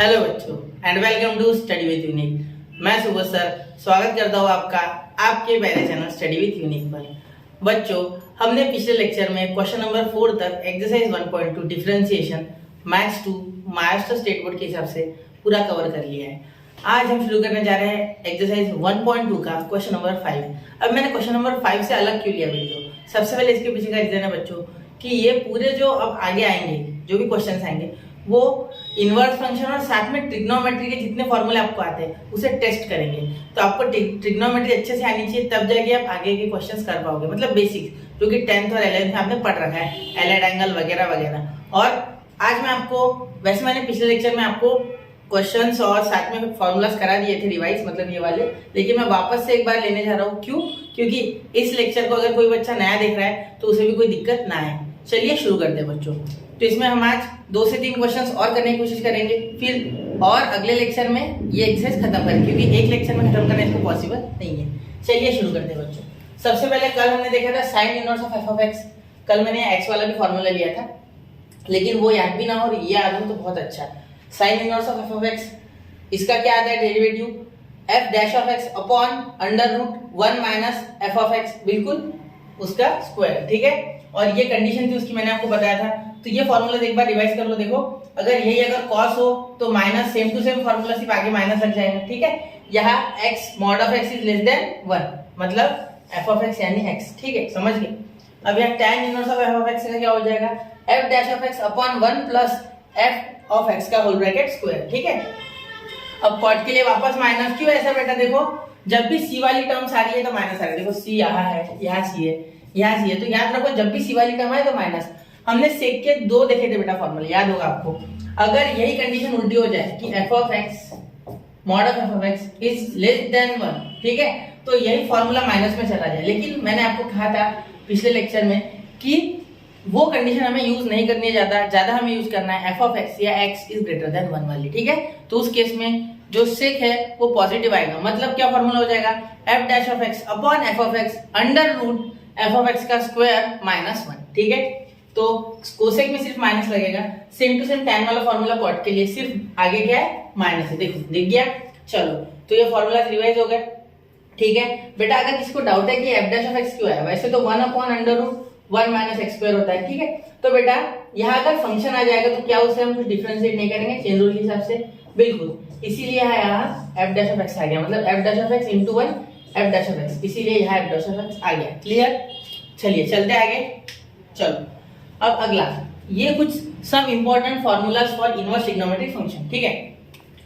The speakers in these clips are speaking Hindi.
हेलो बच्चों and welcome to study with unique. मैं सुबह सर स्वागत करता हूँ आपका आपके पहले चैनल स्टडी विद यूनिक पर। बच्चों, हमने पिछले लेक्चर में क्वेश्चन नंबर 4 तक exercise 1.2 differentiation maths 2 Maharashtra state board के हिसाब से पूरा कवर कर लिया है। आज हम शुरू करने जा रहे हैं एक्सरसाइज 1.2 का क्वेश्चन नंबर 5। अब मैंने क्वेश्चन नंबर 5 से अलग क्यों लिया वीडियो? सबसे पहले इसके पीछे का रीजन है बच्चों कि ये पूरे जो अब आगे आएंगे, जो भी क्वेश्चन आएंगे, वो इनवर्स फंक्शन और साथ में ट्रिग्नोमेट्री के जितने फॉर्मूले आपको आते हैं उसे टेस्ट करेंगे। तो आपको ट्रिग्नोमेट्री अच्छे से आनी चाहिए, तब जाके आप आगे के क्वेश्चंस कर पाओगे। मतलब बेसिक जो कि 10th और 11th में आपने पढ़ रखा है, एलाइड एंगल वगैरह वगैरह। और आज मैं आपको, वैसे मैंने पिछले लेक्चर में आपको क्वेश्चंस और साथ में फॉर्मूलाज करा दिए थे रिवाइज, मतलब ये वाले, लेकिन मैं वापस से एक बार लेने जा रहा हूँ। क्यों? क्योंकि इस लेक्चर को अगर कोई बच्चा नया देख रहा है तो उसे भी कोई दिक्कत ना आए। चलिए शुरू करते हैं बच्चों। तो इसमें हम आज 2 से 3 क्वेश्चंस और करने की कोशिश करेंगे, फिर और अगले लेक्चर में ये एक्सरसाइज खत्म करेंगे, क्योंकि एक लेक्चर में खत्म करना इसको पॉसिबल नहीं है। चलिए शुरू करते हैं बच्चों। सबसे पहले कल हमने देखा था sign inverse of f of x. कल मैंने एक्स वाला भी फॉर्मूला लिया था, लेकिन वो याद भी ना हो और ये याद हो तो बहुत अच्छा। Sine inverse of f of x, इसका क्या आता है derivative? F dash of x upon under root 1 minus f of x, बिल्कुल उसका स्क्वायर, ठीक है। और ये कंडीशन थी उसकी, मैंने आपको बताया था। तो ये फॉर्मूला एक बार रिवाइज कर लो। देखो, अगर यही अगर कॉस हो तो minus, same to same formula, सिर्फ आगे माइनस लग जाएगा, ठीक है। यहाँ x mod of x is less than 1, मतलब f ऑफ x यानी x, ठीक है, समझ गए। अब यहाँ tan inverse of f of x का क्या हो जाएगा? f dash of x upon 1 plus f of x का होल ब्रैकेट स्क्वायर, ठीक है। अब कॉट के लिए वापस माइनस, क्यों ऐसा बेटा? देखो, जब भी c वाली टर्म्स आ रही है तो माइनस आ रही है। देखो c यहाँ है, यहाँ c है, यहाँ c है, तो याद रखो जब भी c वाली टर्म आए तो माइनस। हमने सेक के 2 देखे थे बेटा फॉर्मूला, याद होगा आपको। अगर यही कंडीशन उल्टी हो जाए कि f of x mod of f of x is less than 1, ठीक है, तो यही फॉर्मूला माइनस में चला जाए। लेकिन मैंने आपको कहा था पिछले लेक्चर में कि वो कंडीशन हमें यूज नहीं करनी है, ज्यादा हमें यूज करना है f ऑफ x या x इज ग्रेटर देन 1 वाली, ठीक है। तो उस केस में जो सेक है वो पॉजिटिव आएगा, मतलब क्या फॉर्मूला हो जाएगा? f dash of x upon f of x under root f of x का स्क्वायर माइनस 1, ठीक है। तो कोसेक में सिर्फ माइनस लगेगा। सेम टू सेम tan वाला फॉर्मूला कॉट के लिए सिर्फ आगे क्या है? माइनस है। देखो, दिख गया। चलो, तो ये फॉर्मूला रिवाइज हो गए, ठीक है बेटा। अगर किसी को डाउट है कि f डैश ऑफ x क्यों है, वैसे तो 1 upon under root 1 minus x square होता है, ठीक है। तो बेटा यहाँ अगर फंक्शन आ जाएगा तो क्या उसे हम डिफरेंशिएट नहीं करेंगे चेन रूल के हिसाब से? बिल्कुल, इसीलिए यहाँ f डैश ऑफ x आ गया, मतलब f dash of x into 1 f dash of x, इसीलिए यहाँ f डैश ऑफ x आ गया। क्लियर? चलिए चलते आगे। चलो, अब अगला, ये कुछ some important formulas for inverse trigonometric function, ठीक है।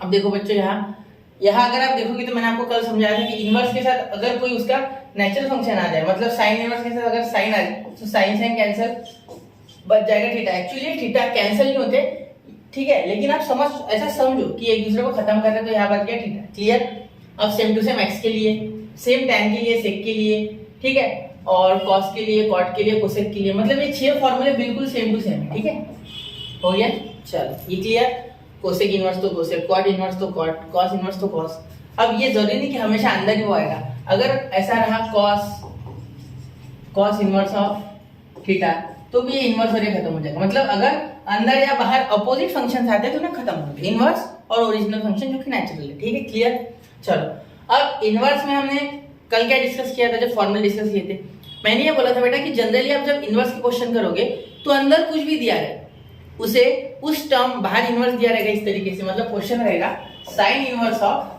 अब देखो बच्चों, यहाँ अगर आप देखोगे तो मैंने आपको कल समझाया था कि इनवर्स के साथ अगर कोई उसका नेचुरल फंक्शन आ जाए, मतलब साइन इनवर्स के साथ अगर साइन आ जाए तो साइन साइन कैंसिल, बच जाएगा थीटा। एक्चुअली थीटा कैंसिल नहीं होते, ठीक है, लेकिन आप समझ, ऐसा समझो कि एक दूसरे को खत्म कर रहे हैं, तो यहाँ बच गया थीटा। क्लियर? अब सेम टू सेम एक्स के लिए, सेम टैन के लिए, सेक के लिए, ठीक है, और कॉस के लिए, कॉट के लिए, कोसेक के लिए, मतलब ये 6 फॉर्मूले बिल्कुल सेम टू सेम है, ठीक है। हो गया? चलो, ये क्लियर। कोसेक इनवर्स तो कोसेक, कॉट इनवर्स तो कॉट, कॉस इनवर्स तो कॉस। अब ये जरूरी नहीं कि हमेशा अंदर ही वो आएगा। अगर ऐसा रहा कॉस इनवर्स ऑफ थीटा, तो भी ये इनवर्स और ये खत्म हो जाएगा। मतलब अगर अंदर या बाहर अपोजिट फंक्शंस आते हैं तो ना खत्म हो जाएगा, इनवर्स और ओरिजिनल फंक्शन जो कि नेचुरल है, ठीक है। क्लियर? चलो, अब इनवर्स में हमने कल क्या डिस्कस किया था जब फॉर्मूले डिस्कस किए थे? मैंने ये बोला था बेटा कि जनरली आप जब इनवर्स की क्वेश्चन करोगे तो अंदर कुछ भी दिया है उसे उस टर्म बाहर इनवर्स दिया रहेगा इस तरीके से, मतलब क्वेश्चन रहेगा sign inverse of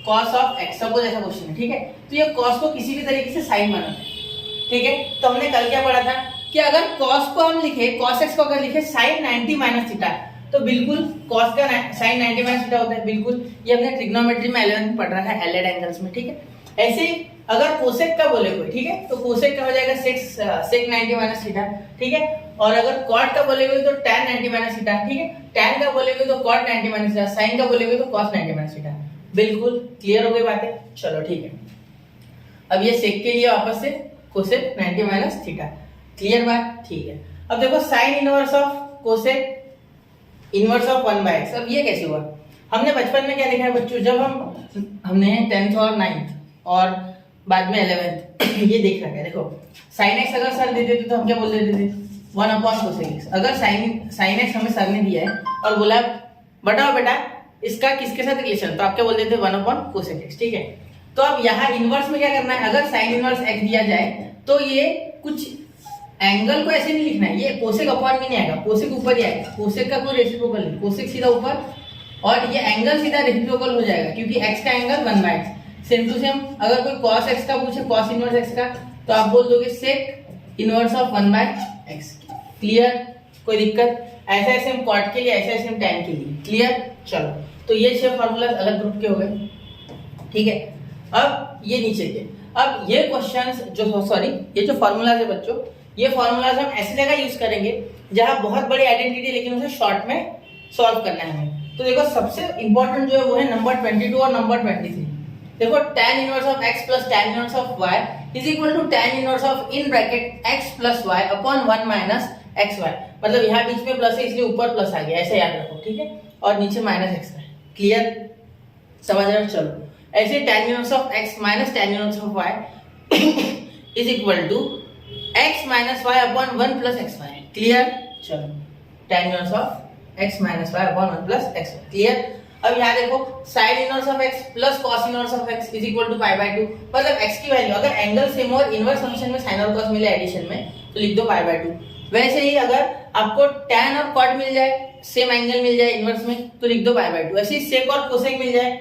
cos of x, suppose ऐसा क्वेश्चन है, ठीक है। तो ये कॉस को किसी भी तरीके से साइन बनाते हैं, ठीक है। तो हमने कल क्या पढ़ा था कि अगर कॉस को हम लिखे, कॉस एक्स को अगर लिखे साइन 90 माइनस थीटा, तो बिल्कुल कॉस का साइन 90 माइनस थीटा होता है, बिल्कुल। ये हमने ट्रिग्नोमेट्री में 11th में पढ़ रहा है, एलाइड एंगल्स में, ठीक है। ऐसे अगर कोसेक का बोले कोई, ठीक है, तो कोसेक का हो जाएगा सेक 90 माइनस थीटा, ठीक है। और अगर कॉट का बोलेगे तो tan 90 माइनस थीटा, ठीक है। tan का बोलेगे तो cot 90 माइनस थीटा, साइन का बोलेगे तो cos 90 माइनस थीटा। बिल्कुल क्लियर हो गई बातें? चलो ठीक है। अब ये सेक के लिए वापस से कोसेक 90 माइनस थीटा। क्लियर बात? ठीक है। अब देखो sine inverse of cosec inverse of 1/x, अब ये कैसे हुआ? हमने बचपन में क्या देखा है बच्चों, जब हमने 10th और 9th और बाद में 11th ये देख रखा है। देखो, साइन एक्स अगर सर देते थे तो हम क्या बोल देते थे? 1 अपॉन कोसेक एक्स। अगर साइन एक्स हमें सर ने दिया है और बोला बताओ बेटा इसका किसके साथ रिलेशन, तो आपके बोल देते 1/cosec x, ठीक है। तो अब यहाँ इनवर्स में क्या करना है, अगर साइन इनवर्स x दिया जाए तो ये कुछ एंगल को ऐसे नहीं लिखना है, ये कोसेक अपॉन में नहीं आएगा, कोसेक ऊपर ही आएगा, कोसेक का कोई रेसिप्रोकल नहीं, कोसेक सीधा ऊपर और ये एंगल सीधा रेसिप्रोकल हो जाएगा क्योंकि x का angle 1/x। Same to same अगर कोई cos x का पूछे, cos इनवर्स x का, तो आप बोल दोगे sec inverse of 1/x। Clear, कोई दिक्कत? ऐसे ऐसे हम कॉट के लिए, ऐसे ऐसे हम tan के लिए। क्लियर, चलो तो ये 6 फार्मूलाज अलग ग्रुप के हो गए, ठीक है। अब ये नीचे के, अब ये क्वेश्चंस जो सॉरी ये जो फार्मूलाज है बच्चों, ये फार्मूलाज हम ऐसी जगह यूज करेंगे जहां बहुत बड़ी आइडेंटिटी लेकिन उसे शॉर्ट में सॉल्व करना है हमें। तो देखो सबसे इंपॉर्टेंट जो है वो है नंबर 22 और नंबर 23। देखो tan inverse of x plus tan inverse of y is equal to tan inverse of in bracket x plus y upon 1 minus xy। मतलब यहाँ बीच में प्लस है इसलिए ऊपर प्लस आ गया, ऐसे याद रखो, ठीक है। और नीचे माइनस x है। क्लियर, समझ रहे हो? चलो ऐसे tan inverse of x minus tan inverse of y is equal to x minus y upon 1 plus xy। Clear, चलो tan inverse of x minus y upon 1 plus xy। Clear. अब यहाँ देखो sin inverse of x plus cos inverse of x is equal to π/2। मतलब x की वैल्यू अगर एंगल सेम और इनवर्स फंक्शन में sin और cos मिले एडिशन में तो लिख दो π/2। वैसे ही अगर आपको tan और cot मिल जाए, सेम एंगल मिल जाए इनवर्स में, तो लिख दो π/2। ऐसे ही sec और cosec मिल जाए,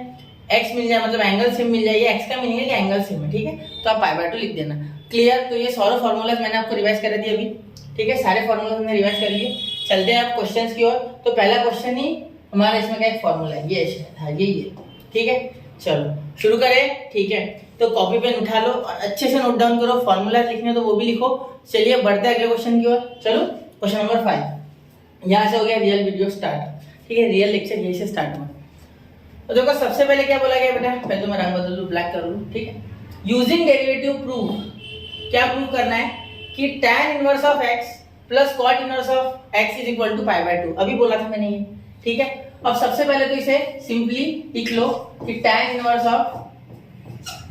x मिल जाए, मतलब एंगल सेम मिल जाए, ये x का मीनिंग है कि एंगल सेम है, ठीक है, तो आप π/2 लिख देना। क्लियर, तो ये सारे फार्मूलाज मैंने आपको रिवाइज कर दिए अभी, ठीक है, सारे फार्मूलाज मैंने रिवाइज कर लिए। चलते हैं आप क्वेश्चंस की ओर। तो पहला क्वेश्चन ही हमारा इसमें का एक फार्मूला है, ये शायद ये, ठीक है। चलो शुरू करें, ठीक है। तो कॉपी पेन उठा लो और अच्छे से नोट डाउन करो, फार्मूला लिखने तो वो भी लिखो। चलिए बढ़ते हैं अगले क्वेश्चन की ओर। चलो क्वेश्चन नंबर 5, यहाँ से हो गया रियल वीडियो स्टार्ट, ठीक है, रियल लेक्चर यहीं से स्टार्ट हुआ। तो देखो सबसे पहले क्या बोला गया बेटा, पहले तो मैं रंग बदल दूं, ब्लैक कर लूं, ठीक है। यूजिंग डेरिवेटिव प्रूव, क्या प्रूव करना है कि tan inverse of x plus cot inverse of x is equal to π/2। अभी बोला था मैंने ये, ठीक है। अब सबसे पहले तो इसे सिंपली लिख लो कि tan inverse of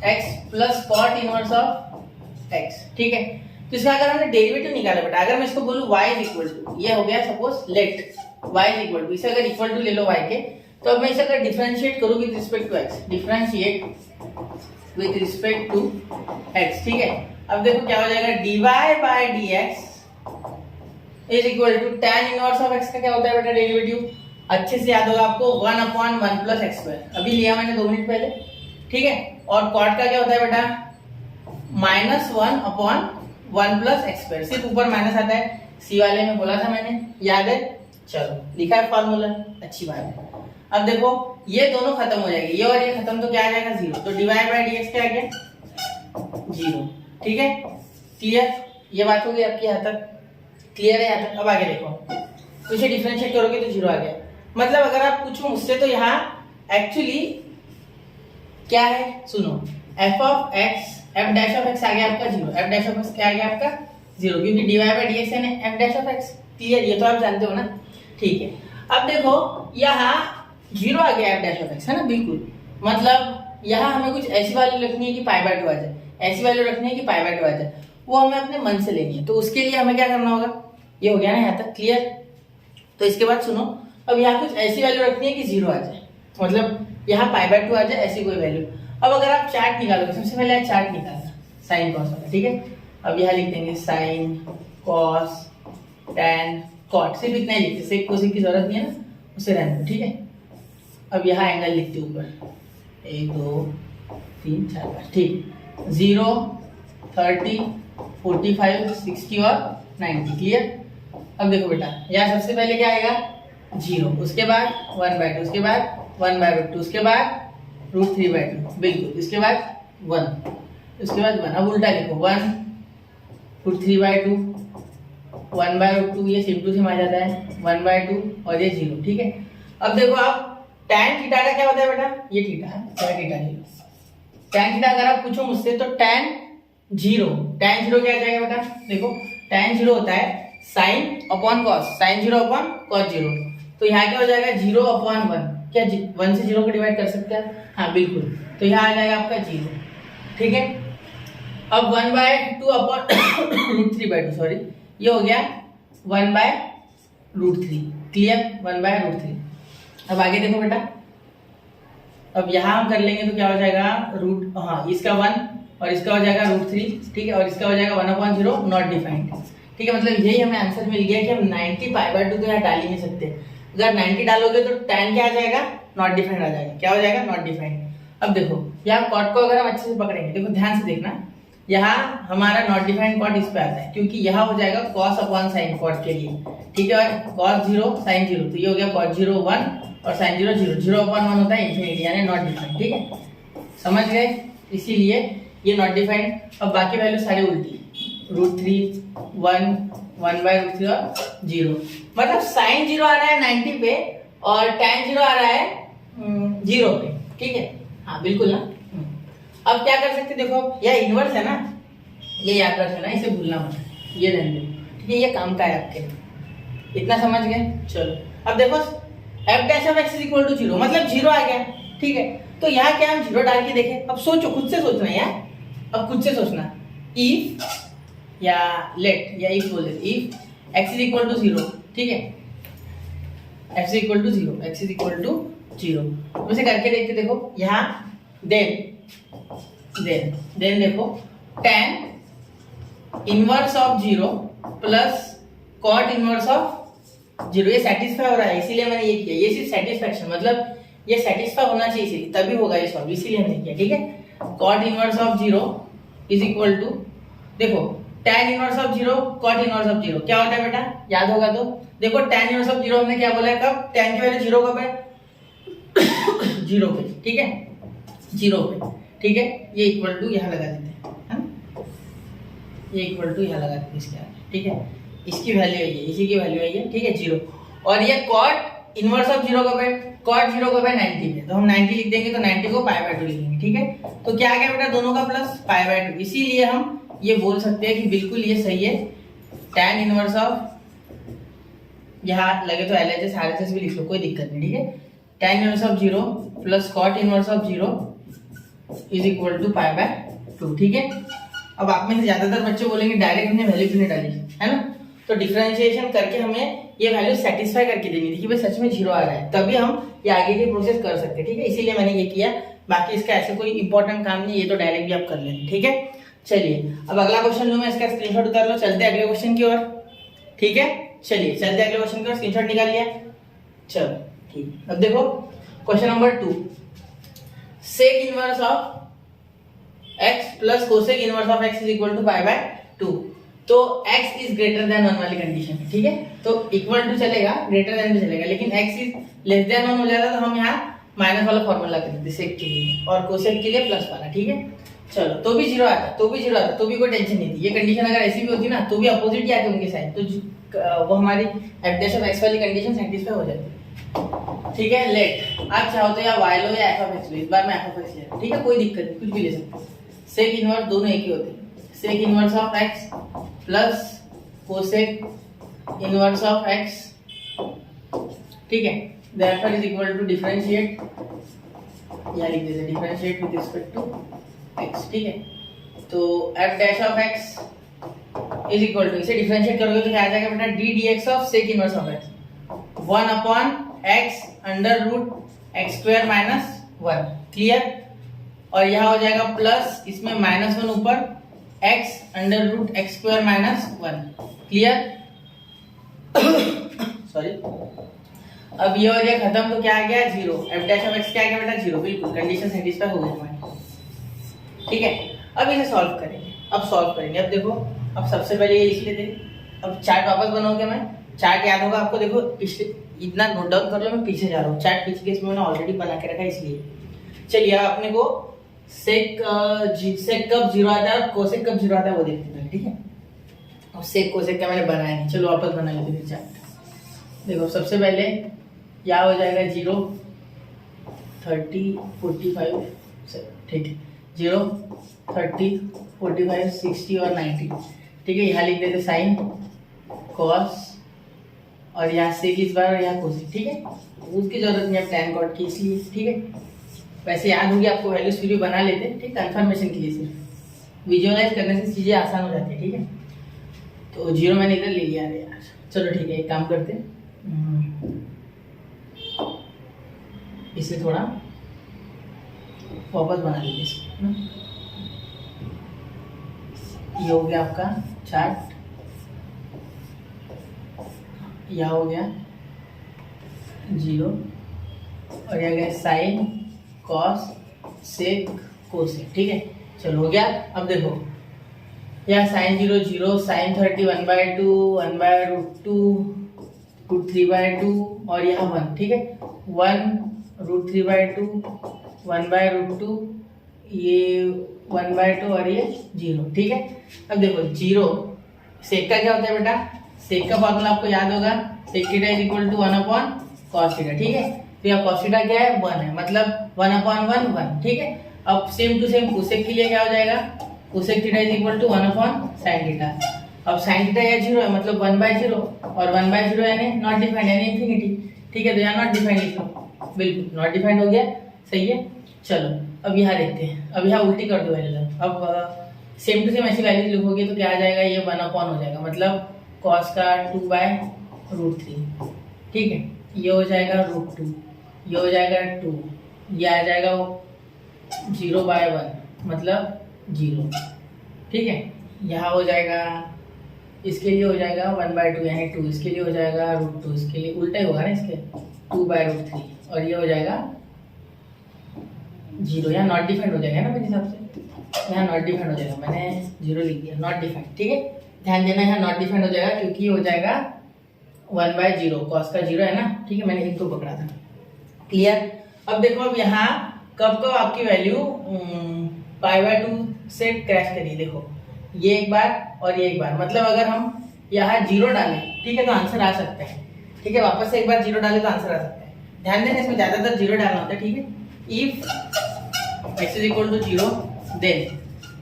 x plus cot inverse of x, ठीक है। तो इसका अगर हमने डेरिवेटिव निकाला बेटा, अगर मैं इसको बोलूं y इज इक्वल टू, ये हो गया suppose let y is equal to, इसे अगर इक्वल टू ले लो y के, तो अब मैं इसे अगर डिफरेंशिएट करूं with respect to x, differentiate with respect to x, ठीक है। अब देखो क्या हो जाएगा, dy by dx is equal to tan inverse of x का क्या होता है बेटा डेरिवेटिव, अच्छे से याद होगा आपको, 1/1 प्लस x स्क्वायर, अभी लिया मैंने 2 मिनट पहले, ठीक है। और cot का क्या होता है बेटा, -1/1 प्लस x स्क्वायर, सिर्फ ऊपर माइनस आता है, सी वाले में बोला था मैंने, याद है। चलो लिखा है फार्मूला, अच्छी बात है। अब देखो ये दोनों खत्म हो जाएंगे, ये और ये खत्म, तो क्या आ जाएगा 0, तो dy बाय dx क्या आ गया 0, ठीक है। क्लियर, ये बात हो गई आपकी यहाँ तक, क्लियर है यहाँ तक। अब आगे देखो, तो इसे डिफरेंशिएट करोगे तो 0 आ गया। मतलब अगर आप पूछो मुझसे तो यहाँ एक्चुअली क्या है, सुनो, f of x f dash of x आ गया आपका 0, f डैश ऑफ x क्या आ गया आपका 0, क्योंकि dy बाय dx है ना f dash of x। Clear, ये तो आप जानते हो ना, ठीक है। अब देखो यहाँ 0 आ गया f डैश ऑफ x, है ना, बिल्कुल। मतलब यहाँ हमें कुछ ऐसी वैल्यू रखनी है कि π/2 आ जाए, ऐसी वैल्यू रखनी है कि π/2 आ जाए, वो हमें अपने मन से लेनी है। तो उसके लिए हमें क्या करना होगा, ये हो गया ना यहाँ तक, क्लियर। तो इसके बाद सुनो, अब यहाँ कुछ ऐसी वैल्यू रखनी है कि 0 आ जाए, मतलब यहाँ π/2 आ जाए, ऐसी कोई वैल्यू। अब अगर आप चार्ट निकालोगे, सबसे पहले चार्ट निकालना साइन कॉस वाला, ठीक है। अब यहाँ लिख देंगे साइन कॉस टैन कॉट, सिर्फ इतना ही लिखते, सेक कोसेक की जरूरत नहीं है ना, उसे रहने दो, ठीक है। अब यहाँ एंगल लिखते ऊपर 1 2 3 4 5, ठीक, 0 30 45 60 और 90, क्लियर। अब देखो बेटा यहाँ सबसे पहले क्या आएगा 0, उसके बाद 1/2, उसके बाद 1/2, उसके बाद √3/2, बिल्कुल, इसके बाद 1, उसके बाद 1। अब उल्टा लिखो 1 √3/2 1/2, ये सेम टू सेम आ जाता है 1/2 और ये 0, ठीक है। अब देखो आप tan थीटा का क्या होता है बेटा, ये थीटा है, tan थीटा अगर आप पूछो मुझसे तो tan 0 क्या आ जाएगा बेटा, देखो tan 0 होता है sin upon cos, sin 0 upon cos 0, तो यहाँ क्या हो जाएगा 0/1, क्या 1 से 0 को डिवाइड कर सकते हैं, हाँ बिल्कुल, तो यहाँ आ जाएगा आपका 0, ठीक है। अब 1/2 अपॉन √3/2, सॉरी, ये हो गया 1/√3, क्लियर, 1/√3। अब आगे देखो बेटा, अब यहाँ हम कर लेंगे तो क्या हो जाएगा रूट, हाँ इसका 1 और इसका हो जाएगा √3, ठीक है, और इसका हो जाएगा 1/0 नॉट डिफाइंड, ठीक है। मतलब यही हमें आंसर मिल गया कि हम 90 π/2 तो यहाँ डाल ही नहीं सकते। अगर 90 डालोगे तो tan क्या आ जाएगा, नॉट डिफाइंड आ जाएगा। क्या हो जाएगा, नॉट डिफाइंड। अब देखो यहाँ कॉट को अगर हम अच्छे से पकड़ेंगे, देखो ध्यान से देखना, यहाँ हमारा नॉट डिफाइंड कॉट इस पे आता है, क्योंकि यहाँ हो जाएगा cos/sin कॉट के लिए, ठीक है। cos 0 sin 0, तो ये हो गया cos 0 1 और sin 0 0, 0/1 होता है इंफिनिटी, यानी नॉट डिफाइंड, ठीक है, समझ गए। इसीलिए ये नॉट डिफाइंड। अब बाकी वैल्यू सारी उल्टी, √3 1 1/√3 और 0, मतलब sin 0 आ रहा है 90 पे और tan 0 आ रहा है 0 पे, ठीक है, हाँ बिल्कुल ना। अब क्या कर सकते, देखो यह इनवर्स है ना, ये याद रखना, इसे भूलना मत, ये रहने दो, ठीक है, ये काम का है आपके, इतना समझ गए। चलो अब देखो f' = 0, मतलब 0 आ गया, ठीक है। तो यहाँ क्या हम 0 डाल के देखें। अब सोचो, खुद से सोचना यार, अब खुद से सोचना, इफ या लेट या इफ बोल देते, इफ x = 0, ठीक है, x = 0, x = 0, वैसे करके देखते, देखो यहाँ देन देखो tan inverse of 0 plus cot inverse of 0, ये सेटिस्फाई हो रहा है, इसीलिए मैंने ये किया। ये सिर्फ सेटिस्फैक्शन, मतलब ये सेटिस्फाई होना चाहिए, इसीलिए तभी होगा ये सॉल्व, इसीलिए हमने किया, ठीक है। cot इनवर्स ऑफ 0 = देखो tan inverse of 0 cot inverse of 0 क्या होता है बेटा, याद होगा तो देखो tan इनवर्स ऑफ 0 हमने क्या बोला है, कब tan की वैल्यू 0 कब है 0 पे, ठीक है, 0 पे, ठीक है। ये इक्वल टू यहाँ लगा देते हैं, है ना, ये इक्वल टू यहाँ लगा देते हैं इसके आगे, ठीक है, इसकी वैल्यू है ये, इसी की वैल्यू है ये, ठीक है, 0। और ये cot इनवर्स ऑफ 0 कब है, cot 0 कब है 90 पे, तो हम 90 लिख देंगे, तो 90 को π/2 लिखेंगे, ठीक है। तो क्या आ गया बेटा, दोनों का प्लस π/2, इसीलिए हम ये बोल सकते हैं कि बिल्कुल ये सही है। tan इनवर्स ऑफ, यहाँ लगे तो LHS RHS भी लिख लो, कोई दिक्कत नहीं, ठीक है। tan inverse of 0 plus cot inverse of 0 = π/2, ठीक है। अब आप में से ज्यादातर बच्चे बोलेंगे डायरेक्ट हमने वैल्यू क्यों नहीं डाली, है ना, तो डिफरेंशिएशन करके हमें ये वैल्यू सेटिस्फाई करके देनी थी कि भाई सच में 0 आ रहा है, तभी हम ये आगे की प्रोसेस कर सकते हैं, ठीक है, इसीलिए मैंने ये किया। बाकी इसका ऐसे कोई इंपॉर्टेंट काम नहीं, ये तो डायरेक्ट भी आप कर लेंगे, ठीक है। चलिए अब अगला क्वेश्चन लूं मैं, इसका स्क्रीनशॉट उतार लो, चलते हैं अगले क्वेश्चन की ओर, ठीक है। चलिए चलते हैं अगले क्वेश्चन की ओर, स्क्रीनशॉट निकाल लिया, चलो ठीक। अब देखो question number 2, sec inverse of x plus cosec inverse of x = π/2, तो x इज ग्रेटर देन 1 वाली कंडीशन है, ठीक है, तो इक्वल टू चलेगा, ग्रेटर देन भी चलेगा, लेकिन x इज लेस देन 1 हो जाता तो हम यहाँ माइनस वाला फॉर्मूला कर देते सेक के लिए, और कोसेक के लिए प्लस वाला, ठीक है। चलो तो भी 0 आता, तो भी 0 आता, तो भी कोई टेंशन नहीं थी। ये कंडीशन अगर ऐसी भी होती ना, तो भी अपोजिट ही आते उनके साइन, तो वो हमारी f' वाली कंडीशन सेटिस्फाई हो जाती, ठीक है। लेट आप चाहो तो या y लो या f(x) लो, इस बार मैं f(x) ले रहा हूं, ठीक है, कोई दिक्कत नहीं, कुछ भी ले सकते हो। सेक इनवर्स दोनों एक ही होते हैं, sec inverse of x plus cosec inverse of x, ठीक है, therefore is equal to differentiate, या लिख देते differentiate with respect to x, ठीक है। तो f' of x is equal to, इसे डिफरेंशिएट करोगे तो क्या आ जाएगा बेटा, d dx of sec inverse of x 1/x √x² - 1, clear. और यहाँ हो जाएगा प्लस, इसमें -1 ऊपर x √x² - 1, क्लियर। सॉरी, अब ये हो गया खत्म, तो क्या आ गया 0, f' ऑफ x क्या आ गया बेटा 0, बिल्कुल कंडीशन सेटिस्फाई हो गई हमारी, ठीक है। अब इसे सॉल्व करेंगे, अब सॉल्व करेंगे। अब देखो, अब सबसे पहले ये लिख लेते हैं, अब चार्ट वापस बनाओगे, मैं चार्ट याद होगा आपको, देखो इतना नोट डाउन कर लो, मैं पीछे जा रहा हूँ, चार्ट पीछे केस में मैंने ऑलरेडी बना के रखा है, इसलिए चलिए अपने को सेक कब 0 आता है और कोसेक कब 0 आता है वो देखते हैं, ठीक है। अब सेक कोसेक का मैंने बनाया नहीं, चलो वापस बना लेते हैं चार्ट। देखो सबसे पहले क्या हो जाएगा 0 30 45, ठीक है, 0 30 45 60 और 90, ठीक है। यहाँ लिख देते साइन कॉस, और यहाँ सेक इस बार और यहाँ कोसेक, ठीक है, उसकी जरूरत नहीं है tan cot की, इसलिए, ठीक है। वैसे याद होगी आपको, वैल्यूज फिर भी बना लेते हैं, ठीक, कंफर्मेशन के लिए, सिर्फ विजुअलाइज करने से चीजें आसान हो जाती है, ठीक है। तो 0 मैंने इधर ले लिया यार, चलो ठीक है, एक काम करते हैं, इसे थोड़ा वापस बना लीजिए इसको ना। ये हो गया आपका चार्ट, यह हो गया 0 और यह गया साइन कॉस सेक कोसेक। ठीक है, चलो हो गया। अब देखो यह साइन 0 0, साइन 30 1/2 1/√2 √3/2 और यह 1। ठीक है, 1 √3/2 1/√2 ये 1/2 और ये 0। ठीक है, अब देखो 0 सेक का क्या होता है बेटा, सेक का फॉर्मूला आपको याद होगा, sec theta is equal to 1/cos theta. ठीक है, तो यह cos थीटा क्या है 1 है, मतलब 1/1 1। ठीक है, अब सेम टू सेम कोसेक के लिए क्या हो जाएगा, cosec theta is equal to 1/sin theta. अब sin थीटा या 0 है मतलब 1/0 और 1/0 यानी नॉट डिफाइंड यानी इंफिनिटी। ठीक है, तो यहाँ नॉट डिफाइंड लिख लो, बिल्कुल नॉट डिफाइंड हो गया, सही है। चलो अब यहाँ देखते हैं, अब यहाँ उल्टी कर दो वैल्यू। अब सेम टू सेम ऐसी वैल्यू लिखोगे तो क्या आ जाएगा, ये 1/, हो जाएगा मतलब cos का 2/√3। ठीक है, ये हो जाएगा √2, ये हो जाएगा 2, ये आ जाएगा 0/1 मतलब 0। ठीक है, यहाँ हो जाएगा, इसके लिए हो जाएगा 1/2 यानी 2, इसके लिए हो जाएगा √2, इसके लिए उल्टा ही होगा ना इसके 2/√3 और ये हो जाएगा 0। यहाँ नॉट डिफाइंड हो जाएगा ना मेरे हिसाब से, यहाँ नॉट डिफाइंड हो जाएगा, मैंने 0 लिख दिया, नॉट डिफाइंड। ठीक है, ध्यान देना यहाँ नॉट डिफाइंड हो जाएगा क्योंकि ये हो जाएगा 1/0, cos का 0 है ना। ठीक है, मैंने एक तो पकड़ा था, क्लियर। अब देखो अब यहाँ कब कब आपकी वैल्यू π/2 से क्रैश करिए। देखो ये एक बार और ये एक बार, मतलब अगर हम यहाँ 0 डालें, ठीक है, तो आंसर आ सकता है। ठीक है, वापस से एक बार 0 डालें तो आंसर आ सकता है। ध्यान देना इसमें ज्यादातर 0 डालना होता है। ठीक है, if x is equal to 0 then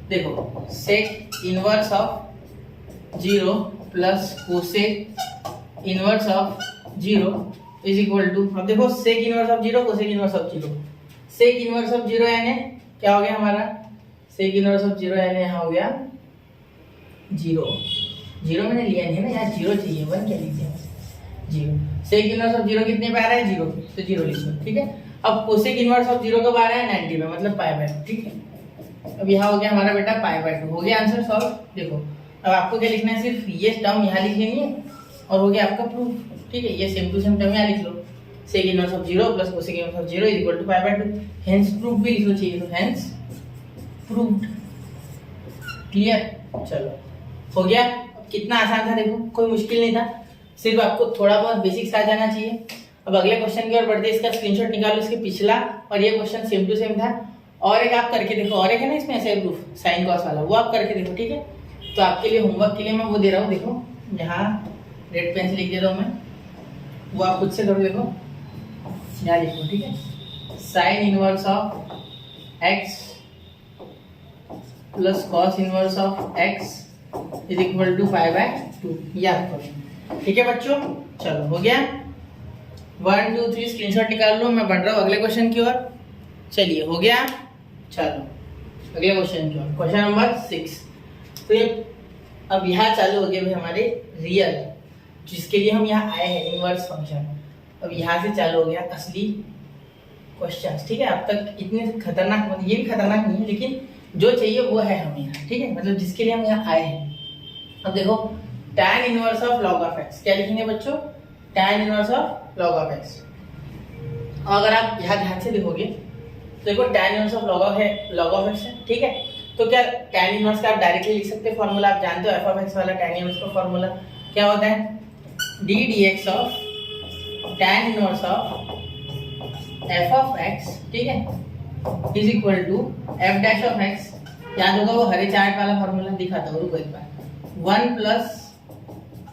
देखो sec inverse of 0 plus cosec inverse of 0 is equal to, अब देखो sec inverse of 0 cosec inverse of 0। Sec inverse of 0 यानी क्या हो गया हमारा, सेक इनवर्स ऑफ 0 यानी यहाँ हो गया 0 मैंने लिया नहीं है ना, यहाँ 0 चाहिए, 1 क्या लिख दिया 0। सेक इनवर्स ऑफ 0 कितने पे आ रहा है 0 पे, तो 0 लिख दो। ठीक है, अब कोसेक इनवर्स ऑफ 0 कब आ रहा है 90 में, मतलब π/2। ठीक है, अब यहाँ हो गया हमारा बेटा π/2, हो गया आंसर सॉल्व। देखो अब आपको क्या लिखना है, सिर्फ ये टर्म यहाँ लिख लेनी है और हो गया आपका प्रूफ। ठीक है, ये सेम टू सेम टर्म यहाँ लिख लो, sec inverse of 0 plus cosec inverse of 0 is equal to π/2। Hence proof भी लिख लो चाहिए तो हेंस प्रूव्ड। क्लियर, चलो हो गया। कितना आसान था देखो, कोई मुश्किल नहीं था, सिर्फ आपको थोड़ा बहुत बेसिक्स आ जाना चाहिए। अब अगले क्वेश्चन की ओर बढ़ते हैं, इसका स्क्रीनशॉट निकालो, इसके पिछला और ये क्वेश्चन सेम टू सेम था। और एक आप करके देखो, और एक है ना इसमें ऐसे प्रूफ साइन कॉस वाला, वो आप करके देखो। ठीक है, तो आपके लिए होमवर्क के लिए मैं वो दे रहा हूँ, देखो यहाँ रेड पेन से लिख दे रहा हूँ मैं, वो आप खुद से करो। देखो यहाँ लिखो, ठीक है, sine inverse of x plus cos inverse of x is equal to π/2, याद करो। ठीक है बच्चों, चलो हो गया। 1 2 3 स्क्रीनशॉट निकाल लो, मैं बढ़ रहा हूँ अगले क्वेश्चन की ओर। चलिए हो गया, चलो अगले क्वेश्चन की ओर, क्वेश्चन नंबर 6। तो ये अब यहाँ चालू हो गए भाई हमारे रियल, जिसके लिए हम यहाँ आए हैं, इनवर्स फंक्शन। अब यहाँ से चालू हो गया असली क्वेश्चन। ठीक है, अब तक इतने खतरनाक, मतलब ये भी खतरनाक नहीं है, लेकिन जो चाहिए वो है हमें यहाँ। ठीक है, मतलब जिसके लिए हम यहाँ आए हैं। अब देखो tan inverse of log of x, क्या लिखेंगे बच्चों, tan inverse of log of x। और अगर आप यहाँ ध्यान से देखोगे तो देखो tan inverse of log of x है। ठीक है, तो क्या tan इनवर्स का आप डायरेक्टली लिख सकते हैं, फॉर्मूला आप जानते हो f ऑफ x वाला, tan इनवर्स का फॉर्मूला क्या होता है, d dx of tan inverse of f of x, ठीक है, is equal to f dash of x। याद होगा वो हरे चार्ट वाला फॉर्मूला, दिखाता हूँ रुको एक बार, 1 प्लस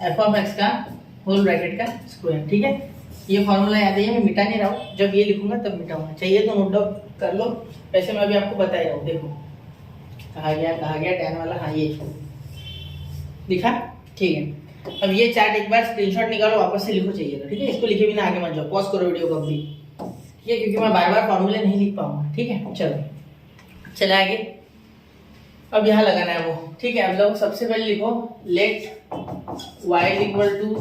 f ऑफ x का होल ब्रैकेट का स्क्वायर। ठीक है, ये फॉर्मूला याद है, मैं मिटा नहीं रहा हूँ, जब ये लिखूंगा तब मिटाऊंगा, चाहिए तो नोट डाउन कर लो। वैसे मैं अभी आपको बता ही रहा हूँ, देखो कहा गया tan वाला, हाँ ये दिखा। ठीक है, अब ये चार्ट एक बार स्क्रीनशॉट निकालो, वापस से लिखो चाहिए तो। ठीक है, इसको लिखे बिना आगे मत जाओ, पॉज करो वीडियो को अभी। ठीक है, क्योंकि मैं बार बार फॉर्मूले नहीं लिख पाऊंगा। ठीक है, चलो आगे। अब यहाँ लगाना है वो। ठीक है, अब लोग सबसे पहले लिखो let y is equal to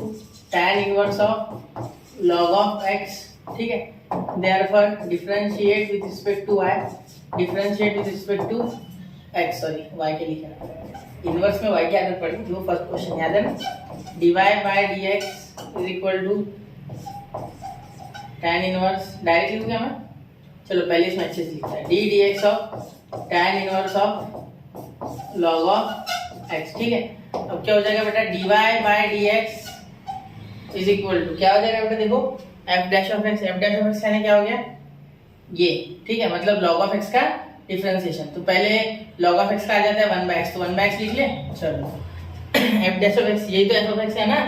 tan inverse of log of x। ठीक है, therefore differentiate with respect to y, differentiate with respect to x, sorry y के लिखा इनवर्स में y की आदत पड़ी जो फर्स्ट क्वेश्चन याद है ना, dy by dx is equal to tan inverse, direct लिखूंगा मैं, चलो पहले इसमें अच्छे से लिखता है d dx of tan inverse of log of x, ठीक है। अब क्या हो जाएगा बेटा, dy by dx is equal to क्या हो जाएगा बेटा, देखो f dash of x, f dash of x यानी क्या हो गया ये, ठीक है, मतलब log ऑफ x का डिफरेंशिएशन। तो पहले log ऑफ x का आ जाता है 1/x, तो 1/x लिख ले, चलो f डैश ऑफ x, यही तो f ऑफ x है ना,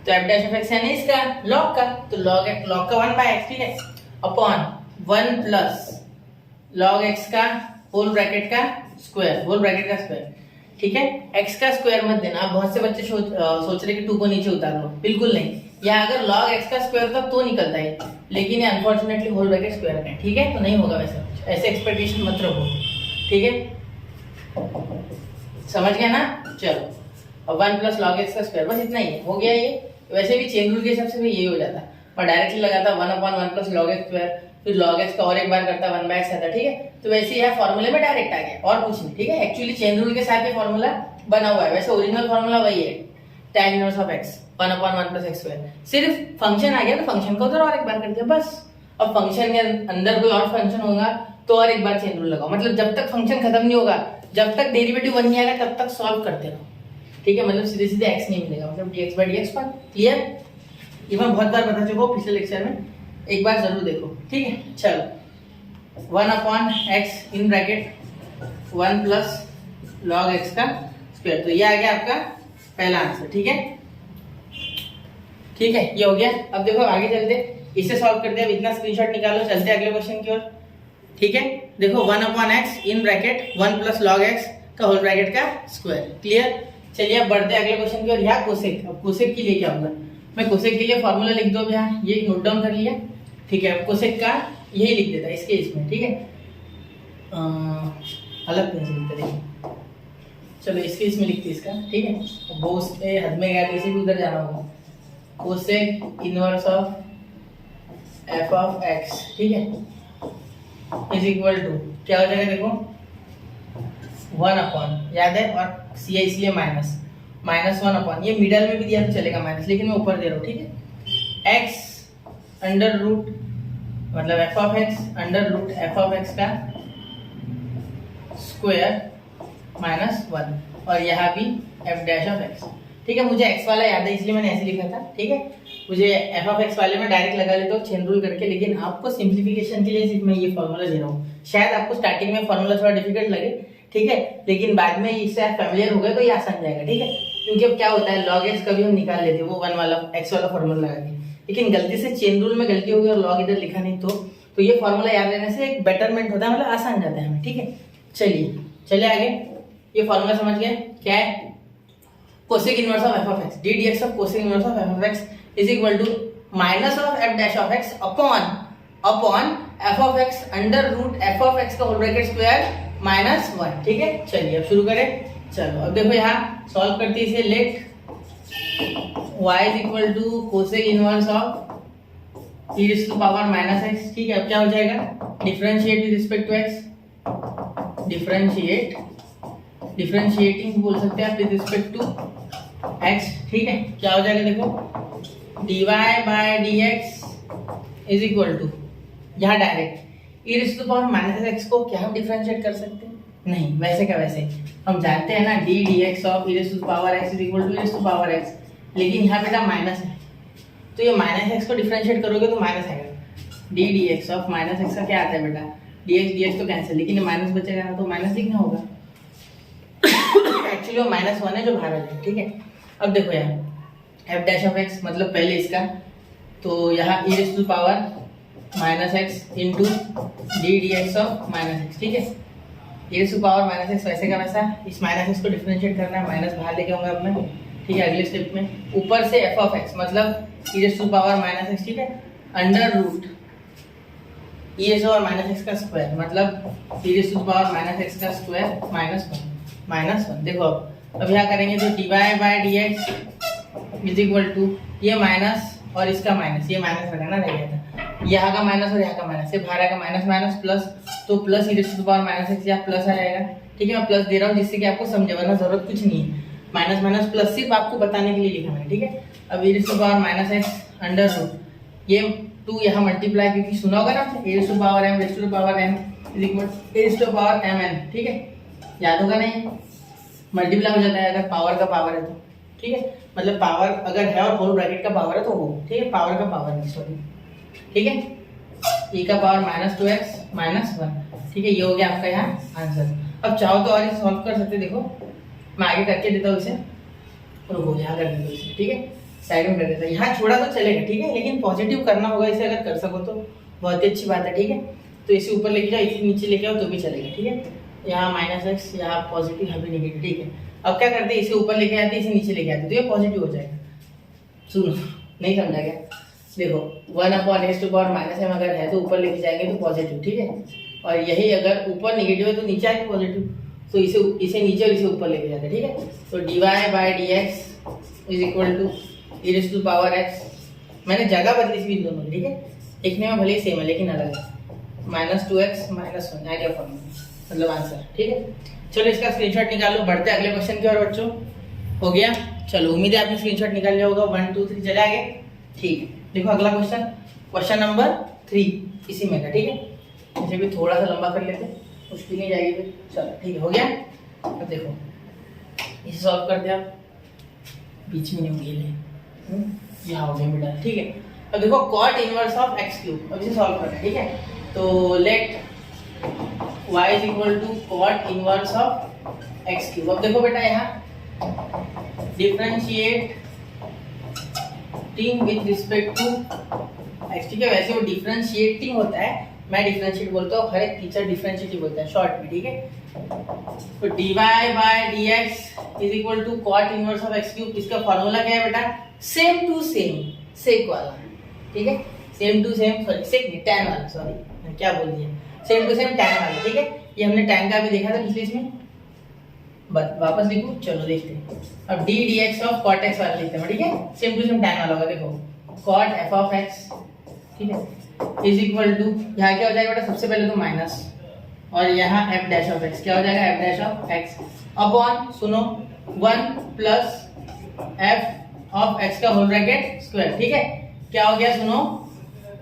तो f डैश ऑफ x यानी इसका log का, तो log का 1/x, ठीक है, अपॉन 1 प्लस log x का होल ब्रैकेट का स्क्वायर, ठीक है। x का स्क्वायर मत देना, बहुत से बच्चे सोच रहे कि 2 को नीचे उतार लो, बिल्कुल नहीं, या अगर log x का स्क्वायर था तो निकलता है, लेकिन ये अनफॉर्चुनेटली होल ब्रैकेट स्क्वायर है, ठीक है, तो नहीं होगा वैसा कुछ, ऐसे एक्सपेक्टेशन मत रखो, ठीक है, समझ गया ना। चलो अब 1 प्लस log x का स्क्वायर, बस इतना ही है, हो गया ये। वैसे भी चेन रूल के हिसाब से भी यही हो जाता, और डायरेक्टली लगाता 1/1 प्लस log x स्क्वायर, फिर log x का और एक बार करता 1/x आता, ठीक है। तो वैसे ही फॉर्मूले में डायरेक्ट आ गया और कुछ नहीं, ठीक है। एक्चुअली चेन रूल के साथ ये फॉर्मूला बना हुआ है, वैसे ओरिजिनल फॉर्मूला वही है, tan inverse of x 1/1 plus x square, सिर्फ फंक्शन आ गया तो फंक्शन को उधर और एक बार कर दिया बस। अब फंक्शन के अंदर कोई और फंक्शन होगा तो और एक बार चेन रूल लगाओ, मतलब जब तक फंक्शन खत्म नहीं होगा, जब तक डेरिवेटिव 1 नहीं आएगा तब तक सॉल्व करते रहो, ठीक है, मतलब सीधे सीधे x नहीं मिलेगा, मतलब dx/dx पर क्लियर। ये मैं बहुत बार बता चुका हूँ पिछले लेक्चर में, एक बार जरूर देखो, ठीक है। चलो 1/x इन ब्रैकेट 1 प्लस log x का स्क्वायर, तो ये आ गया आपका पहला आंसर, ठीक है, ठीक है, ये हो गया। अब देखो आगे चलते, इसे सॉल्व करते हैं, अब इतना स्क्रीनशॉट निकालो, चलते हैं अगले क्वेश्चन की ओर, ठीक है। देखो 1/x इन ब्रैकेट 1 प्लस log x का होल ब्रैकेट का स्क्वायर, क्लियर। चलिए अब बढ़ते हैं अगले क्वेश्चन की ओर। यहाँ कोसेक, अब कोसेक के लिए क्या होगा, मैं कोसेक के लिए फॉर्मूला लिख दो, यहाँ ये नोट डाउन कर लिया, ठीक है। कोसेक का यही लिख देता है इसके इसमें, ठीक है, अलग पेन से लिखते देखिए, चलो इसके इसमें लिखते इसका, ठीक है, वो उसके हद में गया तो इसे भी उधर जाना होगा, cosec inverse of f of x, ठीक है, इज इक्वल टू क्या हो जाएगा, देखो 1/, याद है, और सी है इसलिए -1/, ये मिडल में भी दिया तो चलेगा माइनस, लेकिन मैं ऊपर दे रहा हूँ, ठीक है, x अंडर रूट मतलब f of x under root f of x का स्क्वायर -1, और यहाँ भी f डैश ऑफ x, ठीक है। मुझे x वाला याद है इसलिए मैंने ऐसे लिखा था, ठीक है, मुझे f ऑफ x वाले में डायरेक्ट लगा लेता हूँ चेन रूल करके, लेकिन आपको सिंप्लीफिकेशन के लिए सिर्फ मैं ये फॉर्मूला दे रहा हूँ। शायद आपको स्टार्टिंग में फॉर्मूला थोड़ा डिफिकल्ट लगे, ठीक है, लेकिन बाद में इससे आप फेमिलियर हो गए तो ये आसान जाएगा, ठीक है, क्योंकि अब क्या होता है log x कभी हम निकाल लेते हैं वो 1 वाला x वाला फॉर्मूला लगा के, लेकिन गलती से चेन रूल में गलती हो गई और log इधर लिखा नहीं, तो ये फॉर्मूला याद रहने से एक बेटरमेंट होता है, मतलब आसान जाता है हमें, ठीक है। चलिए आगे, ये फॉर्मूला समझ गए क्या है, cosec inverse of f of x, d dx of cosec inverse of f of x is equal to minus of f dash of x upon f of x under root f of x का होल ब्रैकेट स्क्वायर -1, ठीक है। चलिए अब शुरू करें, चलो अब देखो यहाँ सॉल्व करते इसे, let y is equal to cosec inverse of e to power -x, ठीक है। अब क्या हो जाएगा, differentiate with respect to x, differentiating बोल सकते हैं आप विद रिस्पेक्ट टू x, ठीक है। क्या हो जाएगा, देखो dy by dx is equal to, यहाँ direct e to power -x को क्या हम डिफरेंशिएट कर सकते हैं, नहीं, वैसे क्या वैसे हम जानते हैं ना d dx of e to power x is equal to e to power x, लेकिन यहाँ बेटा माइनस है, तो ये -x को डिफरेंशिएट करोगे तो माइनस आएगा, d dx ऑफ -x का क्या आता है बेटा, dx तो कैंसिल, लेकिन ये माइनस बचेगा ना, तो माइनस लिखना होगा, एक्चुअली वो -1 है जो बाहर आ जाए, ठीक है। अब देखो यहाँ f डैश ऑफ x मतलब पहले इसका, तो यहाँ e to power -x into d dx of -x, ठीक है, e टू पावर -x वैसे का वैसा, इस -x को डिफरेंशिएट करना है, माइनस बाहर लेके आऊंगा अब मैं, ठीक है। अगले स्टेप में ऊपर से f ऑफ x मतलब e टू पावर -x, ठीक है, अंडर रूट e और -x का स्क्वायर मतलब e टू पावर -x का स्क्वायर -1, देखो अब यहाँ करेंगे तो dy by dx is equal to ये माइनस और इसका माइनस, ये माइनस लगाना रह गया था, यहाँ का माइनस और यहाँ का माइनस, से बाहर आएगा माइनस माइनस प्लस, तो plus e to the power minus x, यहाँ प्लस आ जाएगा। ठीक है, मैं प्लस दे रहा हूँ जिससे कि आपको समझे, वरना जरूरत कुछ नहीं है। माइनस माइनस प्लस सिर्फ आपको बताने के लिए लिखा मैंने। ठीक है, अब e to the power minus x under root, ये 2 यहाँ मल्टीप्लाई, क्योंकि सुना होगा ना e to the power m raise to the power n is equal a to the power mn। ठीक है, याद होगा नहीं, मल्टीप्लाई हो जाता है अगर पावर का पावर है तो। ठीक है, मतलब पावर अगर है और होल ब्रैकेट का पावर है तो वो, ठीक है, पावर का पावर नहीं, सॉरी। ठीक है, e का पावर -2x -1। ठीक है, ये हो गया आपका यहाँ आंसर। अब चाहो तो और इसे सॉल्व कर सकते, देखो मैं आगे करके देता हूँ इसे, रुको यहाँ कर देता हूँ इसे। ठीक है, साइड में कर देता हूँ, यहाँ छोड़ा तो चलेगा। ठीक है, लेकिन पॉजिटिव करना होगा इसे, अगर कर सको तो बहुत ही अच्छी बात है। ठीक है, तो इसे ऊपर लेके जाओ, इसे नीचे लेके आओ तो भी चलेगा। ठीक है, यहाँ -x, यहाँ पॉजिटिव, यहाँ भी नेगेटिव। ठीक है, अब क्या करते हैं, इसे ऊपर लेके आते हैं, इसे नीचे लेके आते हैं, तो ये पॉजिटिव हो जाएगा। सुनो, नहीं समझा क्या? देखो 1/(x⁻m) अगर है तो ऊपर लेके जाएंगे तो पॉजिटिव। ठीक है, और यही अगर ऊपर नेगेटिव है तो नीचे आएगा पॉजिटिव, तो इसे नीचे और इसे ऊपर लेके जाते हैं। ठीक है, तो dy/dx is equal to e⁻x, मैंने जगह बदली थी इन दोनों की। ठीक है, लिखने में भले ही सेम है लेकिन अलग है, -2x -1 आ गया फॉर्मूला, मतलब आंसर। ठीक है, चलो इसका स्क्रीनशॉट निकालो, बढ़ते अगले क्वेश्चन की ओर बच्चों। हो गया, चलो उम्मीद है आपने स्क्रीनशॉट निकाल लिया होगा। 1 2 3 चले आगे। ठीक है, देखो अगला क्वेश्चन, क्वेश्चन नंबर 3 इसी में का। ठीक है, इसे भी थोड़ा सा लंबा कर लेते, मुश्किल नहीं जाएगी फिर। चलो ठीक है, हो गया। अब देखो इसे सॉल्व कर दिया, बीच में नहीं होगी, यहाँ हो गया मिडल। ठीक है, अब देखो cot इनवर्स ऑफ x³, अब इसे सॉल्व करना है। ठीक है, तो let y is equal to cot inverse of x³। अब देखो बेटा यहाँ differentiate with respect to x। ठीक है, वैसे वो डिफरेंशिएटिंग होता है, मैं डिफरेंशिएट बोलता हूँ, हर एक टीचर डिफरेंशिएटिंग बोलता है शॉर्ट में। ठीक है, तो dy/dx is equal to cot inverse of x³। इसका फॉर्मूला क्या है बेटा? सेम टू सेम, सेक वाला। ठीक है, same to same, sorry sec नहीं, tan वाला, सॉरी मैं क्या बोल दिया, सेम टू सेम tan वाला। ठीक है, ये हमने tan का भी देखा था पिछले इसमें, वापस लिखूं, चलो देखते हैं। अब d dx of cot x वाला लिखते हैं। ठीक है, सेम टू सेम tan वाला होगा, देखो cot f ऑफ x, ठीक है, इज इक्वल टू, यहाँ क्या हो जाएगा बेटा, सबसे पहले तो माइनस, और यहाँ f डैश ऑफ x क्या हो जाएगा, f dash of x upon, सुनो 1 प्लस f ऑफ x का होल ब्रैकेट स्क्वायर। ठीक है, क्या हो गया, सुनो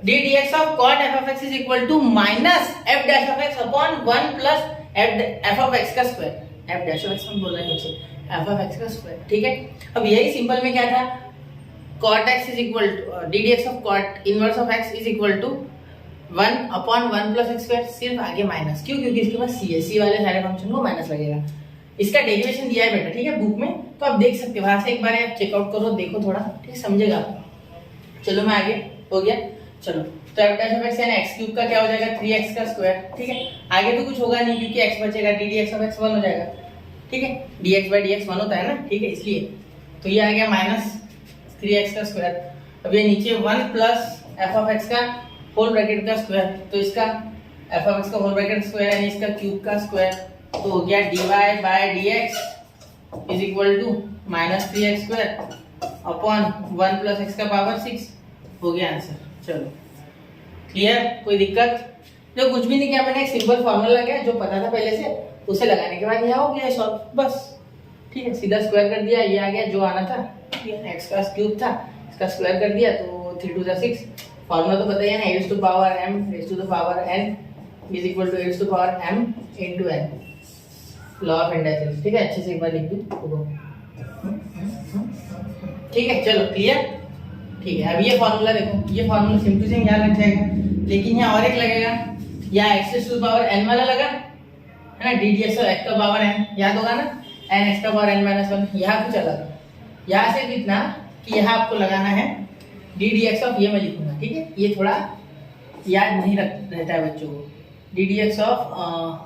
d dx of cot f of x is equal to minus f dash of x upon 1 plus f of x का square, f dash of x हम बोल रहे हैं नीचे, f ऑफ x का स्क्वायर। ठीक है, अब यही सिंपल में क्या था, cot x is equal to d dx of cot inverse of x is equal to 1 upon 1 plus x square, सिर्फ आगे माइनस, क्यों? क्योंकि इसके पास c है, c वाले सारे फंक्शन को माइनस लगेगा। इसका डेरिवेशन दिया है बेटा, ठीक है, बुक में, तो आप देख सकते हो, वहां से एक बार आप चेकआउट करो, देखो थोड़ा, ठीक समझेगा। चलो मैं आगे, हो गया, चलो तो f डैश ऑफ x यानी x³ का क्या हो जाएगा, 3x का स्क्वायर। ठीक है, आगे तो कुछ होगा नहीं क्योंकि x बचेगा, d dx ऑफ x 1 हो जाएगा। ठीक है, dx/dx 1 होता है ना, ठीक है, इसलिए तो ये आ गया माइनस 3x का स्क्वायर। अब ये नीचे 1 प्लस f ऑफ x का होल ब्रैकेट का स्क्वायर, तो इसका f ऑफ x का होल ब्रैकेट स्क्वायर यानी इसका क्यूब का स्क्वायर, तो हो गया dy/dx is equal to -3x square upon 1 plus x का पावर 6, हो गया आंसर। चलो क्लियर, कोई दिक्कत? जो कुछ भी नहीं किया, मैंने एक सिंपल फॉर्मूला लगाया जो पता था पहले से, उसे लगाने के बाद यह हो गया सॉल्व, बस। ठीक है, सीधा स्क्वायर कर दिया, ये आ गया जो आना था, x का क्यूब था, इसका स्क्वायर कर दिया तो 3 2 6। फॉर्मूला तो पता ही है ना, a to power m raise to the power n is equal to a to power m into n, law of indices. ठीक है, अच्छे से एक बार लिख दो, ठीक है, चलो क्लियर। ठीक है, अब ये फॉर्मूला देखो, ये फॉर्मूला सिंपल से याद रख जाएगा, लेकिन यहाँ और एक लगेगा, यहाँ x to the power n वाला लगा है ना, d dx x का पावर n, याद होगा ना, n x का पावर n-1, यहाँ कुछ अलग, यहाँ से कितना कि यहाँ आपको लगाना है d dx ऑफ, ये मैं लिखूंगा, ठीक है, ये थोड़ा याद नहीं रहता है बच्चों को, d dx ऑफ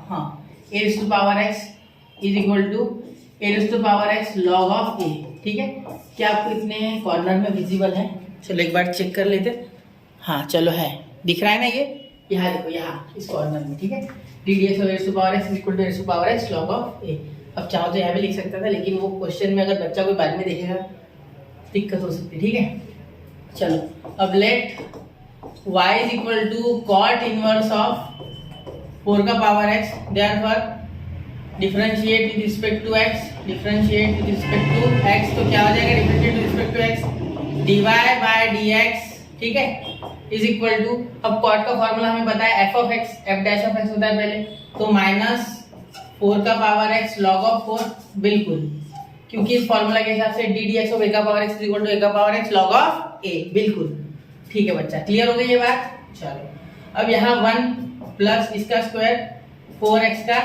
हाँ a to power x is equal to a to power x log of a। ठीक है, क्या आपको इतने कॉर्नर में विजिबल है? चलो एक बार चेक कर लेते, हाँ चलो है, दिख रहा है ना, ये यहाँ देखो, यहाँ इस कॉर्नर में। ठीक है, d dx of a to power x equal to a to power x log of a। अब चाहो तो यहाँ भी लिख सकता था, लेकिन वो क्वेश्चन में अगर बच्चा कोई बाद में देखेगा दिक्कत हो सकती है। ठीक है, चलो अब let y is equal to cot inverse of 4 का power x, therefore differentiate with respect to x, differentiate with respect to x, तो क्या हो जाएगा differentiate with respect to x, dy by dx, ठीक है, इज इक्वल टू, अब कॉट का फॉर्मूला हमें पता है f of x, f dash of x होता है पहले, तो माइनस 4 का पावर x log ऑफ 4, बिल्कुल, क्योंकि इस फॉर्मूला के हिसाब से D D x of A का power X is equal to A का power X log of A, बिल्कुल ठीक है बच्चा, क्लियर हो गई ये बात। चलो अब यहाँ 1 प्लस इसका स्क्वायर 4x का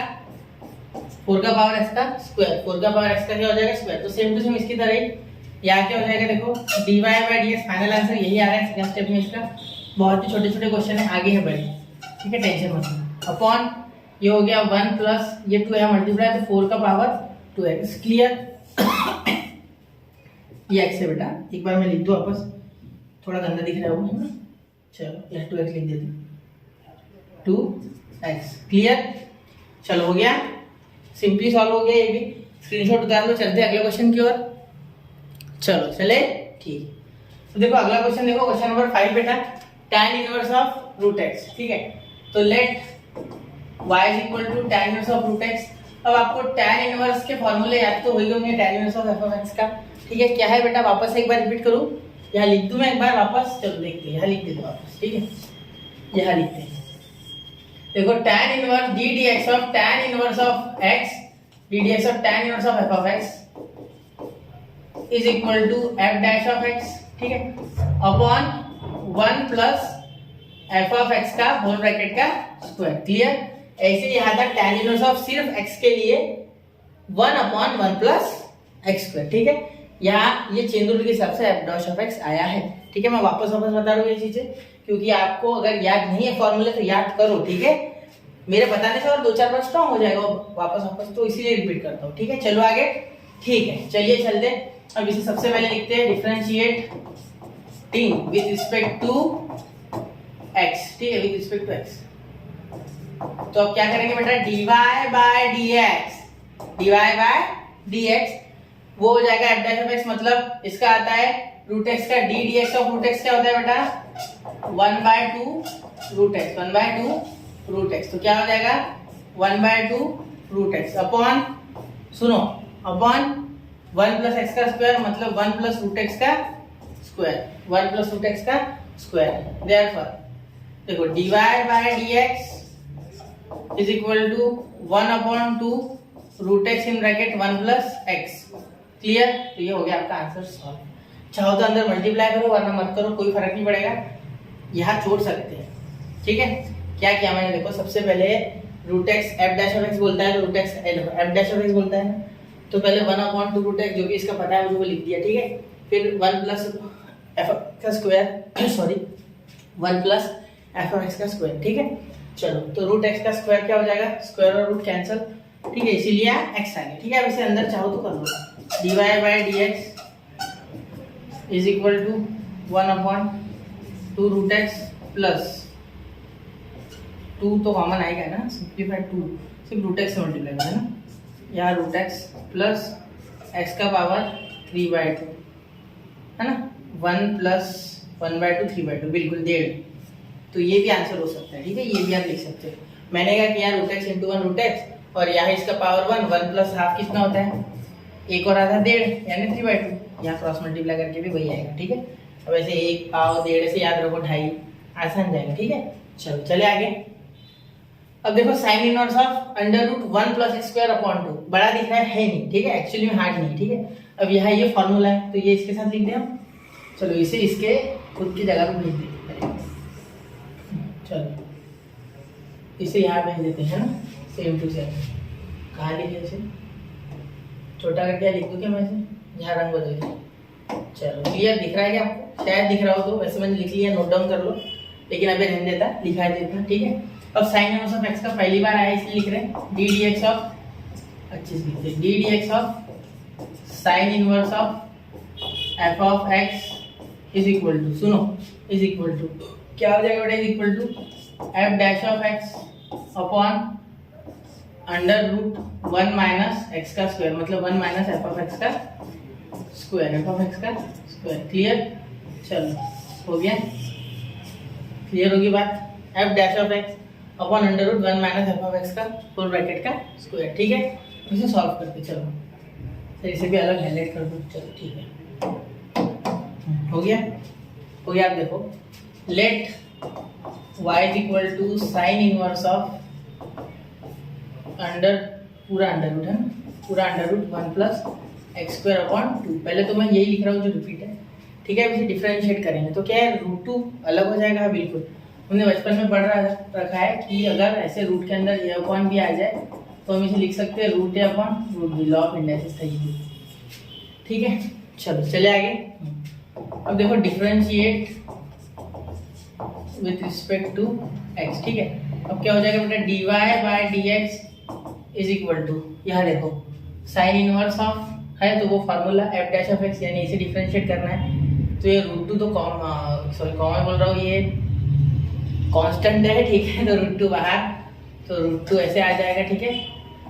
4 का पावर x का स्क्वायर, 4 का पावर x का क्या हो जाएगा स्क्वायर, तो सेम टू सेम इसकी तरह ही यहाँ क्या हो जाएगा, देखो dy by dx, final answer यही आ रहा है सेकंड स्टेप में इसका, बहुत ही छोटे छोटे क्वेश्चन है, आगे है बड़े, ठीक है, टेंशन मत लो। अपॉन ये हो गया 1 प्लस ये 2 है मल्टीप्लाई, तो 4 का पावर 2x, क्लियर। ये x है बेटा, एक बार मैं लिख दूं वापस, थोड़ा गंदा दिख रहा होगा ना, चलो यहाँ 2x लिख देते हैं, 2x, क्लियर। चलो हो गया, सिंपली सॉल्व हो गया ये भी, स्क्रीनशॉट उतार लो, चलते हैं अगले क्वेश्चन की ओर। चलो चले, ठीक, तो देखो अगला क्वेश्चन, देखो क्वेश्चन नंबर 5 बेटा, tan inverse of root x, ठीक है, तो let y is equal to tan inverse of root x। अब आपको tan इनवर्स के फॉर्मूले याद तो होई होंगे, tan inverse of f of x का, ठीक है, क्या है बेटा, वापस एक बार रिपीट करूं, यहाँ लिख दूं मैं एक बार वापस, चलो देखते हैं, यहाँ लिख देते वापस, ठीक है, यहाँ लिखते हैं, देखो tan inverse d dx of tan inverse of x, d dx of tan inverse of f of x is equal to f dash of x, ठीक है, upon 1 plus f of x का होल ब्रैकेट का स्क्वायर, क्लियर। ऐसे यहाँ तक tan इनवर्स ऑफ सिर्फ x के लिए 1 अपॉन 1 प्लस x स्क्वायर, ठीक है, यहाँ ये चेन रूल के हिसाब से f डैश ऑफ x आया है, ठीक है, मैं वापस बता रहा हूँ ये चीजें, क्योंकि आपको अगर याद नहीं है फॉर्मूले तो याद करो, ठीक है, मेरे बताने से और 2-4 बार स्ट्रॉन्ग हो जाएगा वापस, तो इसीलिए रिपीट करता हूँ, ठीक है। चलो आगे, ठीक है, चलिए चलते, अब इसे सबसे पहले लिखते हैं differentiate with respect to x, ठीक है, विद रिस्पेक्ट टू x, तो अब क्या करेंगे बेटा, dy बाय dx, वो हो जाएगा f डैश ऑफ x, मतलब इसका आता है रूट x का d dx of root x क्या होता है बेटा 1/2 रूट x, 1/2 रूट x, तो क्या हो जाएगा 1/2 रूट x अपॉन, सुनो, अपॉन 1 प्लस x का स्क्वायर, मतलब 1 प्लस रूट x का स्क्वायर, 1 प्लस रूट x का स्क्वायर, देयरफॉर देखो dy by dx is equal to 1/2 root x in bracket 1 plus x, clear. तो ये हो गया आपका आंसर सॉल्व। चाहो तो अंदर मल्टीप्लाई करो वरना मत करो, कोई फर्क नहीं पड़ेगा, यहाँ छोड़ सकते हैं, ठीक है। क्या किया मैंने, देखो सबसे पहले root x f dash of x बोलता है, तो root x f dash of x बोलता है ना, तो पहले 1/2 रूट एक्स जो भी इसका पता है मुझे वो लिख दिया, ठीक है, फिर 1 प्लस एफ का square, sorry 1 plus F of x का स्क्वायर, ठीक है। चलो तो रूट एक्स का स्क्वायर क्या हो जाएगा, स्क्वायर और रूट कैंसिल, ठीक है, इसीलिए एक्स आ गया, ठीक है। अब इसे अंदर चाहो तो कर लो, dy by dx is equal to 1/2 root x plus 2 तो कॉमन आएगा ना, सिंप्लीफाइड 2 सिर्फ रूट एक्स से मल्टीप्लाई करना है ना, यहाँ रूट एक्स प्लस एक्स का पावर 3/2 है ना, 1 प्लस 1/2 3/2, बिल्कुल 1.5, तो ये भी आंसर हो सकता है, ठीक है, ये भी आप लिख सकते हो। मैंने कहा कि यहाँ root x into 1 root x और यहाँ इसका पावर 1 प्लस हाफ कितना होता है, 1 और आधा 1.5 यानी 3/2, यहाँ क्रॉस मल्टीप्लाई करके भी वही आएगा, ठीक है। अब ऐसे 1 पाव 1.5 से याद रखो 2.5, आसान जाएगा, ठीक है। चलो चले आगे। अब देखो sine inverse of √1 plus x square upon 2, बड़ा दिख रहा है नहीं, ठीक है, एक्चुअली में हार्ड नहीं, ठीक है। अब यहाँ ये फॉर्मूला है तो ये इसके साथ लिख दें हम, चलो इसे इसके खुद की जगह पे भेज देते हैं, चलो इसे यहाँ भेज देते हैं ना, सेम टू सेम, कहाँ लिखे इसे, छोटा करके लिख दूँ क्या मैं इसे, यहाँ रंग बदल दिया, चलो क्लियर दिख रहा है क्या आपको, शायद दिख रहा हो, तो वैसे मैंने लिख लिया, नोट डाउन कर लो, लेकिन अभी रहने देता, लिखा देता, ठीक है। अब साइन इनवर्स ऑफ एक्स का पहली बार आया इसलिए लिख रहे हैं डी डी एक्स ऑफ, अच्छे से लिखते हैं, d D x of sine inverse of f of x is equal to, सुनो, इज इक्वल टू क्या हो जाएगा बेटा, is equal to f dash of x upon √1 minus x का स्क्वायर, मतलब 1 माइनस एफ ऑफ एक्स का स्क्वायर, एफ ऑफ एक्स का स्क्वायर, क्लियर। चलो हो गया, क्लियर होगी बात। F dash of x upon under root 1 minus f of x का फुल ब्रैकेट का स्क्वायर, ठीक है। इसे सॉल्व करते चलो, तो इसे भी अलग हाईलाइट कर दो, चलो ठीक है। हो गया, हो गया। आप देखो, let y is equal to sine inverse of under, पूरा अंडर रूट है ना, पूरा under root 1 plus x square upon 2। पहले तो मैं यही लिख रहा हूँ जो रिपीट है, ठीक है। अब इसे डिफरेंशिएट करेंगे तो क्या है, रूट 2 अलग हो जाएगा। बिल्कुल, हमने बचपन में पढ़ रखा है कि अगर ऐसे रूट के अंदर ए अपॉन भी आ जाए तो हम इसे लिख सकते हैं root a upon root b, law of indices था ये, ठीक है। चलो चले आगे। अब देखो, differentiate with respect to x, ठीक है। अब क्या हो जाएगा बेटा, d y by d x is equal to, यहाँ देखो साइन इनवर्स ऑफ है तो वो formula f dash of x, यानी इसे डिफरेंशिएट करना है। तो ये रूट 2 तो कॉमन बोल रहा हूँ, ये कांस्टेंट है, ठीक है। तो रूट 2 बाहर, तो रूट 2 ऐसे आ जाएगा, ठीक है।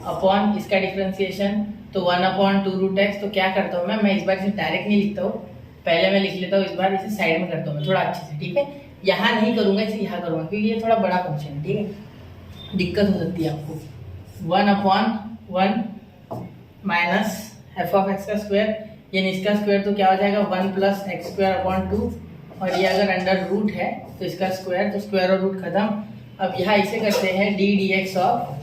अपॉन इसका डिफरेंशिएशन तो 1 अपॉन 2 रूट एक्स। तो क्या करता हूँ मैं इस बार इसे डायरेक्ट नहीं लिखता हूँ, पहले मैं लिख लेता हूँ, इस बार इसे साइड में करता हूँ मैं थोड़ा अच्छे से, ठीक है। यहाँ नहीं करूँगा, इसे यहाँ करूँगा क्योंकि ये थोड़ा बड़ा फंक्शन है, ठीक है, दिक्कत हो सकती है आपको। 1 upon 1 minus f of x का स्क्वायर, यानी इसका स्क्वायर तो क्या हो जाएगा 1 प्लस एक्स स्क्वायर अपॉन 2, और ये अगर अंडर रूट है तो इसका स्क्वायर, तो स्क्वायर और रूट खत्म। अब यहाँ इसे करते हैं d D x of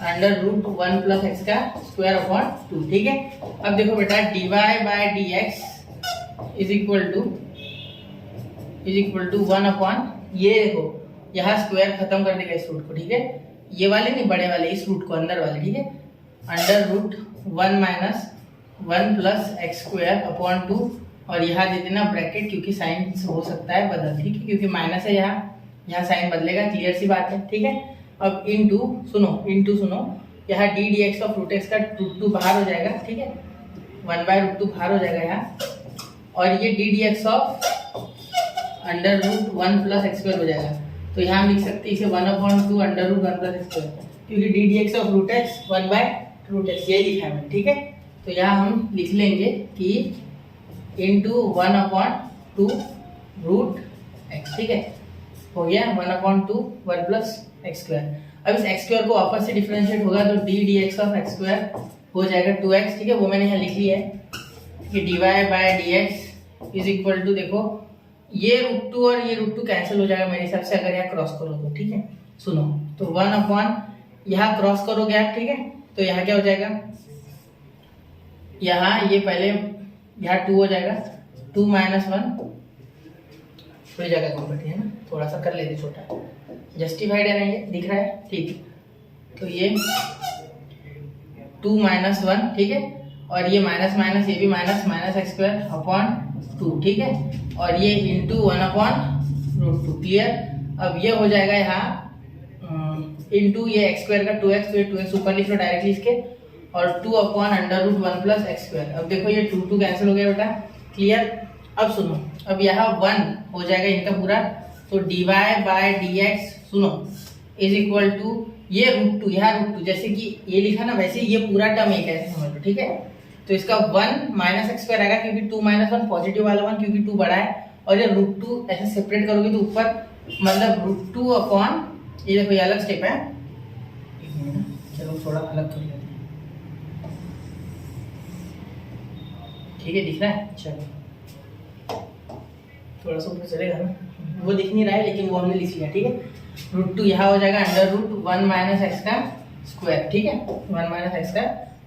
under root 1 plus x का स्क्वायर अपॉन 2, ठीक है। अब देखो बेटा, d y by d x is equal to 1 upon, ये देखो यहाँ स्क्वायर खत्म कर देगा इस रूट को, ठीक है। ये वाले नहीं, बड़े वाले, इस रूट को अंदर वाले, ठीक है। Under root 1 minus 1 plus x square upon 2, और यहाँ दे देना ब्रैकेट, क्योंकि साइन हो सकता है बदल, ठीक है, क्योंकि माइनस है यहाँ साइन बदलेगा, क्लियर सी बात है, ठीक है। अब इनटू सुनो, यहाँ d D x of root x का रूट 2 बाहर हो जाएगा, ठीक है, 1 बाय रूट 2 बाहर हो जाएगा यहाँ, और ये d D x of under root 1 plus x square हो जाएगा। तो यहाँ हम लिख सकते हैं इसे 1 upon 2 under root 1 plus x square, क्योंकि D D x of root X 1 by root X, ये लिखा है मैंने, ठीक है। तो यहाँ हम लिख लेंगे कि इंटू 1 अपॉन 2 रूट एक्स, ठीक है, हो गया 1 अपॉन 2 1 प्लस एक्स स्क्वायर। अब इस एक्स स्क्वायर को वापस से डिफरेंशिएट होगा तो D D x of x square हो जाएगा 2x, ठीक है, वो मैंने यहाँ लिख लिया है कि d y by d x is equal to, देखो ये रूट 2 और ये रूट 2 कैंसिल हो जाएगा मेरे हिसाब से, अगर यहाँ क्रॉस करो तो, ठीक है। सुनो, तो 1 अपॉन यहाँ क्रॉस करोगे आप, ठीक है, तो यहाँ क्या हो जाएगा, यहाँ ये पहले यहाँ 2 हो जाएगा, 2 माइनस 1, थोड़ी जगह कम पड़ी है ना, थोड़ा सा कर लेते छोटा, जस्टिफाइड है ना, ये दिख रहा है, ठीक। तो ये 2 माइनस 1, ठीक है, और ये माइनस माइनस, ये भी minus minus x square upon 2, ठीक है, और ये इंटू 1 अपॉन रूट 2, क्लियर। अब ये हो जाएगा यहाँ इंटू ये एक्स स्क्वायर का 2x, तो ये 2x ऊपर लिख लो डायरेक्टली इसके, और 2 upon under root 1 plus x square. अब देखो ये 2 कैंसिल हो गया बेटा, क्लियर। अब सुनो, अब यहाँ 1 हो जाएगा इनका पूरा, तो d y by d x, सुनो, इज इक्वल टू ये रूट 2, यहाँ रूट 2, जैसे कि ये लिखा ना वैसे ये पूरा टर्म एक ऐसे समझ लो, ठीक है। तो इसका 1 माइनस एक्स स्क्वायर आएगा, क्योंकि 2 माइनस 1 पॉजिटिव वाला 1, क्योंकि 2 बड़ा है, और ये रूट 2 ऐसे सेपरेट करोगे तो ऊपर मतलब रूट 2 अपॉन, ये देखो ये अलग स्टेप है, चलो थोड़ा अलग कर लेते हैं, ठीक है, दिख रहा है, चलो थोड़ा सा ऊपर चलेगा ना, वो दिख नहीं रहा है लेकिन वो हमने लिख लिया, ठीक है। रूट 2 यहाँ हो जाएगा अंडर रूट 1 माइनस एक्स का स्क्वायर, ठीक है, 1 माइनस एक्स का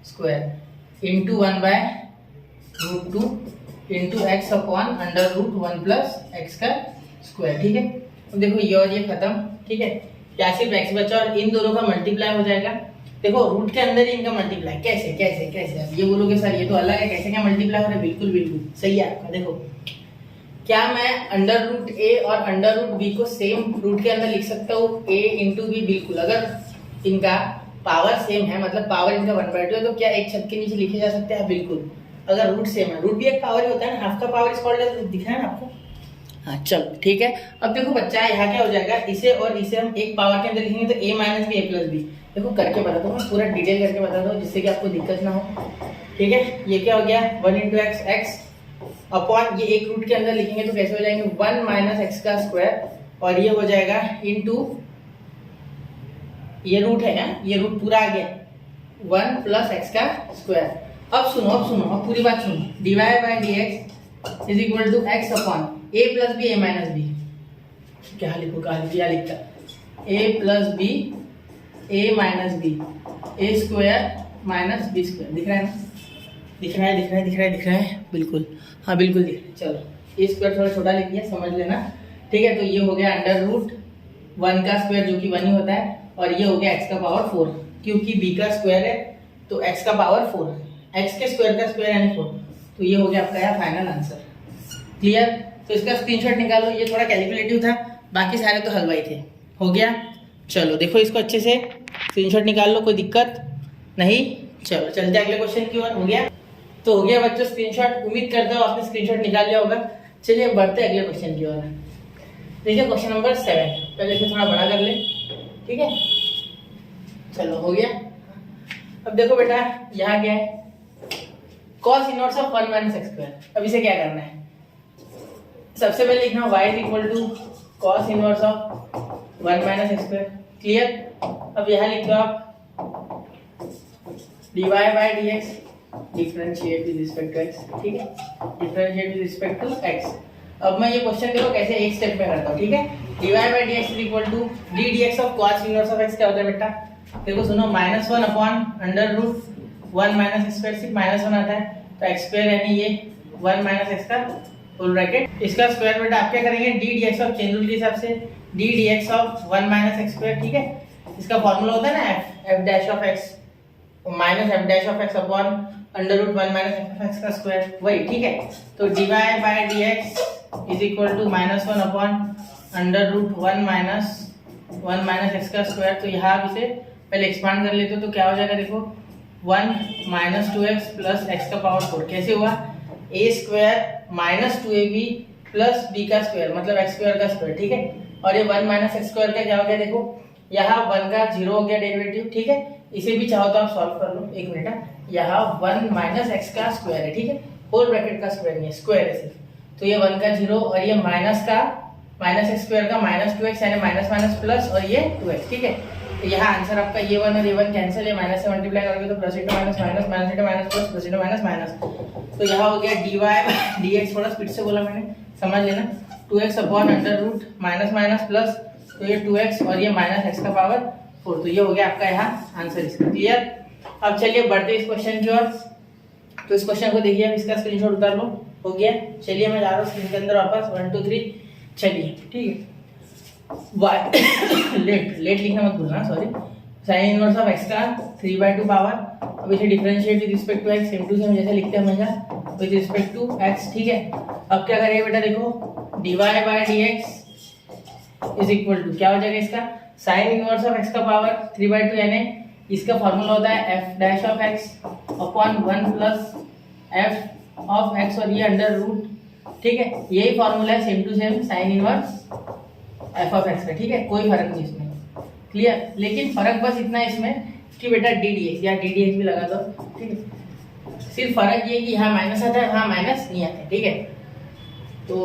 square into 1 by root 2 into x upon under root 1 plus x का स्क्वायर, ठीक है। तो देखो ये और ये खत्म, ठीक है, या सिर्फ एक्स बचा और इन दोनों का मल्टीप्लाई हो जाएगा। देखो रूट के अंदर ही इनका मल्टीप्लाई, कैसे कैसे कैसे, अब ये बोलोगे सर ये तो अलग है, कैसे क्या मल्टीप्लाई हो रहा है, बिल्कुल बिल्कुल सही है आपका। देखो क्या मैं अंडर रूट ए और अंडर रूट बी को सेम रूट के अंदर लिख सकता हूँ, ए इंटू बी, बिल्कुल। अगर इनका पावर सेम है, मतलब पावर इनका 1/2 है, तो क्या एक छत के नीचे लिखे जा सकते हैं, बिल्कुल। अगर रूट सेम है, रूट भी एक पावर ही होता है ना, हाफ का पावर इज कॉल्ड, दिख रहा है ना आपको, हाँ चलो ठीक है। अब देखो बच्चा यहाँ क्या हो जाएगा, इसे और इसे हम एक पावर के अंदर लिखेंगे तो a minus b a plus b. देखो करके बता दो, मैं पूरा डिटेल करके बता दो जिससे कि आपको दिक्कत ना हो, ठीक है। ये क्या हो गया 1 इंटू एक्स अपॉन, ये एक रूट के अंदर लिखेंगे तो कैसे हो जाएंगे 1 माइनस एक्स का स्क्वायर और ये हो जाएगा इनटू, ये रूट है ना, ये रूट पूरा आ गया 1 प्लस एक्स का स्क्वायर। अब सुनो अब पूरी बात सुनो, dy by d x is equal to x upon a plus b a minus b. क्या लिखो, क्या लिखता, a plus b a minus b a square minus b square. दिख रहा है ना, दिख रहा है बिल्कुल, हाँ बिल्कुल दिख रहा है। चलो ए स्क्वायर थोड़ा छोटा लिख दिया, समझ लेना, ठीक है। तो ये हो गया अंडर रूट 1 का स्क्वायर जो कि 1 ही होता है, और ये हो गया x का पावर 4, क्योंकि b का स्क्वायर है तो x का पावर 4, x के स्क्वायर का स्क्वायर यानी 4। तो ये हो गया आपका यार फाइनल आंसर। क्लियर? तो इसका स्क्रीनशॉट निकालो, ये थोड़ा कैलकुलेटिव था, बाकी सारे तो हलवाई थे। हो गया? चलो देखो इसको अच्छे से स्क्रीनशॉट निकाल लो, कोई दिक्कत नहीं। चलो चलते अगले क्वेश्चन की ओर। हो गया? तो हो गया बच्चों स्क्रीनशॉट, उम्मीद करता हूँ आपने स्क्रीनशॉट निकाल लिया होगा। चलिए बढ़ते अगले क्वेश्चन की ओर। देखिए क्वेश्चन नंबर 7, पहले इसे थोड़ा बड़ा कर ले, ठीक है। चलो हो गया। अब देखो बेटा यहाँ क्या है, cos inverse of 1 minus x square. अब इसे क्या करना है, सबसे पहले लिखना y is equal to cos inverse of 1 minus x square. Clear? अब यहाँ लिख दो आप dy by d x differentiate with respect to x, ठीक है, differentiate with respect to x. अब मैं ये क्वेश्चन देखो कैसे एक स्टेप में करता हूँ, ठीक है। dy by d x is equal to d dx of cos inverse of x क्या होता है बेटा, देखो सुनो, -1 upon under root 1 minus x square, सिर्फ -1 आता है तो एक्स स्क्वायर यानी ये 1 माइनस एक्स का होल ब्रैकेट, इसका स्क्वायर बेटा आप क्या करेंगे d dx of chain rule के हिसाब से d dx of 1 minus x square, ठीक है। इसका फॉर्मूला होता है ना f dash of x minus f dash of x upon under root 1 minus x का स्क्वायर, वही, ठीक है। तो dy by dx is equal to -1 upon under root 1 minus x का स्क्वायर। तो यहाँ आप इसे पहले एक्सपांड कर लेते हो तो क्या हो जाएगा, देखो 1 माइनस 2x प्लस एक्स का पावर 4। कैसे हुआ, a square minus 2ab plus b का स्क्वायर मतलब एक्स स्क्वायर का स्क्वायर, ठीक है। और ये 1 माइनस एक्स स्क्वायर का क्या हो गया, देखो यहाँ 1 का 0 हो गया डेरिवेटिव, ठीक है। इसे भी चाहो तो आप सॉल्व कर लो, एक मिनट। यहाँ 1 माइनस एक्स का स्क्वायर है, ठीक है, होल ब्रैकेट का स्क्वायर नहीं है, स्क्वायर है सिर्फ। तो ये 1 का 0 और ये माइनस का माइनस एक्स स्क्वायर का -2x यानी माइनस माइनस प्लस और ये 2x, ठीक है। तो यहाँ आंसर आपका ये 1 और ये 1 कैंसिल है, माइनस से मल्टीप्लाई करोगे तो plus into minus minus minus into minus plus plus into minus minus. तो यहाँ हो गया dy dx, थोड़ा स्पीड से बोला मैंने, समझ लेना, 2x upon under root minus minus plus, तो ये 2x और ये माइनस एक्स का पावर 4। तो ये हो गया आपका यहाँ आंसर इसका। क्लियर? अब चलिए बढ़ते इस क्वेश्चन की ओर। तो इस क्वेश्चन को देखिए, अब इसका स्क्रीनशॉट उतार लो। हो गया? चलिए मैं जा रहा हूँ स्क्रीन के अंदर वापस, 1 2 3, चलिए, ठीक है। लेट लिखना मत भूलना, sorry. Sine inverse of x का 3/2 पावर। अब इसे differentiate with respect to x, same to same जैसे लिखते हैं हमेशा विद रिस्पेक्ट टू x, ठीक है। अब क्या करेंगे बेटा, देखो dy by dx is equal to क्या हो जाएगा इसका, साइन इनवर्स ऑफ x का पावर 3/2 यानी इसका फॉर्मूला होता है f dash of x upon 1 plus f of x और ये अंडर रूट, ठीक है। यही फॉर्मूला है same to same sine inverse f of x का, ठीक है, कोई फर्क नहीं इसमें। क्लियर? लेकिन फर्क बस इतना है इसमें कि बेटा डी dx या डी dx भी लगा दो, ठीक है। सिर्फ फर्क ये कि यहाँ माइनस आता है, हाँ माइनस नहीं आता है, ठीक है। तो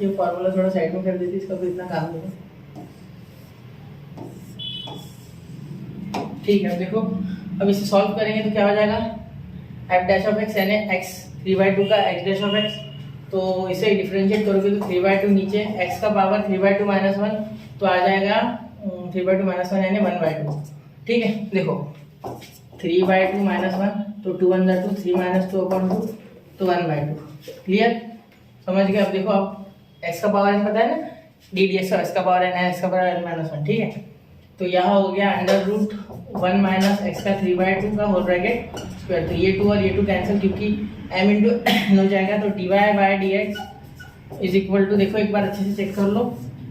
ये फॉर्मूला थोड़ा साइड में कर देती, इसका कोई इतना काम नहीं है, ठीक है। देखो अब इसे सॉल्व करेंगे तो क्या हो जाएगा, f डैश ऑफ x यानी x 3/2 का x डैश ऑफ x, तो इसे डिफरेंशिएट करोगे तो 3/2 नीचे x का पावर 3/2 माइनस 1, तो आ जाएगा 3/2 माइनस 1 यानी 1/2, ठीक है। देखो 3/2 माइनस 1 तो 2 1 2, 3 माइनस 2 अपॉन 2 तो 1/2। क्लियर? समझ गए? अब देखो आप x का पावर पता है ना, डी dx का x का पावर है, x का पावर -1, ठीक है। तो यहाँ हो गया अंडर रूट 1 माइनस एक्स का 3/2 का होल ब्रैकेट स्क्वायर। तो ये 2 और ये 2 कैंसिल, क्योंकि m इंटू n हो जाएगा। तो dy by d x is equal to, देखो एक बार अच्छे से चेक कर लो,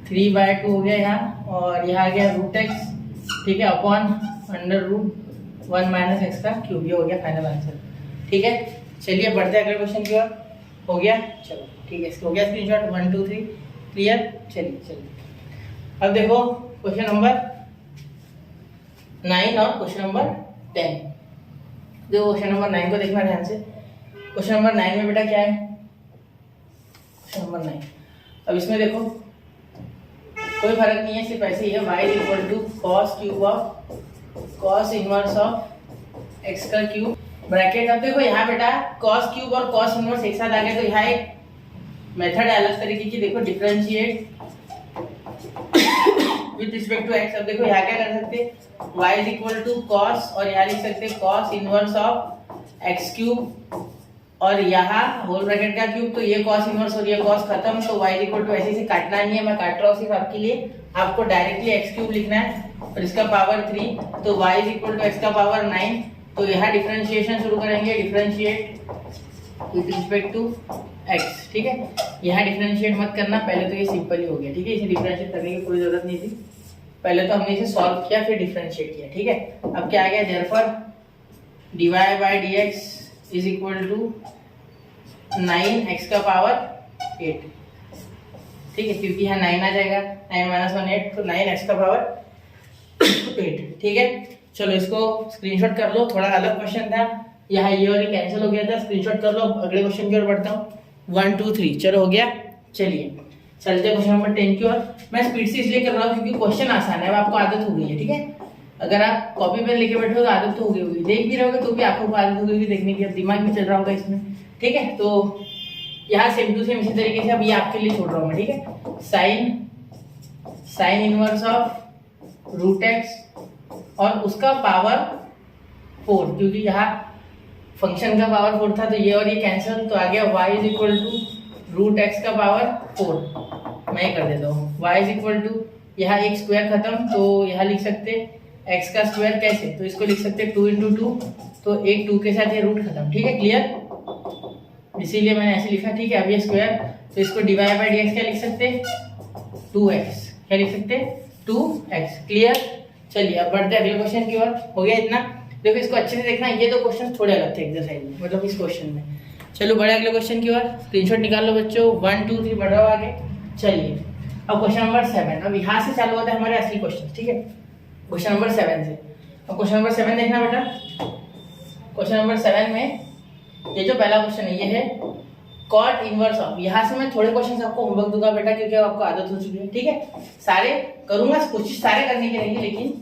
3/2 हो गया यहाँ, और यहाँ आ गया रूट x, ठीक है, upon under root 1 minus x का क्यूब। ये हो गया फाइनल आंसर, ठीक है। चलिए बढ़ते हैं अगले क्वेश्चन की ओर। हो गया? चलो ठीक है, हो गया स्क्रीनशॉट 1 2 3। क्लियर? चलिए अब देखो क्वेश्चन नंबर 9 और क्वेश्चन नंबर 10। देखो क्वेश्चन नंबर 9 को देखना ध्यान से। क्वेश्चन नंबर 9 में बेटा क्या है, क्वेश्चन नंबर 9, अब इसमें देखो कोई फर्क नहीं है, सिर्फ ऐसे ही है। y is equal to cos cube of cos inverse of x का क्यूब ब्रैकेट। अब देखो यहाँ बेटा कॉस क्यूब और कॉस इनवर्स एक साथ आ गए, तो यहाँ एक मेथड है अलग तरीके की, देखो differentiate with respect to x। अब देखो यहाँ क्या कर सकते हैं, y is equal to cos और यहाँ लिख सकते हैं cos inverse of x cube और यहाँ होल ब्रैकेट का क्यूब, तो ये कॉस इनवर्स और ये कॉस खत्म, तो y इज इक्वल टू ऐसे से काटना नहीं है, मैं काट रहा हूँ सिर्फ आपके लिए। आपको डायरेक्टली x क्यूब लिखना है और इसका पावर 3, तो y is equal to x का पावर 9। तो यहाँ डिफरेंशिएशन शुरू करेंगे, differentiate with respect to x, ठीक है। यहाँ डिफरेंशिएट मत करना, पहले तो ये सिंपल ही हो गया, ठीक है, इसे डिफरेंशिएट करने की कोई जरूरत नहीं थी, पहले तो हमने इसे सॉल्व किया फिर डिफरेंशिएट किया, ठीक है। अब क्या आ गया, therefore dy by dx is equal to 9x का पावर 8, ठीक है, क्योंकि यहाँ 9 आ जाएगा, 9 माइनस 1 8, तो 9x का पावर 8, ठीक है। चलो इसको स्क्रीनशॉट कर लो, थोड़ा अलग क्वेश्चन था, यहाँ ये और ये कैंसिल हो गया था, स्क्रीनशॉट कर लो। अगले क्वेश्चन की ओर बढ़ता हूँ, 1 2 3, चलो हो गया। चलिए चलते क्वेश्चन नंबर 10 की ओर। मैं स्पीड से इसलिए कर रहा हूँ क्योंकि क्वेश्चन आसान है, आपको आदत हो गई है, ठीक है। अगर आप कॉपी पेन लेके बैठे हो तो आदत तो हो गई होगी, देख भी रहोगे तो भी आपको आदत हो गई देखने की, अब दिमाग भी चल रहा होगा इसमें, ठीक है। तो यहाँ सेम टू सेम इसी तरीके से अब ये आपके लिए छोड़ रहा हूँ मैं, ठीक है। Sine inverse of root x और उसका पावर 4, क्योंकि यहाँ फंक्शन का पावर 4 था, तो ये और ये कैंसिल, तो आ गया y is equal to root x का पावर 4। मैं कर देता हूँ y इज इक्वल टू, यहाँ एक स्क्वायर खत्म, तो यहाँ लिख सकते x का स्क्वायर कैसे, तो इसको लिख सकते 2 इंटू 2, तो एक 2 के साथ ये रूट खत्म, ठीक है, क्लियर, इसीलिए मैंने ऐसे लिखा, ठीक है। अब ये स्क्वायर, तो इसको डिवाइड बाय dx क्या लिख सकते 2x, क्या लिख सकते 2x, क्लियर। चलिए अब बढ़ते हैं अगले क्वेश्चन की ओर, हो गया इतना। देखो इसको अच्छे से देखना, ये दो क्वेश्चन थोड़े अलग थे एक्सरसाइज में, मतलब इस क्वेश्चन में। चलो बड़े अगले क्वेश्चन की ओर, स्क्रीनशॉट निकाल लो बच्चों, 1 2 3 बढ़ रहा हो आगे। चलिए अब क्वेश्चन नंबर 7, अब यहाँ से चालू होता है हमारे असली क्वेश्चन, ठीक है, क्वेश्चन नंबर 7 से। अब क्वेश्चन नंबर 7 देखना बेटा, क्वेश्चन नंबर 7 में ये जो पहला क्वेश्चन है ये है कॉट इनवर्स ऑफ। यहाँ से मैं थोड़े क्वेश्चन आपको होमवर्क दूंगा बेटा, क्योंकि आपको आदत हो चुकी है, ठीक है। सारे करूंगा, कोशिश सारे करने की रहेगी, लेकिन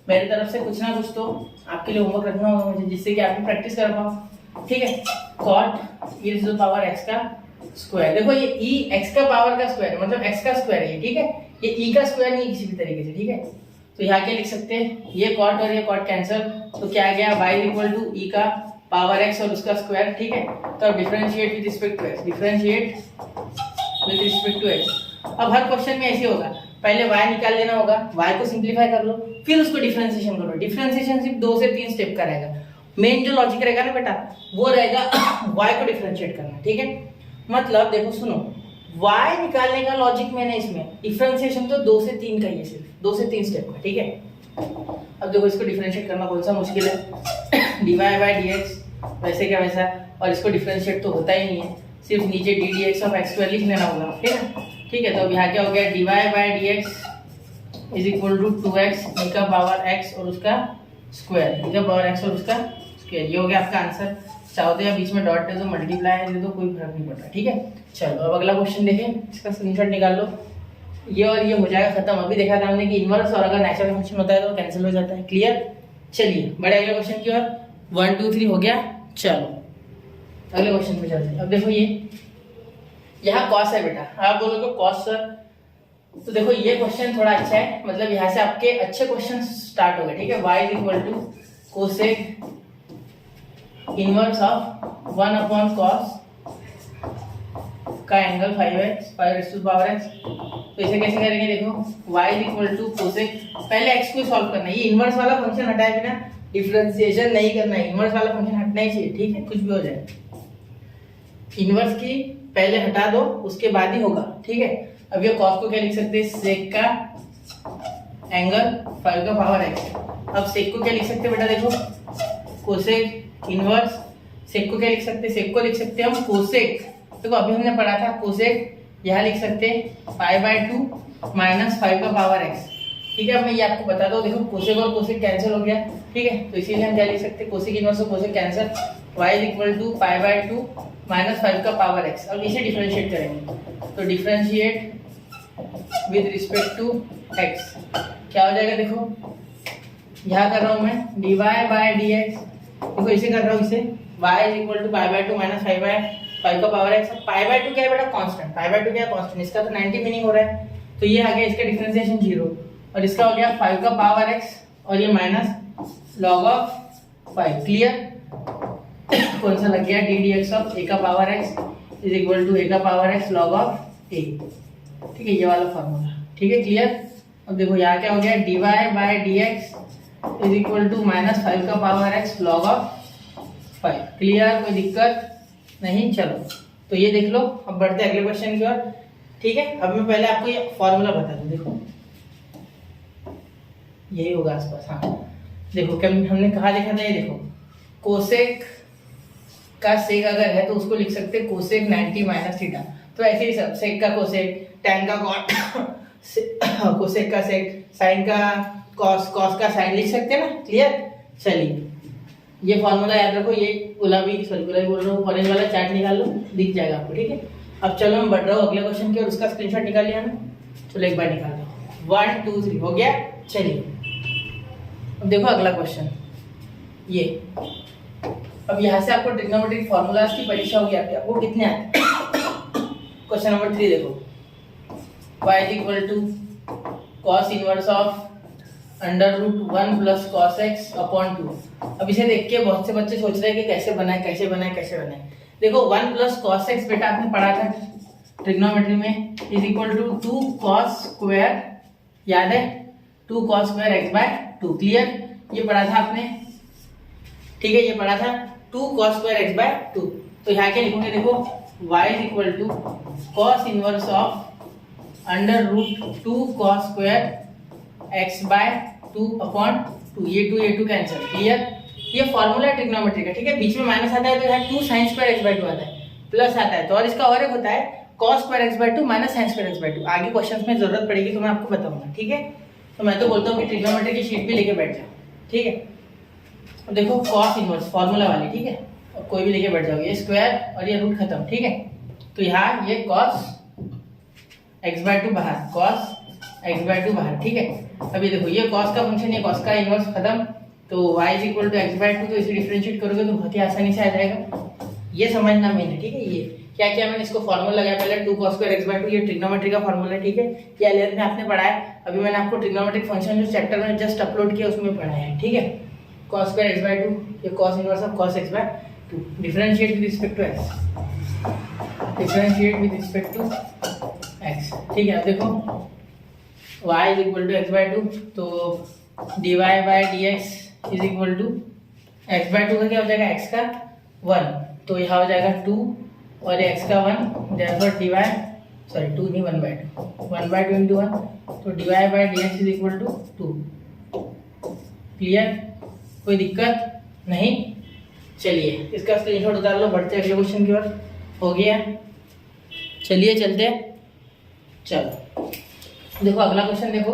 मेरी तरफ से कुछ ना कुछ तो आपके लिए होमवर्क रखना होगा मुझे, जिससे कि आप प्रैक्टिस कर पाओ, ठीक है। Cot e to the power x का स्क्वायर, देखो ये e x का पावर का स्क्वायर मतलब x का स्क्वायर है, ठीक है, ये e का स्क्वायर नहीं किसी भी तरीके से, ठीक है। तो यहाँ क्या लिख सकते हैं, ये कॉट और ये कॉट कैंसिल, तो क्या आ गया y इक्वल टू e का पावर x और उसका स्क्वायर, ठीक है। तो अब differentiate with respect to x, differentiate with respect to x। अब हर क्वेश्चन में ऐसे होगा, पहले y निकाल लेना होगा, y को सिंपलीफाई कर लो, फिर उसको डिफरेंशिएशन करो। डिफरेंशिएशन सिर्फ 2 से 3 स्टेप का रहेगा, मेन जो लॉजिक रहेगा ना बेटा वो रहेगा y को डिफरेंशिएट करना, ठीक है। मतलब देखो सुनो, y निकालने का लॉजिक मैंने इसमें, डिफरेंशिएशन तो 2 से 3 का ही है, सिर्फ 2 से 3 स्टेप का, ठीक है। अब देखो इसको डिफरेंशिएट करना कौन सा मुश्किल है, dy बाय dx वैसे क्या वैसा, और इसको डिफरेंशिएट तो होता ही नहीं है, सिर्फ नीचे D D x of x square लिख लेना होगा, ठीक है, ठीक है। तो अब यहाँ क्या हो गया, d y by d x is equal to 2x e का पावर x और उसका स्क्वायर, e का पावर x और उसका स्क्वायर, ये हो गया आपका आंसर। चाहो तो या बीच में डॉट दे दो, मल्टीप्लाई दे दो, कोई फर्क नहीं पड़ता, ठीक है। चलो अब अगला क्वेश्चन देखें, इसका स्क्रीनशॉट निकाल लो, ये और ये हो जाएगा खत्म। अभी देखा था हमने कि इनवर्स और अगर नेचुरल फंक्शन होता है तो कैंसिल हो जाता है, क्लियर। चलिए बड़े अगले क्वेश्चन की ओर, 1 2 3 हो गया। चलो अगले क्वेश्चन पे चलते हैं। अब देखो ये यहाँ कॉस है बेटा, आप बोलोगे कॉस सर, तो देखो ये क्वेश्चन थोड़ा अच्छा है, मतलब यहाँ से आपके अच्छे क्वेश्चन स्टार्ट हो गए, ठीक है। y is equal to cosec inverse of 1 upon cos का angle 5x 5 to power x। तो इसे कैसे करेंगे, देखो y is equal to cosec, पहले x को सॉल्व करना है, ये इनवर्स वाला फंक्शन हटाए बिना डिफरेंशिएशन नहीं करना है, इनवर्स वाला फंक्शन हटना ही चाहिए, ठीक है, कुछ भी हो जाए इनवर्स की पहले हटा दो, उसके बाद ही होगा, ठीक है। अब ये कॉस को क्या लिख सकते हैं, सेक का एंगल 5 का पावर x। अब सेक को क्या लिख सकते हैं बेटा, देखो कोसेक इनवर्स, सेक को क्या लिख सकते हैं, सेक को लिख सकते हैं हम कोसेक, देखो अभी हमने पढ़ा था कोसेक, यहाँ लिख सकते हैं 5/2 माइनस 5 का पावर x, ठीक है। अब मैं ये आपको बता दूं, देखो कोसेक और कोसेक कैंसिल हो गया, ठीक है, तो इसीलिए हम क्या लिख सकते हैं, कोसेक इनवर्स और cosec cancel, y is equal to 5/2 minus 5 का पावर x। अब इसे डिफरेंशिएट करेंगे, तो differentiate with respect to x क्या हो जाएगा, देखो यहाँ कर रहा हूँ मैं dy बाय dx, देखो इसे कर रहा हूँ इसे y is equal to pi by 2 minus 5 का पावर x। पाई बाय 2 क्या है बेटा, कांस्टेंट, पाई बाय 2 क्या है, कांस्टेंट, इसका तो 90 मीनिंग हो रहा है, तो ये आ गया इसका डिफरेंशिएशन 0 और इसका हो गया 5 का पावर x और ये माइनस log ऑफ 5। क्लियर, कौन सा लग गया, डी dx ऑफ a का power x is equal to a का power x log of a। ठीक है, ये वाला फॉर्मूला, ठीक है, क्लियर। अब देखो यहाँ क्या हो गया, dy by dx is equal to minus 5 का power x log of 5। Clear, कोई दिक्कत नहीं, चलो तो ये देख लो। अब बढ़ते अगले क्वेश्चन की ओर, ठीक है। अब मैं पहले आपको ये फॉर्मूला बता दूं, देखो यही होगा आसपास, हाँ देखो क्या हमने कहा देखा था, ये देखो कोसेक का सेक अगर है तो उसको लिख सकते हैं कोसेक 90 माइनस थीटा, तो ऐसे ही सब, सेक का कोसेक, टैन का कॉट, कोसेक का सेक, साइन का कॉस, कॉस का साइन लिख सकते हैं ना। क्लियर, चलिए ये फॉर्मूला याद रखो, ये गुलाबी बोल रहा हूँ, ऑरेंज वाला चार्ट निकाल लो, दिख जाएगा आपको, ठीक है। अब चलो मैं बढ़ रहा हूँ अगले क्वेश्चन की और उसका स्क्रीनशॉट निकाल लिया ना, चलो एक बार निकाल लो, 1 2 3 हो गया। चलिए अब देखो अगला क्वेश्चन, ये अब यहाँ से आपको ट्रिग्नोमेट्रिक फॉर्मूलाज की परीक्षा होगी आपको कितने आते हैं। क्वेश्चन नंबर 3 देखो, y is equal to cos inverse of under root 1 plus cos x upon 2। अब इसे देख के बहुत से बच्चे सोच रहे हैं कि कैसे बनाए कैसे बनाए कैसे बनाए। देखो 1 प्लस कॉस एक्स बेटा आपने पढ़ा था ट्रिग्नोमेट्री में, is equal to 2 cos square, याद है 2 cos square x by 2। Clear, ये पढ़ा था आपने, ठीक है, ये पढ़ा था 2 कॉस स्क्वायर एक्स बाय 2। तो यहाँ क्या लिखोगे, देखो y is equal to cos inverse of under root 2 cos square x by 2 upon 2, ये 2 कैंसिल। क्लियर, ये फॉर्मूला है ट्रिग्नोमेट्री का, ठीक है। बीच में माइनस आता है तो यहाँ 2 साइन स्क्वायर एक्स बाय 2 आता है, प्लस आता है तो और इसका और एक होता है cos square x by 2 minus sine square x by 2। आगे क्वेश्चंस में जरूरत पड़ेगी तो मैं आपको बताऊंगा, ठीक है। तो मैं तो बोलता हूँ कि ट्रिग्नोमेट्री की शीट भी लेके बैठ जाओ, ठीक है। अब देखो कॉस इनवर्स फॉर्मूला वाली, ठीक है, अब कोई भी लेके बैठ जाओ, ये स्क्वायर और ये रूट खत्म, ठीक है। तो यहाँ ये कॉस एक्स बाय 2 बाहर, कॉस एक्स बाय 2 बाहर, ठीक है। अब ये देखो ये कॉस का फंक्शन, ये कॉस का इनवर्स खत्म, तो y is equal to x by 2, तो इसे डिफरेंशिएट करोगे तो बहुत ही आसानी से आ जाएगा। ये समझना मेन है, ठीक है। ये क्या क्या मैंने इसको फॉर्मूला लगाया, पहले 2 cos स्क्वायर x बाय 2, ये ट्रिग्नोमेट्री का फॉर्मूला है, ठीक है। ये 11th में आपने पढ़ा है, अभी मैंने आपको ट्रिग्नोमेट्रिक फंक्शन जो चैप्टर में जस्ट अपलोड किया उसमें पढ़ाया है, ठीक है। cos स्क्वायर x बाय 2, ये cos inverse of cos x by 2, differentiate with respect to x, differentiate with respect to x, ठीक है। अब देखो y is equal to x by 2, तो dy by dx is equal to x by 2 का क्या हो जाएगा, x का 1, तो यहाँ हो जाएगा 2 और x का 1, therefore dy, सॉरी 2 नहीं 1 बाय 2, 1 बाय 2 इंटू 1, तो dy by dx is equal to 2। Clear, कोई दिक्कत नहीं, चलिए इसका स्क्रीनशॉट उतार लो, बढ़ते अगले क्वेश्चन की ओर। हो गया, चलिए चलते, चलो देखो अगला क्वेश्चन देखो,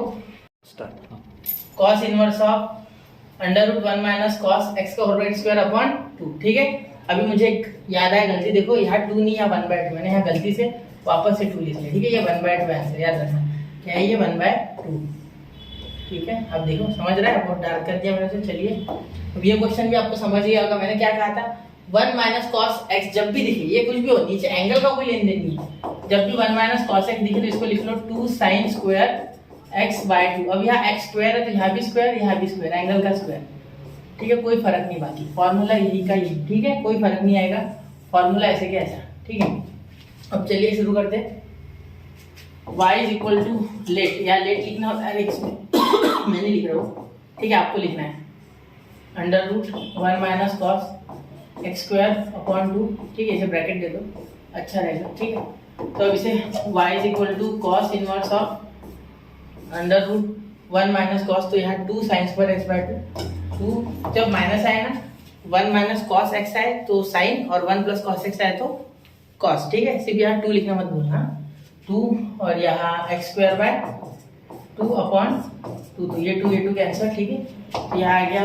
cos inverse of under root 1 minus cos x का होल स्क्वायर अपॉन 2, ठीक है। अभी मुझे एक याद आया गलती, देखो यहाँ 2 नहीं, यहाँ 1 बाय 2, मैंने यहाँ गलती से वापस से 2 लिख लिया, ठीक है। ये 1 बाय 2 आंसर याद रखना, क्या है ये 1 बाय 2, ठीक है। अब देखो समझ रहा है, बहुत डार्क कर दिया मैंने, तो चलिए अब ये क्वेश्चन भी आपको समझ गया होगा। मैंने क्या कहा था, 1 माइनस कॉस एक्स जब भी दिखे, ये कुछ भी हो, नीचे एंगल का कोई लेन देन नहीं है, जब भी 1 माइनस कॉस एक्स दिखे तो इसको लिख लो 2 साइन स्क्वायर एक्स बाय 2। अब यहाँ एक्स स्क्वायर है तो यहाँ भी स्क्वायर, यहाँ भी स्क्वायर, एंगल का स्क्वायर, ठीक है, कोई फर्क नहीं, बाकी फॉर्मूला यही का यही, ठीक है, कोई फर्क नहीं आएगा, फॉर्मूला ऐसे के ऐसा, ठीक है। अब चलिए शुरू करते हैं। y is equal to let, या लेट लिखना होता है इसमें मैंने लिख रहा हूँ, ठीक है, आपको लिखना है under root 1 minus cos x square upon 2, ठीक है, इसे ब्रैकेट दे दो, अच्छा रहेगा, ठीक है। तो अब इसे y is equal to cos inverse of under root 1 minus cos, तो यहाँ 2 साइन स्क्वायर एक्स बाय 2, जब माइनस आए ना 1 माइनस कॉस एक्स आए तो साइन, और 1 प्लस कॉस एक्स आए तो कॉस, ठीक है। सिर्फ यहाँ 2 लिखना मत भूलना, 2 और यहाँ एक्स स्क्वायर बाय 2 अपॉन 2, तो ये 2 कैंसिल, ठीक है। तो यहाँ आ गया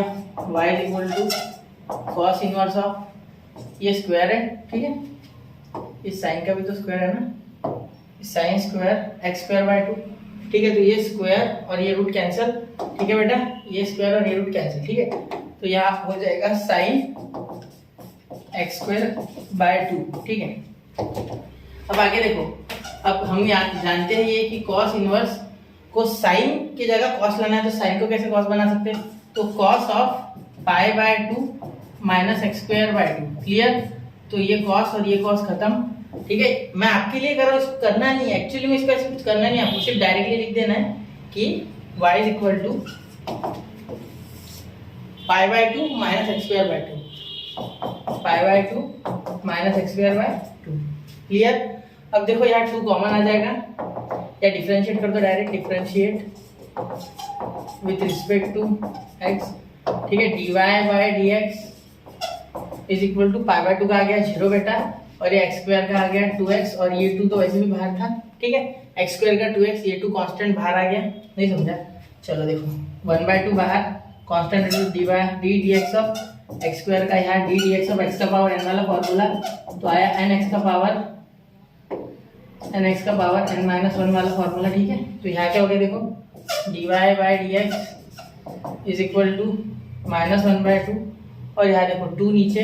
y is equal to cos inverse of, ये स्क्वायर है, ठीक है, इस साइन का भी तो स्क्वायर है ना, sign square x square by 2, ठीक है। तो ये स्क्वायर और ये रूट कैंसिल, ठीक है बेटा, ये स्क्वायर और ये रूट कैंसिल, ठीक है। तो यहाँ हो जाएगा साइन एक्स स्क्वायर बाय 2, ठीक है। अब आगे देखो, अब हम जानते हैं ये कि कॉस इनवर्स को साइन की जगह कॉस लाना है, तो साइन को कैसे कॉस बना सकते हैं, तो cos of pi by 2 minus x square by 2, clear. तो ये कॉस और ये कॉस खत्म, ठीक है। मैं आपके लिए कर रहा हूँ, इसको करना नहीं है, एक्चुअली में इसको ऐसे कुछ करना नहीं है, आपको सिर्फ डायरेक्टली लिख देना है कि y is equal to pi by 2 minus x square by 2, pi by 2 minus x square by 2, clear. अब देखो यहाँ 2 कॉमन आ जाएगा, या डिफरेंशिएट कर दो direct, differentiate with respect to x, ठीक है। dy by dx is equal to pi by 2 का आ गया 0 बेटा, और ये एक्स स्क्वायर का आ गया 2x, और ये 2 तो वैसे भी बाहर था, ठीक है। एक्स स्क्वायर का 2x, ये 2 कांस्टेंट बाहर आ गया, नहीं समझा, चलो देखो 1/2 बाहर, constant D dx of x square का यहाँ डी dx ऑफ x का पावर n वाला फॉर्मूला, तो आया nx का पावर n माइनस 1 वाला फॉर्मूला, ठीक है। तो यहाँ क्या हो गया देखो, dy by dx is equal to minus 1/2, और यहाँ देखो 2 नीचे,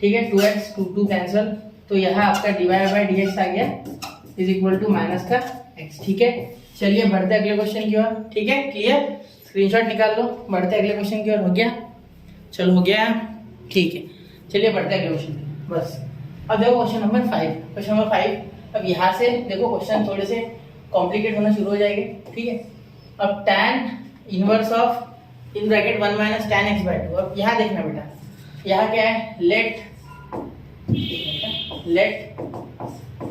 ठीक है, 2x 2 कैंसिल, तो यहाँ आपका dy बाय dx आ गया इज इक्वल टू माइनस का x, ठीक है। चलिए बढ़ते अगले क्वेश्चन की ओर, ठीक है, क्लियर, स्क्रीनशॉट निकाल लो, बढ़ते अगले क्वेश्चन की ओर। हो गया, चलो हो गया, ठीक है। चलिए बढ़ते अगले क्वेश्चन, बस। अब देखो क्वेश्चन नंबर 5, क्वेश्चन नंबर 5। अब यहाँ से देखो क्वेश्चन थोड़े से कॉम्प्लिकेट होना शुरू हो जाएंगे, ठीक है। अब tan inverse of in bracket 1 minus tan x by 2, अब यहाँ देखना बेटा, यहाँ क्या है, let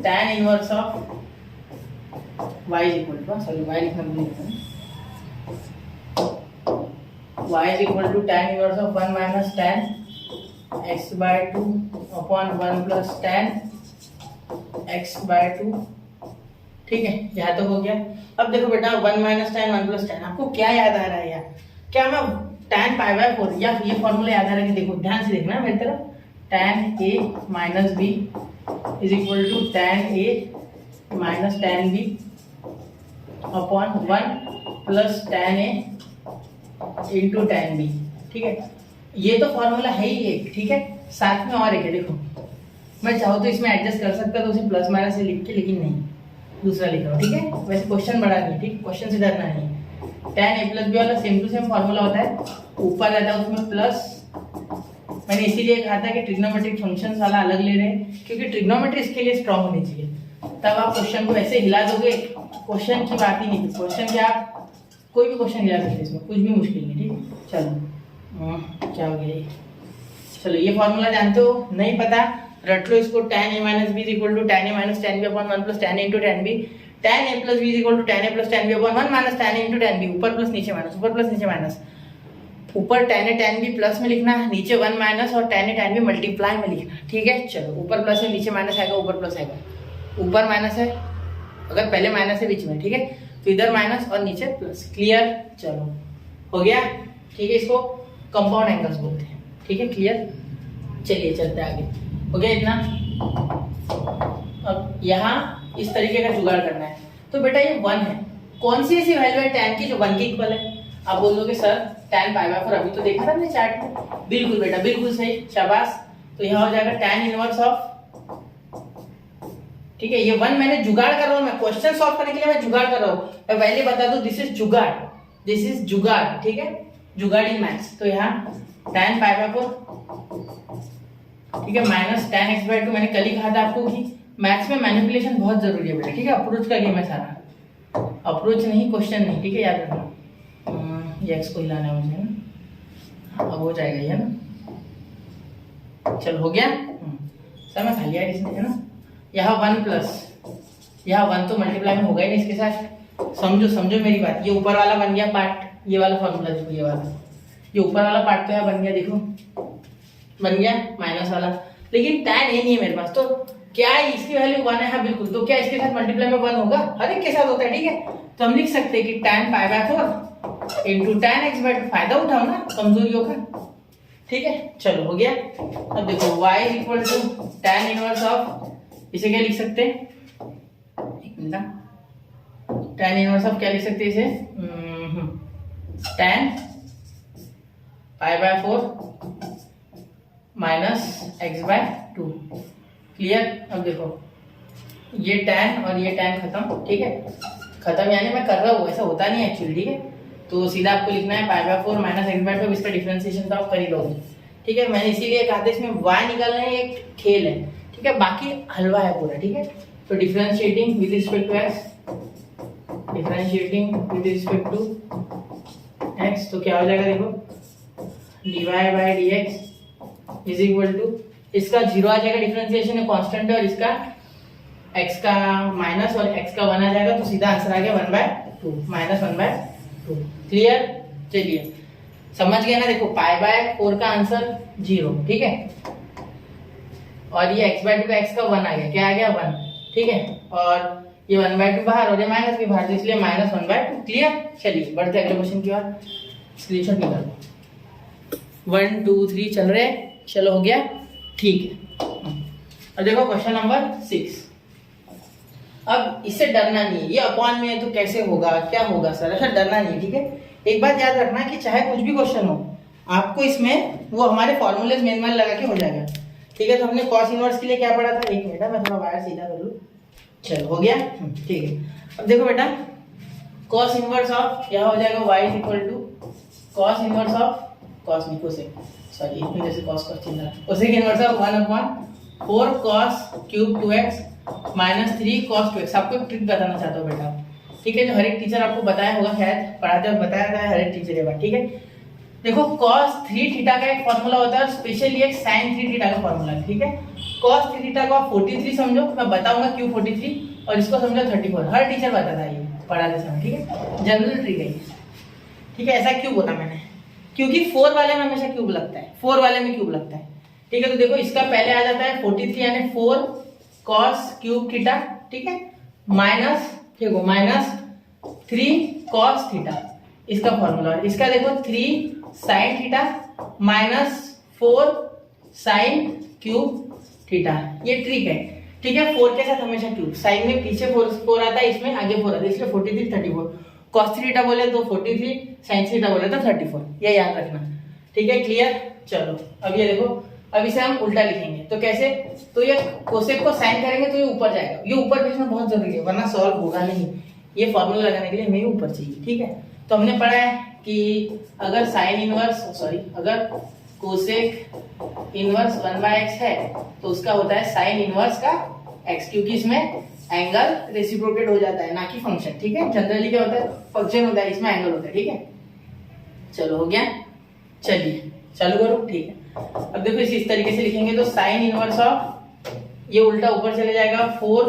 tan inverse of y is equal to, sorry y लिखना भूल गया, y is equal to tan inverse of 1 minus tan x by 2 upon 1 plus tan x by 2, ठीक है। यहाँ तो हो गया। अब देखो बेटा 1 माइनस tan 1 प्लस tan, आपको क्या याद आ रहा है यार, क्या मैं tan पाई बाय 4 या ये फॉर्मूला याद आ रहा है कि देखो ध्यान से देखना मेरी तरफ, tan a minus b is equal to tan a minus tan b upon 1 plus tan a into tan b, ठीक है। ये तो फॉर्मूला है ही एक, ठीक है। साथ में और एक है, देखो मैं चाहूँ तो इसमें एडजस्ट कर सकता तो उसे प्लस माइनस से लिख के, लेकिन नहीं, दूसरा लिख रहा हूँ, ठीक है। वैसे क्वेश्चन बड़ा नहीं, ठीक, क्वेश्चन से डरना नहीं। tan a प्लस बी वाला सेम टू सेम फॉर्मूला होता है, ऊपर रहता है उसमें प्लस, मैंने इसीलिए कहा था कि ट्रिग्नोमेट्रिक फंक्शंस वाला अलग ले रहे हैं, क्योंकि ट्रिग्नोमेट्री इसके लिए स्ट्रांग होनी चाहिए, तब आप क्वेश्चन को ऐसे हिला दोगे, क्वेश्चन की बात ही नहीं, क्वेश्चन क्या, आप कोई भी क्वेश्चन हिला सकते, इसमें कुछ भी मुश्किल नहीं, ठीक। चलो क्या हो गया ये, चलो ये फॉर्मूला जानते हो, नहीं पता रट लो इसको, tan a minus b is equal to tan a minus tan b upon 1 plus tan a into tan b, tan a plus b is equal to tan a plus tan b upon 1 minus tan a into tan b, ऊपर प्लस नीचे माइनस, ऊपर प्लस नीचे माइनस, ऊपर tan a tan b plus में लिखना, नीचे 1 माइनस और tan a tan b multiply में लिखना, ठीक है। चलो ऊपर प्लस है, नीचे माइनस आएगा, ऊपर प्लस आएगा, ऊपर माइनस है, अगर पहले माइनस है बीच में, ठीक है, तो इधर माइनस और नीचे प्लस, क्लियर। चलो हो गया, ठीक है, इसको कंपाउंड एंगल्स बोलते हैं, ठीक है, क्लियर। चलिए चलते आगे, हो गया इतना। अब यहाँ इस तरीके का जुगाड़ करना है, तो बेटा ये 1 है, कौन सी ऐसी वैल्यू है tan की जो 1 के इक्वल है, आप बोल दोगे सर tan पाई बाय 4 अभी तो देखा था हमने चार्ट में, बिल्कुल बेटा बिल्कुल सही, शाबाश। तो यहाँ हो जाएगा tan इनवर्स ऑफ, ठीक है, ये 1 मैंने जुगाड़ कर रहा हूँ, मैं क्वेश्चन सॉल्व करने के लिए मैं जुगाड़ कर रहा हूँ, मैं पहले बता दूं दिस इज जुगाड़, दिस इज जुगाड़, ठीक है, जुगाड़ इन मैथ्स। तो यहाँ tan पाई बाय 4, ठीक है, माइनस tan x बाय 2, मैंने कल ही कहा था आपको कि मैथ्स में मैनिपुलेशन बहुत जरूरी है बेटा, ठीक है, अप्रोच का गेम है सारा, अप्रोच नहीं क्वेश्चन नहीं, ठीक है, याद रखना। ये x को हिलाना है मुझे ना, अब हो जाएगा ये ना, चलो हो गया सर, मैं खा लिया इसने, है ना। यहाँ 1 प्लस, यहाँ 1 तो मल्टीप्लाई में होगा ही नहीं इसके साथ, समझो समझो मेरी बात, ये ऊपर वाला बन गया पार्ट, ये वाला फॉर्मूला देखो, ये वाला, ये ऊपर वाला पार्ट तो यहाँ बन गया, देखो बन गया माइनस वाला, लेकिन tan a नहीं है मेरे पास, तो क्या इसकी वैल्यू 1 है, हाँ बिल्कुल, तो क्या इसके साथ मल्टीप्लाई में 1 होगा, हर एक के साथ होता है, ठीक है। तो हम लिख सकते हैं कि tan pi by 4 into tan x by 2, फायदा उठाओ ना कमजोरियों का, ठीक है। चलो हो गया। अब देखो y is equal to tan inverse of, इसे क्या लिख सकते हैं, 1 tan इनवर्स ऑफ क्या लिख सकते हैं इसे, tan π/4 -x/2। क्लियर। अब देखो ये tan और ये tan खत्म, ठीक है, खत्म यानी मैं कर रहा हूँ, ऐसा होता नहीं है एक्चुअली, ठीक है। तो सीधा आपको लिखना है π/4 -x/2, इसका डिफरेंशिएशन तो आप कर ही लोगे, ठीक है। मैंने इसीलिए कहा था इसमें y निकालना है, एक खेल है, ठीक है, बाकी हलवा है पूरा, ठीक है। तो differentiating with respect to x, differentiating with respect to x, तो क्या हो जाएगा देखो, dy/dx इज इक्वल टू, इसका 0 आ जाएगा, डिफरेंशिएशन है कांस्टेंट है, और इसका x का माइनस और x का 1 आ जाएगा, तो सीधा आंसर आ गया 1/2 -1/2। क्लियर। चलिए समझ गए ना, देखो π/4 का आंसर 0, ठीक है, और ये x/2 का x का 1 आ गया, क्या आ गया 1, ठीक है, और ये 1/2 बाहर और ये माइनस भी बाहर, तो इसलिए -1/2। क्लियर। चलिए बढ़ते अगले क्वेश्चन की ओर, स्क्रीनशॉट निकालो। 1 2 3 चल रहे, चलो हो गया, ठीक है। अब देखो क्वेश्चन नंबर 6। अब इससे डरना नहीं है, ये अपॉन में है तो कैसे होगा, क्या होगा सर, ऐसा डरना नहीं, ठीक है। एक बात याद रखना कि चाहे कुछ भी क्वेश्चन हो, आपको इसमें वो हमारे फॉर्मूलेज मैनुअल लगा के हो जाएगा, ठीक है। तो हमने कॉस इनवर्स के लिए क्या पढ़ा था, एक मिनट मैं थोड़ा वायर सीधा कर लूं, चलो हो गया, ठीक है। अब देखो बेटा, कॉस इनवर्स ऑफ क्या हो जाएगा, y is equal to cos inverse of, cos नहीं कोसेक, सॉरी इसमें जैसे कॉस चिन्ह है, cosec inverse of 1/4 cos cube 2x -3 cos 2x। आपको एक ट्रिक बताना चाहता हूँ बेटा, ठीक है, जो हर एक टीचर आपको बताया होगा, शायद पढ़ाते वक्त बताया था हर एक टीचर ये बात, ठीक है। देखो cos 3 थीटा का एक फॉर्मूला होता है, और स्पेशली एक sin 3 थीटा का फॉर्मूला है, ठीक है। cos 3 थीटा को आप 43 समझो, मैं बताऊंगा क्यों 43, और इसको समझो 34, हर टीचर बताता है ये पढ़ाते समय, ठीक है, जनरल ट्रिक है, ठीक है। ऐसा क्यों बोला मैंने, क्योंकि 4 वाले में हमेशा क्यूब लगता है, 4 वाले में क्यूब लगता है, ठीक है। तो देखो इसका पहले आ जाता है 43 यानी 4 cos क्यूब थीटा, ठीक है, माइनस देखो -3 cos थीटा, इसका फॉर्मूला। इसका देखो 3 sin theta -4 sin cube theta, ये ट्रिक है, ठीक है। 4 के साथ हमेशा क्यूब, साइन में पीछे 4 आता है, इसमें आगे 4 आता है, इसलिए 43 34, cos थीटा बोले तो 43, sin थीटा बोले तो 34, ये याद रखना, ठीक है। क्लियर। चलो अब ये देखो, अब इसे हम उल्टा लिखेंगे, तो कैसे, तो ये कोसेक को साइन करेंगे तो ये ऊपर जाएगा, ये ऊपर भेजना बहुत जरूरी है, वरना सॉल्व होगा नहीं, ये फॉर्मूला लगाने के लिए हमें ऊपर चाहिए, ठीक है। तो हमने पढ़ा है कि अगर साइन इनवर्स, सॉरी अगर कोसेक इनवर्स 1/x है, तो उसका होता है साइन इनवर्स का x, क्योंकि इसमें एंगल रेसिप्रोकेट हो जाता है, ना कि फंक्शन, ठीक है। जनरली क्या होता है, फंक्शन होता है, इसमें एंगल होता है, ठीक है। चलो हो गया, चलिए चालू करो, ठीक है। अब देखो इस तरीके से लिखेंगे, तो साइन इनवर्स ऑफ, ये उल्टा ऊपर चले जाएगा, 4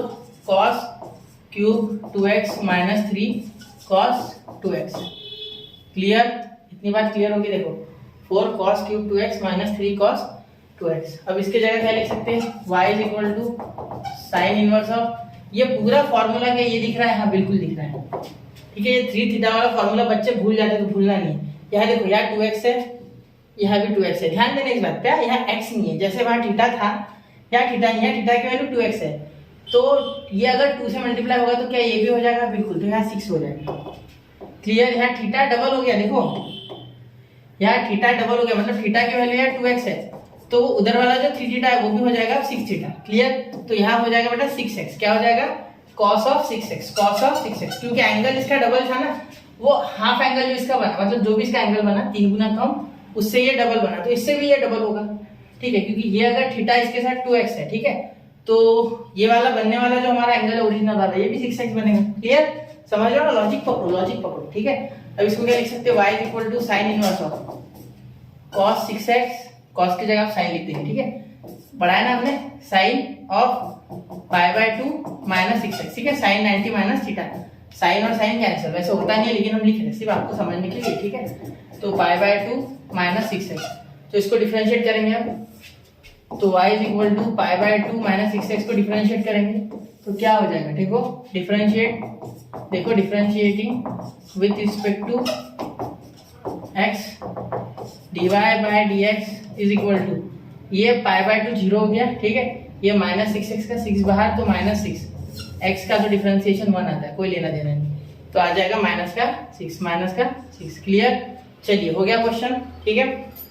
cos cube 2x -3 cos 2x। Clear, इतनी बात क्लियर होगी। देखो 4 cos cube 2x -3 cos 2x। अब इसके जगह क्या लिख सकते हैं, y is equal to sine inverse of, ये पूरा फॉर्मूला क्या ये दिख रहा है, हाँ बिल्कुल दिख रहा है, ठीक है। ये 3 थीटा वाला फॉर्मूला बच्चे भूल जाते तो भूलना नहीं, यहाँ देखो यहाँ 2x है, यहाँ भी 2x है, ध्यान देना इस बात पे, यहाँ x नहीं है, जैसे वहां थीटा था, यहाँ थीटा नहीं है, थीटा की वैल्यू 2x है, तो ये अगर 2 से मल्टीप्लाई होगा तो क्या ये भी हो जाएगा, बिल्कुल, तो यहाँ 6 हो जाएगा। क्लियर। यहाँ थीटा डबल हो गया, देखो यहाँ थीटा डबल हो गया, मतलब थीटा की वैल्यू यहाँ 2x है, तो उधर वाला जो 3 थीटा है वो भी हो जाएगा 6 थीटा। क्लियर। तो यहाँ हो जाएगा बेटा 6x, क्या हो जाएगा, cos of 6x, cos of 6x, क्योंकि एंगल इसका डबल था ना, वो हाफ एंगल जो इसका बना, मतलब जो भी इसका एंगल बना 3 गुना कम, उससे ये डबल बना, तो इससे भी ये डबल होगा, ठीक है, क्योंकि ये अगर थीटा इसके साथ 2x है, ठीक है, तो ये वाला बनने वाला जो हमारा एंगल है ओरिजिनल वाला, ये भी 6x बनेगा। क्लियर, समझ रहे हो, लॉजिक पकड़ो, लॉजिक पकड़ो, ठीक है। अब इसको क्या लिख सकते हैं, y is equal to sine inverse of cos 6x, cos की जगह आप साइन लिख देंगे, ठीक है, पढ़ाया ना हमने, साइन ऑफ π/2 -6x, ठीक है, साइन 90 माइनस थीटा, साइन और साइन कैंसिल, वैसे होता नहीं है लेकिन हम लिख रहे हैं सिर्फ आपको समझने के लिए, ठीक है। तो π/2 -6x, तो इसको डिफरेंशिएट करेंगे अब, तो y is equal to π/2 -6x को डिफरेंशिएट करेंगे तो क्या हो जाएगा, देखो डिफरेंशिएट, देखो differentiating with respect to x dy/dx is equal to, ये π/2 0 हो गया, ठीक है, ये -6x का 6 बाहर तो -6, x का तो डिफरेंशिएशन 1 आता है, कोई लेना देना नहीं, तो आ जाएगा माइनस का 6। क्लियर? चलिए हो गया क्वेश्चन, ठीक है,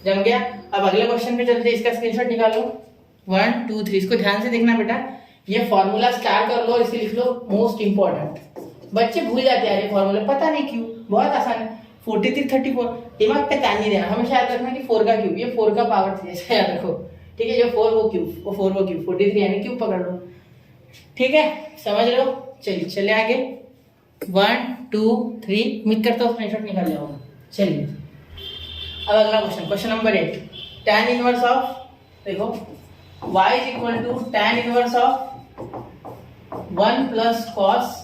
जम गया। अब अगले क्वेश्चन पे चलते हैं, इसका स्क्रीनशॉट निकालो 1 2 3। इसको ध्यान से देखना बेटा, ये फॉर्मूला स्टार कर लो, इसे लिख लो मोस्ट इंपॉर्टेंट। बच्चे भूल जाते हैं ये फॉर्मूला, पता नहीं क्यों, बहुत आसान है। 43 34 दिमाग पे ध्यान नहीं देना, हमेशा याद रखना कि 4 का क्यूब, ये 4 का पावर 3 ऐसा याद रखो, ठीक है। जो 4 वो क्यूब, वो 4 वो क्यूब, 43 यानी क्यूब पकड़ लो, ठीक है, समझ लो। चलिए चले आगे 1 2 3, उम्मीद करता हूँ स्क्रीनशॉट निकाल जाओगे। चलिए अब अगला question, question number 8, tan inverse of, देखो y is equal to tan inverse of 1 plus cos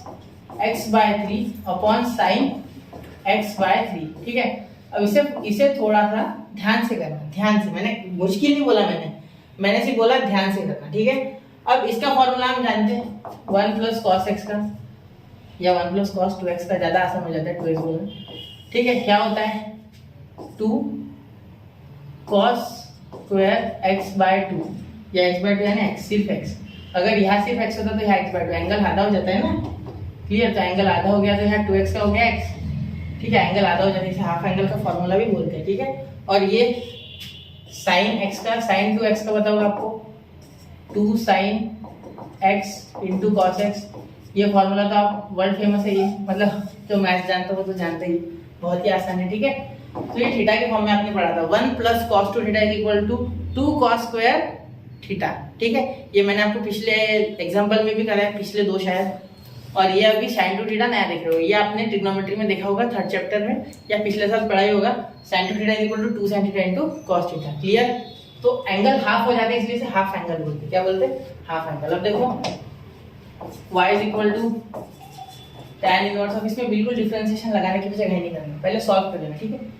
x by 3 upon sine x by 3, ठीक है। अब इसे थोड़ा सा ध्यान से करना, ध्यान से, मैंने मुश्किल नहीं बोला, मैंने सिर्फ बोला ध्यान से करना, ठीक है। अब इसका फॉर्मूला हम जानते हैं 1 प्लस कॉस x का या 1 प्लस कॉस 2x का, ज्यादा आसान हो जाता है 2x बोलना, ठीक है। क्या होता है 2 कॉस स्क्वायर x बाय 2 या x बाय 2 यानी x, सिर्फ x। अगर यहाँ सिर्फ x होता तो यहाँ x बाय 2, एंगल आधा हो जाता है ना, क्लियर। तो एंगल आधा हो गया तो यहाँ 2x का हो गया x, ठीक है। एंगल आधा हो जाता है, इसे हाफ एंगल का फॉर्मूला भी बोलते हैं, ठीक है। और ये साइन x का, साइन 2x का बताओ आपको 2 sine x into cos x, ये फॉर्मूला तो आप वर्ल्ड फेमस है, ये मतलब जो मैथ्स जानते हो तो जानते ही, बहुत ही आसान है, ठीक है। तो ये थीटा के फॉर्म में आपने पढ़ा था 1 plus cos 2 theta is equal to 2 cos square theta, ठीक है। ये मैंने आपको पिछले एग्जांपल में भी कराया, पिछले 2 शायद। और ये अभी sin 2 थीटा नया देख रहे हो, ये आपने ट्रिग्नोमेट्री में देखा होगा 3rd चैप्टर में, या पिछले साल पढ़ाई होगा। sin 2 theta is equal to 2 sin theta into cos theta, clear. तो एंगल हाफ हो जाता है, इसलिए इसे हाफ एंगल बोलते हैं। क्या बोलते हैं? Half angle. अब देखो y is equal to tan inverse of, इसमें बिल्कुल डिफरेंशिएशन लगाने की भी जगह नहीं करना, पहले सॉल्व कर लेना, ठीक है।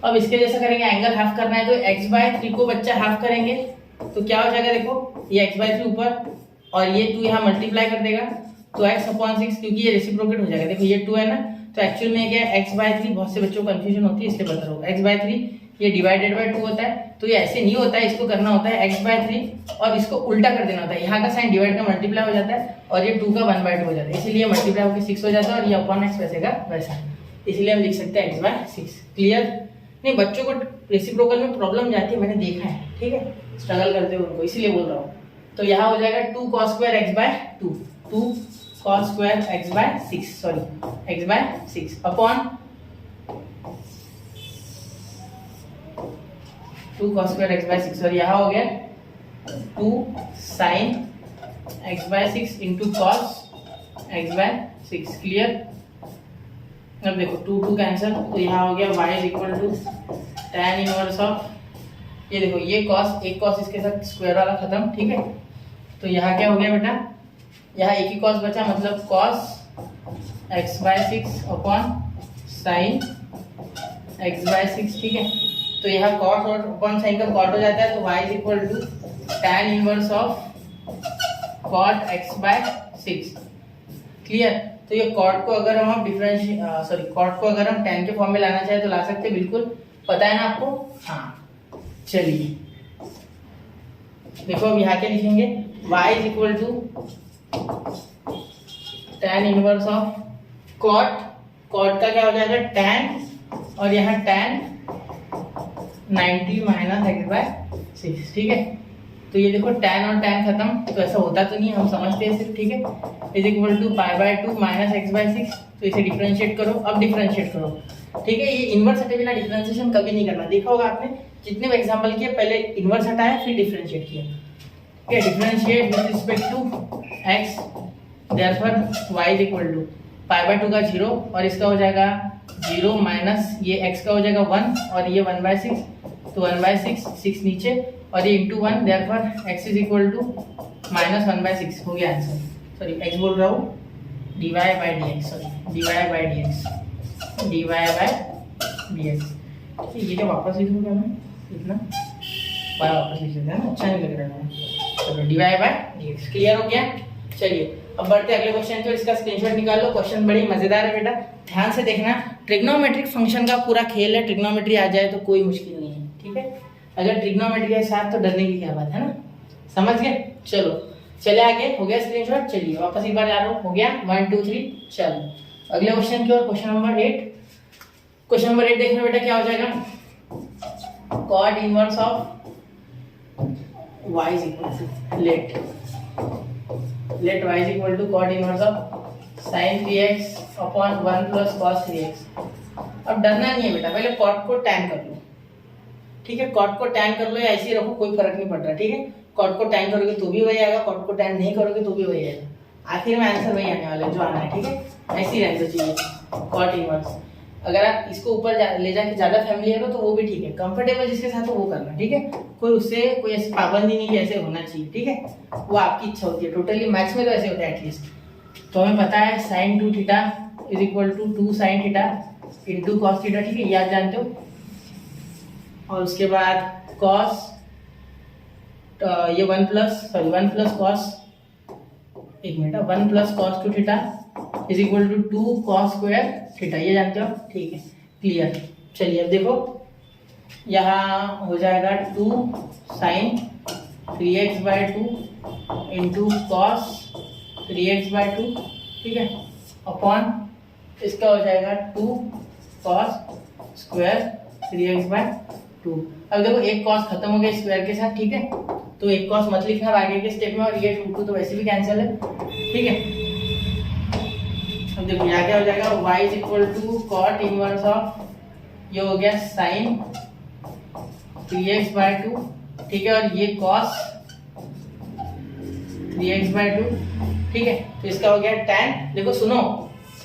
अब इसके जैसा करेंगे, एंगल हाफ करना है तो x बाय 3 को बच्चा हाफ करेंगे तो क्या हो जाएगा, देखो ये x बाय 3 ऊपर और ये 2 यहाँ मल्टीप्लाई कर देगा तो x अपॉन 6, क्योंकि ये रेसिप्रोकेट हो जाएगा। देखो ये 2 है ना, तो एक्चुअल में क्या है x बाय 3, बहुत से बच्चों को कंफ्यूजन होती है इसलिए बता रहा हूँ। x बाय 3 ये डिवाइडेड बाय 2 होता है, तो ये ऐसे नहीं होता है, इसको करना होता है x बाय 3 और इसको उल्टा कर देना होता है। यहाँ का साइन डिवाइड का मल्टीप्लाई हो जाता है और ये 2 का 1 बाय 2 हो जाता है, इसीलिए मल्टीप्लाई होकर 6 हो जाता है और ये अपॉन x वैसे का वैसा, इसलिए हम लिख सकते हैं x बाय 6, क्लियर। नहीं, बच्चों को रेसिप्रोकल में प्रॉब्लम जाती है, मैंने देखा है, ठीक है, स्ट्रगल करते हुए उनको, इसीलिए बोल रहा हूँ। तो यहाँ हो जाएगा 2 cos square x by 2, 2 cos square x by 6, sorry x by 6 upon 2 cos square x by 6, और यहाँ हो गया 2 sin x by 6 into cos x by 6, clear. अब देखो 2 2 कैंसिल, तो यहाँ हो गया y is equal to tan inverse of, ये देखो ये cos, एक cos इसके साथ स्क्वायर वाला खत्म, ठीक है। तो यहाँ क्या हो गया बेटा, यहाँ एक ही cos बचा, मतलब cos x by 6 upon sin x by 6, ठीक है। तो यहाँ cos और अपॉन sin का cot हो जाता है, तो y is equal to tan inverse of cot x by 6, clear. तो ये cot को अगर हम cot को अगर हम tan के फॉर्म में लाना चाहे तो ला सकते हैं, बिल्कुल, पता है ना आपको। हाँ चलिए देखो अब यहाँ क्या लिखेंगे, y is equal to tan inverse of cot, cot का क्या हो जाएगा tan, और यहाँ tan 90 माइनस x बाय 6, ठीक है। तो ये देखो tan और tan खत्म, तो ऐसा होता तो नहीं, हम समझते हैं सिर्फ, ठीक है। Is equal to pi by 2 minus x by 6, तो इसे डिफरेंशिएट करो, अब डिफरेंशिएट करो, ठीक है। ये इनवर्स हटे बिना डिफरेंशिएशन कभी नहीं करना, देखा होगा आपने जितने भी एग्जांपल किए, पहले इनवर्स हटाया फिर डिफरेंशिएट किया, ठीक है। Differentiate with respect to x, therefore y is equal to pi by 2 का 0 और इसका हो जाएगा 0 माइनस ये x का हो जाएगा 1 और ये 1 बाय 6, तो 1 बाय 6 नीचे और ये into 1, therefore x is equal to minus 1 by 6 हो गया आंसर। सॉरी x बोल रहा हूँ, dy by dx, sorry dy by dx, dy by dx, ये क्या वापस लिख दूँ क्या मैं, इतना बाय वापस लिख देते हैं ना, अच्छा नहीं लग रहा है। चलो dy बाय dx क्लियर हो गया। चलिए अब बढ़ते अगले क्वेश्चन पे, इसका स्क्रीनशॉट निकाल लो, क्वेश्चन बड़ी मजेदार है बेटा, ध्यान से देखना। ट्रिग्नोमेट्रिक फंक्शन का पूरा खेल है, ट्रिग्नोमेट्री आ जाए तो कोई मुश्किल नहीं है, ठीक है। अगर ट्रिग्नोमेट्री के साथ तो डरने की क्या बात है ना, समझ गए। चलो चले आगे, हो गया स्क्रीनशॉट। चलिए वापस एक बार जा रहा हूँ, हो गया 1 2 3। चलो अगले क्वेश्चन की ओर, क्वेश्चन नंबर 8। क्वेश्चन नंबर 8 देखना बेटा क्या हो जाएगा। Cot inverse of y is equal to let y is equal to cot inverse of sin 3x upon 1 plus cos 3x। अब डरना नहीं है बेटा, पहले cot को tan कर लो, ठीक है। cot को tan कर लो या ऐसे ही रखो, कोई फर्क नहीं पड़ रहा, ठीक है। cot को tan करोगे तो भी वही आएगा, cot को tan नहीं करोगे तो भी वही आएगा। आखिर में आंसर वही आने वाला है जो आना है, ठीक है। ऐसे ही रहना चाहिए cot इनवर्स। अगर आप इसको ऊपर ले जाके ज्यादा फैमिलियर हो तो वो भी ठीक है, कंफर्टेबल जिसके साथ हो वो करना, ठीक है। कोई उससे कोई ऐसी पाबंदी नहीं कि ऐसे होना चाहिए, ठीक है। वो आपकी इच्छा होती है, टोटली मैथ्स में तो ऐसे होता है एटलीस्ट। तो हमें पता है sin 2 theta is equal to 2 sin theta into cos theta, ठीक है, ये आप जानते हो। और उसके बाद कॉस ये 1 प्लस कॉस, एक minute, 1 plus cos 2 theta is equal to 2 cos square theta, ये जानते हो, ठीक है, क्लियर। चलिए अब देखो, यहाँ हो जाएगा 2 sign 3x/2 into cos 3x/2, ठीक है, अपॉन इसका हो जाएगा 2 कॉस स्क्वायर 3x/2। अब देखो एक कॉस खत्म हो गया स्क्वायर के साथ, ठीक है, तो एक कॉस मत लिखना आगे के स्टेप में, और ये 2 तो वैसे भी कैंसिल है, ठीक है। अब देखो यहाँ क्या हो जाएगा, y is equal to cot inverse of, ये हो गया साइन 3x/2, ठीक है, और ये कॉस 3x/2, ठीक है। तो इसका हो गया tan। देखो सुनो,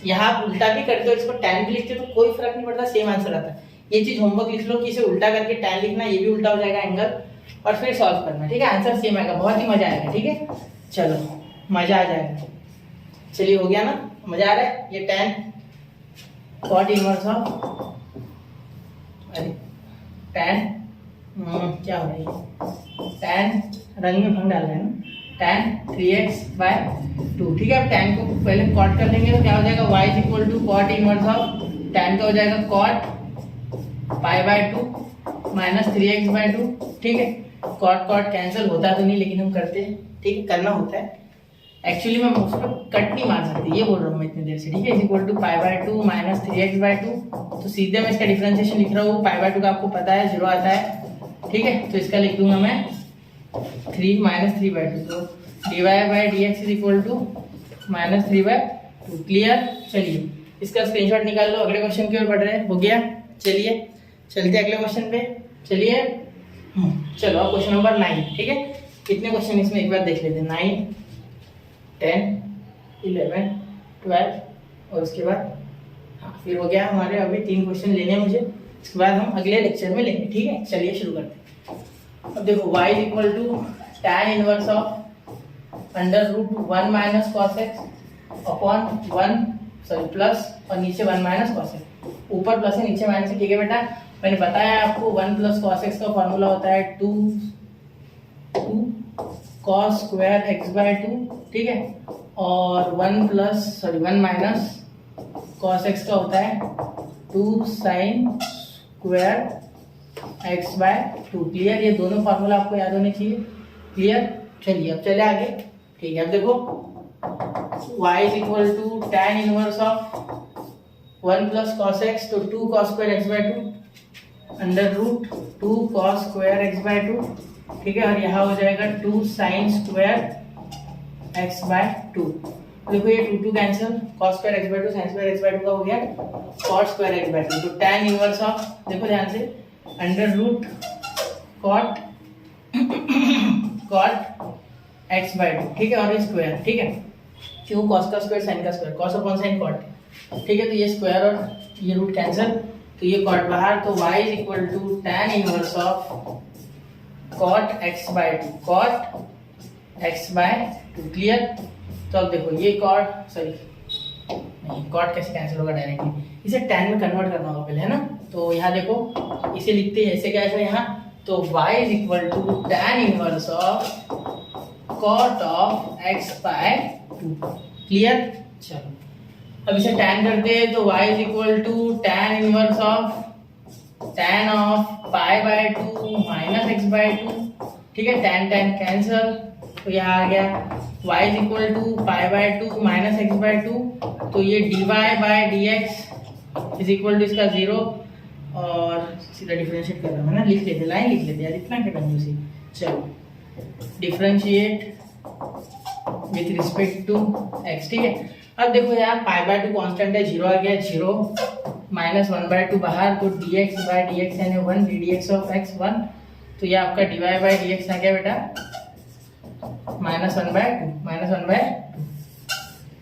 यहाँ आप उल्टा भी करते हो, इसको tan भी लिखते हो तो कोई फर्क नहीं पड़ता, सेम आंसर आता है। ये चीज होमवर्क लिख लो कि इसे उल्टा करके tan लिखना, ये भी उल्टा हो जाएगा एंगल, और फिर सॉल्व करना, ठीक है, आंसर सेम आएगा, बहुत ही मजा आएगा, ठीक है। चलो मजा आ जाएगा। चलिए हो गया ना, मजा आ रहा है। ये tan कॉट इनवर्स ऑफ, अरे tan क्या हो रहा है, tan रंग में भंग डाल रहे हैं ना, tan 3x/2, ठीक है। अब tan को पहले कॉट कर लेंगे तो क्या हो जाएगा, y is equal to cot inverse of tan का हो जाएगा कॉट π/2 माइनस 3x/2, ठीक है। कॉट कॉट कैंसिल होता तो नहीं, लेकिन हम करते हैं, ठीक है, करना होता है। एक्चुअली मैं उस पर कट नहीं मार सकती, ये बोल रहा हूँ मैं इतनी देर से, ठीक है। Is equal to π/2 minus 3x/2, तो सीधे मैं इसका डिफरेंशिएशन लिख रहा हूँ। π/2 का आपको पता है 0 आता है, ठीक है, तो इसका लिख दूंगा मैं 3 माइनस 3/2, तो dy/dx is equal to minus 3/2, clear. चलिए इसका स्क्रीनशॉट निकाल लो, अगले क्वेश्चन की ओर बढ़ रहे हैं, हो गया। चलिए चलते अगले क्वेश्चन पे, चलिए चलो अब क्वेश्चन नंबर 9, ठीक है। कितने क्वेश्चन इसमें एक बार देख लेते हैं, 9 10 11 12 और उसके बाद हाँ फिर हो गया हमारे, अभी 3 क्वेश्चन लेने हैं मुझे, इसके बाद हम अगले लेक्चर में लेंगे, ठीक है। चलिए शुरू करते हैं। अब देखो y is equal to tan inverse of √1 minus cos x upon 1 plus और नीचे 1 माइनस कॉस एक्स, ऊपर प्लस है नीचे माइनस है, ठीक है बेटा। मैंने बताया आपको 1 प्लस कॉस एक्स का फॉर्मूला होता है 2 कॉस स्क्वायर x/2, ठीक है, और 1 माइनस कॉस एक्स का होता है 2 साइन स्क्वायर x/2, क्लियर। ये दोनों फार्मूला आपको याद होने चाहिए, क्लियर। चलिए अब चले आगे, ठीक है। अब देखो y is equal to tan inverse of 1 plus cos x, तो 2 cos square x/2 √2 cos square x/2, ठीक है, और यहाँ हो जाएगा 2 साइन स्क्वायर x/2। देखो ये 2 cancel, cos square x/2 sine square x/2 का हो गया कॉट स्क्वायर x/2, तो tan इनवर्स ऑफ, देखो ध्यान से, √ कॉट x/2, ठीक है, और ये स्क्वायर, ठीक है, क्यों, कॉस का स्क्वायर साइन का square, cos upon sine cot, ठीक है। तो ये स्क्वायर और ये रूट कैंसिल, तो ये कॉट बाहर, तो y is equal to tan inverse of cot x/2, cot x/2, clear. तो अब देखो ये कॉट, सॉरी नहीं, कॉट कैसे कैंसिल होगा डायरेक्टली, इसे tan में कन्वर्ट करना होगा पहले, है ना। तो यहाँ देखो इसे लिखते हैं ऐसे, क्या है यहाँ, तो y is equal to tan inverse of cot of x/2, clear. चलो अब इसे tan करते हैं, तो y is equal to tan inverse of tan of π/2 minus x/2, ठीक है, tan कैंसिल, तो यहाँ आ गया y is equal to pi by two minus x by two, तो ये dy by dx is equal to इसका 0, और सीधा डिफरेंशिएट कर रहा हूँ ना, लिख लेते, लाइन लिख लेते यार, इतना क्या कंजूसी। चलो differentiate with respect to x, ठीक है। अब देखो यार पाई बाय टू कॉन्स्टेंट है, 0 आ गया, 0 माइनस 1/2 बाहर, तो dx बाय dx यानी 1 ddx ऑफ x 1, तो ये आपका dy बाय dx आ गया बेटा -1/2।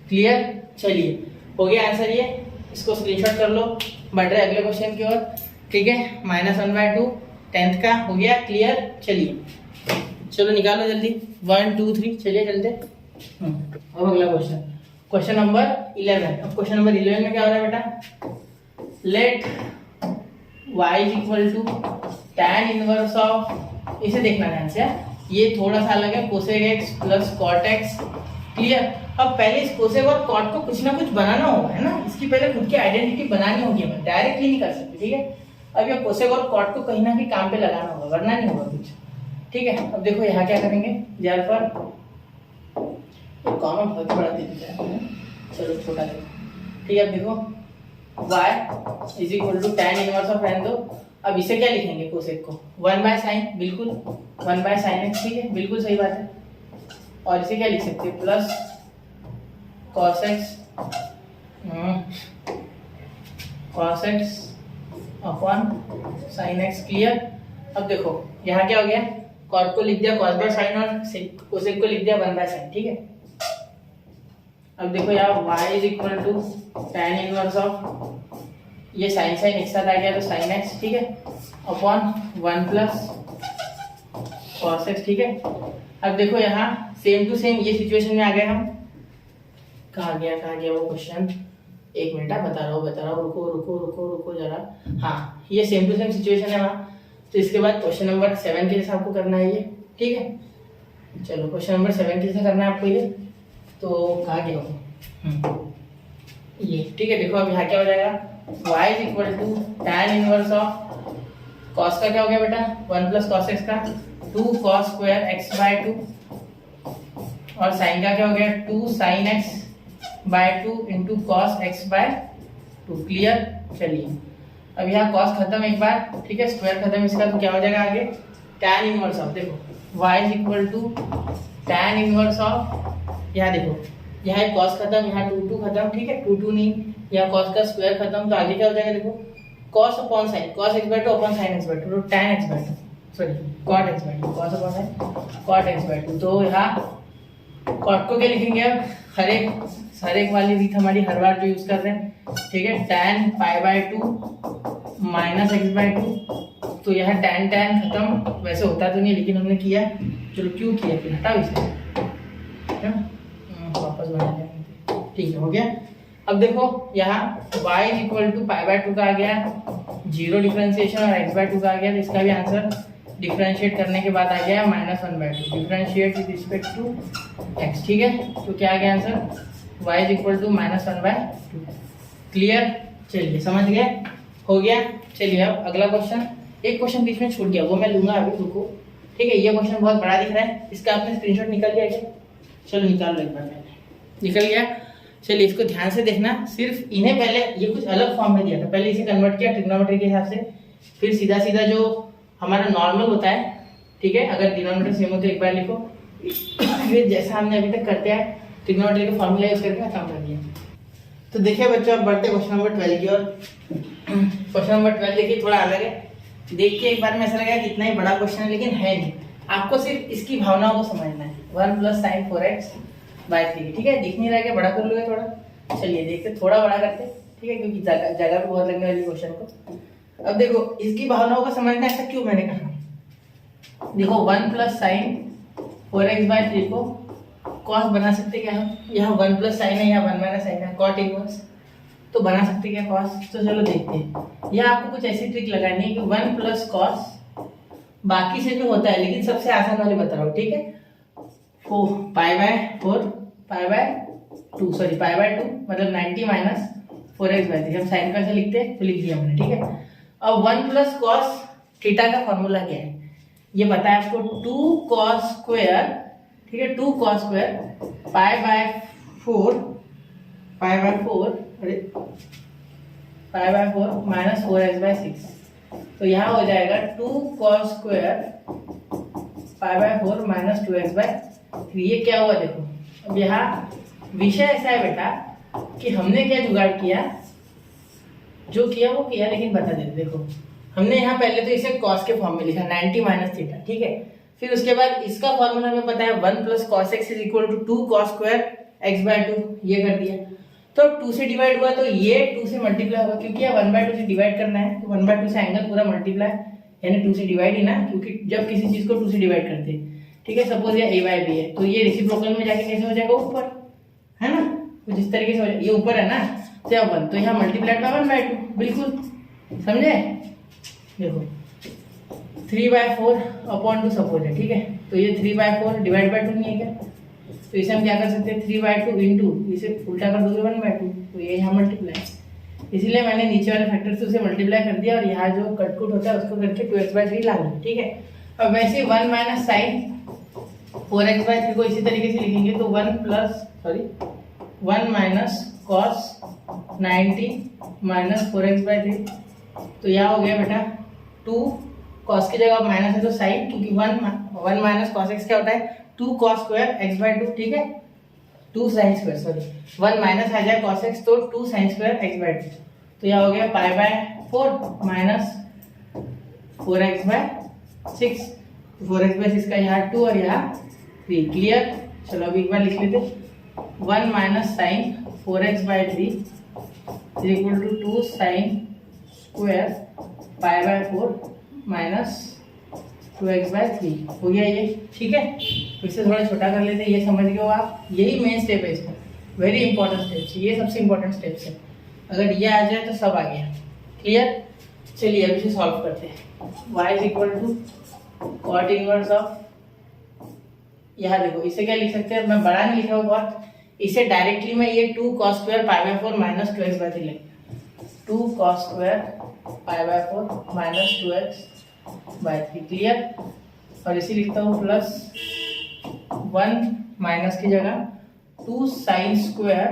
क्लियर, चलिए हो गया आंसर ये, इसको स्क्रीनशॉट कर लो, बढ़ रहे अगले क्वेश्चन की ओर, ठीक है। -1/2 10th का हो गया क्लियर। चलिए चलो निकालो जल्दी, 1 2 3, चलिए चलते। अब अगला क्वेश्चन, क्वेश्चन नंबर 11। अब क्वेश्चन नंबर 11 में क्या हो रहा है बेटा, let y is equal to tan inverse of, इसे देखना ध्यान से, ये थोड़ा सा अलग है, cosec x plus cot x। Clear. अब पहले इस कोसेक और कॉट को कुछ ना कुछ बनाना होगा, है ना, इसकी पहले खुद की आइडेंटिटी बनानी होगी, हमें डायरेक्टली नहीं कर सकते, ठीक है। अब ये कोसेक और कॉट को कहीं ना कहीं काम पे लगाना होगा, वरना नहीं होगा कुछ, ठीक है। अब देखो यहाँ क्या करेंगे, यार पर कॉमन बहुत बड़ा दे दिया है, चलो छोटा देखो, ठीक है। अब देखो y is equal to tan inverse of रहने दो, अब इसे क्या लिखेंगे कोसेक को 1/sin, बिल्कुल 1/sin x, ठीक है, बिल्कुल सही बात है। और इसे क्या लिख सकते हैं, plus cos x upon sin x। Clear. अब देखो यहाँ क्या हो गया, cot को लिख दिया cos बाय sin और कोसेक को लिख दिया 1/sin, ठीक है। अब देखो यहाँ y is equal to tan inverse of, ये sin x साथ आ गया तो sin x, ठीक है, अपॉन 1 प्लस cos x, ठीक है। अब देखो यहाँ सेम टू सेम ये सिचुएशन में आ गए हम, कहाँ गया वो क्वेश्चन, एक मिनट बता रहा हूँ, रुको जरा। हाँ ये सेम टू सेम सिचुएशन है वहाँ, तो इसके बाद क्वेश्चन नंबर 7 के जैसे आपको करना है ये, ठीक है। चलो क्वेश्चन नंबर 7 के जैसे करना है आपको ये, तो कहाँ गया हो ये, ठीक है। देखो अब यहाँ क्या हो जाएगा, y is equal to tan inverse of, cos का क्या हो गया बेटा 1 प्लस cos x का 2 cos स्क्वायर x बाय 2, और sin का क्या हो गया 2 sin x by 2 into cos x by 2। Clear. चलिए अब यहाँ cos खत्म एक बार, ठीक है, स्क्वायर खत्म इसका, तो क्या हो जाएगा आगे tan इनवर्स ऑफ, देखो y is equal to tan inverse of, यहाँ देखो यहाँ cos खत्म, यहाँ 2 खत्म, ठीक है, 2 नहीं, यहाँ cos का स्क्वायर खत्म, तो आगे क्या हो जाएगा देखो cos upon sin, cos x by 2 upon sin x by 2, तो tan x by 2, sorry cot x by 2, cos upon sin cot x by 2। तो यहाँ cot को क्या लिखेंगे, अब हर एक वाली रीत हमारी हर बार जो यूज कर रहे हैं, ठीक है, tan pi by 2 minus x by 2, तो यहाँ tan खत्म, वैसे होता तो नहीं लेकिन हमने किया, चलो क्यों किया, फिर हटाओ इसे, वापस बना देंगे, ठीक है, हो गया। अब देखो यहाँ y is equal to pi by 2 का आ गया 0 डिफरेंशिएशन, और x बाय 2 का आ गया, तो इसका भी आंसर डिफरेंशिएट करने के बाद आ गया -1/2, differentiate with respect to x, ठीक है। तो क्या आ गया answer, y is equal to -1/2। Clear. चलिए समझ गए, हो गया। चलिए अब अगला क्वेश्चन, एक क्वेश्चन बीच में छूट गया, वो मैं लूंगा अभी, रुको, ठीक है। ये क्वेश्चन बहुत बड़ा दिख रहा है, इसका आपने स्क्रीनशॉट निकाल लिया क्या, चलो निकाल लो एक बार, मैंने निकल गया। चलिए इसको ध्यान से देखना, सिर्फ इन्हें पहले ये कुछ अलग फॉर्म में दिया था, पहले इसे कन्वर्ट किया ट्रिग्नोमेट्री के हिसाब से, फिर सीधा सीधा जो हमारा नॉर्मल होता है, ठीक है, अगर डिनोमिनेटर सेम हो तो एक बार लिखो, फिर जैसा हमने अभी तक करते हैं ट्रिग्नोमेट्री का फॉर्मूला यूज करके खत्म कर दिया। तो देखिए बच्चों अब बढ़ते क्वेश्चन नंबर 12 की ओर। क्वेश्चन नंबर 12 देखिए थोड़ा अलग है, देख के एक बार में ऐसा लगा कि इतना ही बड़ा क्वेश्चन है, लेकिन है नहीं, आपको सिर्फ इसकी भावनाओं को समझना है। 1 प्लस साइन 4x बाय 3, ठीक है, दिख नहीं रहा है, बड़ा कर लोगे थोड़ा, चलिए देखते थोड़ा बड़ा करते, ठीक है, क्योंकि जगह भी बहुत लगने वाली क्वेश्चन को। अब देखो इसकी भावनाओं को समझना, ऐसा क्यों मैंने कहा, देखो 1 प्लस साइन 4x बाय 3 को कॉस बना सकते क्या हम, यहाँ 1 प्लस साइन है, यहाँ 1 माइनस साइन है, कॉट इनवर्स, तो बना सकते क्या कॉस, तो चलो देखते हैं। यहाँ आपको कुछ ऐसी ट्रिक लगानी है कि 1 प्लस कॉस बाकी से जो होता है, लेकिन सबसे आसान वाले बता रहा हूँ, ठीक है, पाई by 4 pi by 2 sorry pi by 2 मतलब 90 माइनस 4x बाय 3, हम साइन का ऐसे लिखते हैं तो लिख दिया हमने, ठीक है। अब 1 प्लस कॉस थीटा का फॉर्मूला क्या है ये बताया आपको, 2 कॉस स्क्वायर, ठीक है, 2 cos स्क्वायर पाई बाय 4 अरे पाई बाय 4 माइनस 4x/6। तो यहाँ हो जाएगा 2 cos square pi by 4 minus 2x/3। ये क्या हुआ देखो। अब यहाँ विषय ऐसा है बेटा कि हमने क्या जुगाड़ किया, जो किया वो किया, लेकिन बता देते देखो। हमने यहाँ पहले तो इसे cos के फॉर्म में लिखा 90 माइनस थीटा, ठीक है। फिर उसके बाद इसका फॉर्मूला हमें पता है 1 plus cos x is equal to 2 cos square x/2, ये कर दिया। तो 2 से डिवाइड हुआ तो ये 2 से मल्टीप्लाई होगा, क्योंकि 1/2 से डिवाइड करना है, तो 1/2 से एंगल पूरा मल्टीप्लाई, यानी 2 से डिवाइड ही ना, क्योंकि जब किसी चीज को 2 से डिवाइड करते हैं, ठीक है। सपोज ये a/b है, तो ये रेसिप्रोकल में जाके कैसे हो जाएगा, ऊपर, है ना, कुछ इस तरीके से हो जाएगा। ये ऊपर है ना, तो यहाँ 1, तो यहाँ मल्टीप्लाइड बाय 1/2, बिल्कुल समझे। देखो 3/4 अपॉन 2 सपोज है, ठीक है। तो ये 3/4 डिवाइड बाय 2 नहीं है क्या, तो इसे हम क्या कर सकते हैं 3/2 इंटू, इसे उल्टा कर दोगे 1/2, तो ये यहाँ मल्टीप्लाई, इसलिए मैंने नीचे वाले फैक्टर से उसे मल्टीप्लाई कर दिया और यहाँ जो कटकुट होता है उसको करके 2x/3 ला लिया, ठीक है। अब वैसे 1 माइनस साइन 4x/3 को इसी तरीके से लिखेंगे, तो 1 माइनस कॉस 90 माइनस 4x/3। तो यहाँ हो गया बेटा 2 cos की जगह माइनस है तो साइन, क्योंकि 1 माइनस cos x क्या होता है 2 cos स्क्वायर x/2, ठीक है। 2 sin स्क्वायर, सॉरी 1 माइनस आ जाए cos x, तो 2 sin स्क्वायर x/2। तो यहाँ हो गया पाई बाय 4 माइनस 4x/6, 4x/6 का यहाँ 2 और यहाँ 3, क्लियर। चलो अभी एक बार लिख लेते, 1 minus sine 4x/3 is equal to 2 sine square pi by 4 minus 2x/3 हो गया ये, ठीक है। फिर से थोड़ा छोटा कर लेते हैं, ये समझ गए हो आप। यही मेन स्टेप है इसका, वेरी इंपॉर्टेंट स्टेप्स, ये सबसे इंपॉर्टेंट स्टेप्स है। अगर ये आ जाए तो सब आ गया, क्लियर। चलिए अब इसे सॉल्व करते हैं। y is equal to cot inverse of, यहाँ देखो इसे क्या लिख सकते हैं, मैं बड़ा नहीं लिखा हूँ बहुत, इसे डायरेक्टली मैं ये 2 cos square pi by 4 minus 2x/3 लिख, 2 cos square pi by 4 minus 2x/3, clear. और इसी लिखता हूँ प्लस 1 माइनस की जगह 2 sine square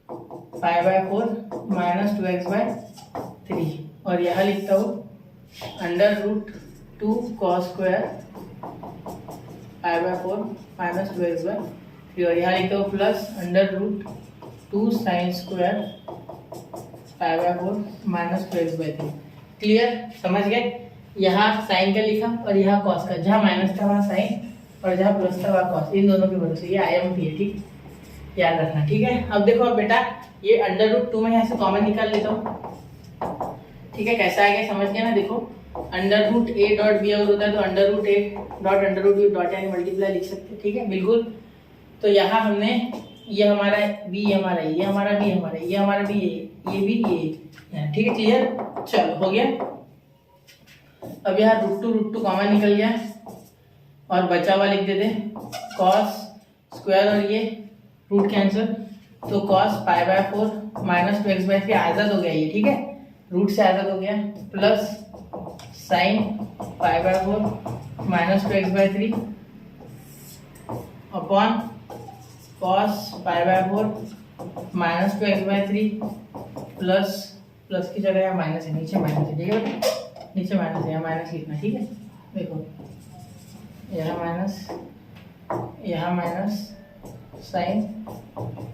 pi by 4 minus 2x/3, और यहाँ लिखता हूँ under root 2 cos square pi by 4 minus 2x/3, और यहाँ लिखता हूँ plus under root 2 sine square pi by 4 minus 2x/3, clear, समझ गए। यहाँ साइन का लिखा और यहाँ कॉस का, जहाँ माइनस था वहाँ साइन और जहाँ प्लस था वहाँ कॉस, इन दोनों के भरोसे, ये IMP है, ठीक, याद रखना, ठीक है। अब देखो अब बेटा ये अंडर रूट 2 में यहाँ से कॉमन निकाल लेता हूँ, ठीक है। कैसा आएगा समझ गया ना। देखो under root a dot b अगर होता है तो under root a dot under root b dot यानी मल्टीप्लाई लिख सकते हैं, ठीक है, बिल्कुल। तो यहाँ हमने ये हमारा b हमारा, ये हमारा b हमारा, ये हमारा b, ये भी ये, ठीक है, क्लियर। चलो हो गया। अब यहाँ रूट टू कॉमन निकल गया और बचा हुआ लिख देते कॉस स्क्वायर और ये रूट कैंसिल, तो cos pi by 4 minus 2x/3 आजाद हो गया ये, ठीक है, रूट से आजाद हो गया, plus sign pi by 4 minus 2x/3 upon cos pi by 4 minus 2x/3 plus की जगह यहाँ माइनस है, नीचे माइनस है, ठीक है, नीचे माइनस है, यहाँ माइनस लिखना, ठीक है। देखो यहाँ minus sine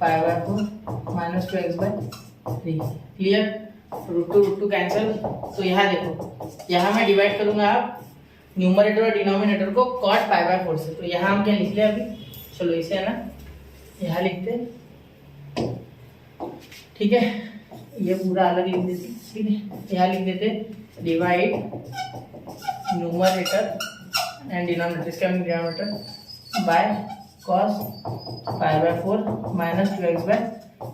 pi by 4 minus 2x/3, clear. Root two cancel, तो यहाँ देखो यहाँ मैं डिवाइड करूंगा आप न्यूमरेटर और डिनोमिनेटर को कॉट पाई बाय 4 से, तो यहाँ हम क्या लिख ले अभी, चलो इसे है ना यहाँ लिखते, ठीक है, ये पूरा अलग लिख देते, ठीक है, यहाँ लिख देते डिवाइड न्यूमरेटर एंड डिनोमिनेटर, इसका denominator by cos pi by 4 minus 2x/3,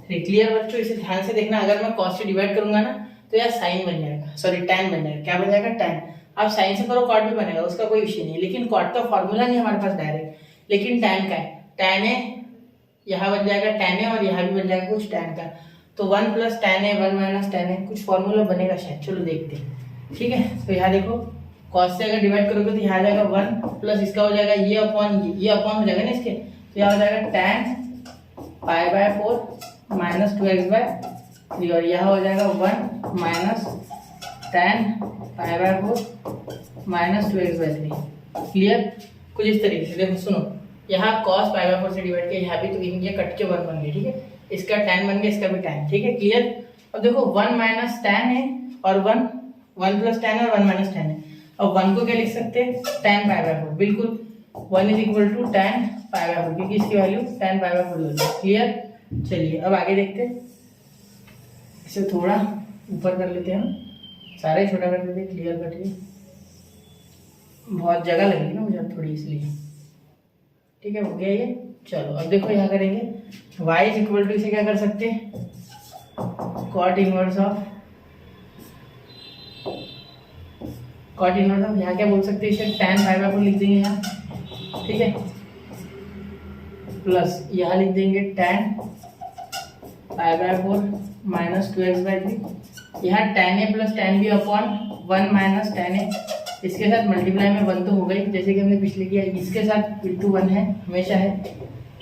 clear बच्चों। इसे ध्यान से देखना, अगर मैं कॉस से डिवाइड करूंगा ना तो यार साइन बन जाएगा, सॉरी टैन बन जाएगा, क्या बन जाएगा, टैन। आप साइन से करो कॉट भी बनेगा, उसका कोई विषय नहीं है, लेकिन कॉट का फॉर्मूला नहीं हमारे पास डायरेक्ट, लेकिन टैन का है, टैन है यहाँ बन जाएगा टैन है और यहाँ भी बन जाएगा कुछ टैन का, तो 1 प्लस टैन है 1 माइनस टैन है, कुछ फॉर्मूला बनेगा शायद, चलो देखते हैं, ठीक है। तो यहाँ देखो कॉस से अगर डिवाइड करोगे तो यहाँ आ जाएगा 1 प्लस इसका हो जाएगा ये अपॉन हो जाएगा ना इसके, तो यहाँ हो जाएगा tan π/4 माइनस 2x/3 और यहाँ हो जाएगा 1 minus tan π/4 minus 2x/3। Clear? कुछ इस तरीके से देखो, सुनो, यहाँ cos π/4 से डिवाइड किया, यहाँ भी तो ये कट के 1 बन गया, ठीक है, इसका tan बन गया, इसका भी tan, ठीक है। क्लियर? अब देखो 1 माइनस tan है और 1 प्लस tan है और 1 माइनस tan है। अब 1 को क्या लिख सकते हैं, tan π/4, बिल्कुल 1 इज इक्वल टू tan π/4 क्योंकि इसकी वैल्यू tan π/4 होती है। क्लियर? चलिए अब आगे देखते हैं, इसे थोड़ा ऊपर कर लेते हैं, सारे छोटा कर देते हैं, क्लियर कटिए, बहुत जगह लगेगी ना मुझे थोड़ी इसलिए, ठीक है, हो गया ये। चलो अब देखो यहाँ करेंगे y इज इक्वल टू, इसे क्या कर सकते हैं, कॉट इनवर्स ऑफ यहाँ क्या बोल सकते हैं, इसे tan π/4 लिख देंगे यहाँ, ठीक है, प्लस यहाँ लिख देंगे tan π/4 माइनस 2x/3, यहाँ tan a plus tan b upon 1 minus tan a, इसके साथ मल्टीप्लाई में 1 तो हो गई जैसे कि हमने पिछले किया, इसके साथ इंटू 1 है, हमेशा है।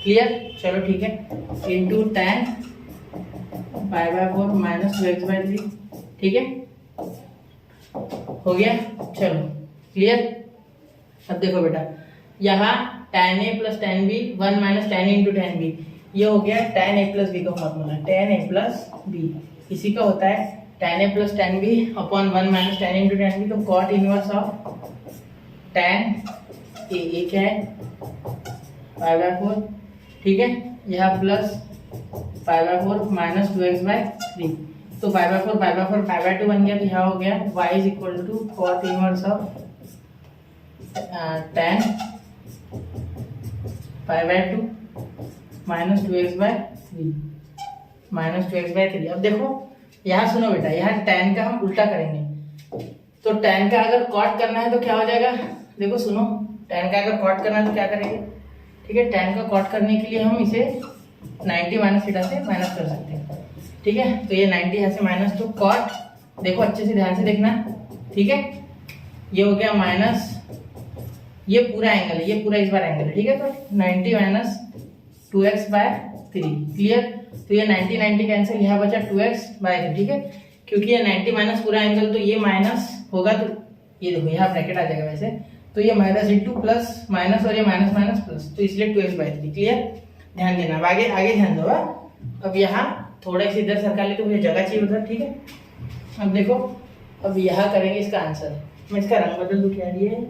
क्लियर? चलो ठीक है, इंटू tan π/4 माइनस 2x/3, ठीक है, हो गया। चलो क्लियर? अब देखो बेटा, यहाँ tan a plus tan b 1 minus tan a into tan b, ये हो गया tan a प्लस b का formula, tan a plus b, इसी का होता है tan a plus tan b upon 1 minus tan a into tan b, तो cot inverse of tan a क्या है, π/4, ठीक है, यहाँ प्लस π/4 माइनस 2x/3, तो π/4 बन गया, तो यहाँ हो गया y is equal to cot inverse of tan π/2 minus 2x/3 अब देखो यहाँ सुनो बेटा, यहाँ tan का हम उल्टा करेंगे, तो tan का अगर कॉट करना है तो क्या हो जाएगा, देखो सुनो, tan का अगर कॉट करना है तो क्या करेंगे, ठीक है, tan का कॉट करने के लिए हम इसे 90 माइनस थीटा से माइनस कर सकते हैं, ठीक है, तो ये 90 यहाँ से माइनस, तो कॉट, देखो अच्छे से ध्यान से देखना, ठीक है, ये हो गया माइनस, ये पूरा एंगल है, ये पूरा इस बार एंगल है, ठीक है, तो 90 माइनस 2x/3। क्लियर? तो ये 90 कैंसिल, यहाँ बचा 2x/3, ठीक है, क्योंकि ये 90 माइनस पूरा एंगल, तो ये माइनस होगा, तो ये देखो यहाँ ब्रैकेट आ जाएगा वैसे, तो ये माइनस इंटू प्लस माइनस और ये माइनस माइनस प्लस, तो इसलिए 2x/3। क्लियर? ध्यान देना, अब आगे ध्यान दो। अब यहाँ थोड़ा इसे इधर सरका ले, तो मुझे जगह चाहिए उधर, ठीक है। अब देखो, अब यहाँ करेंगे इसका आंसर, मैं इसका रंग बदल दूँ, क्या है,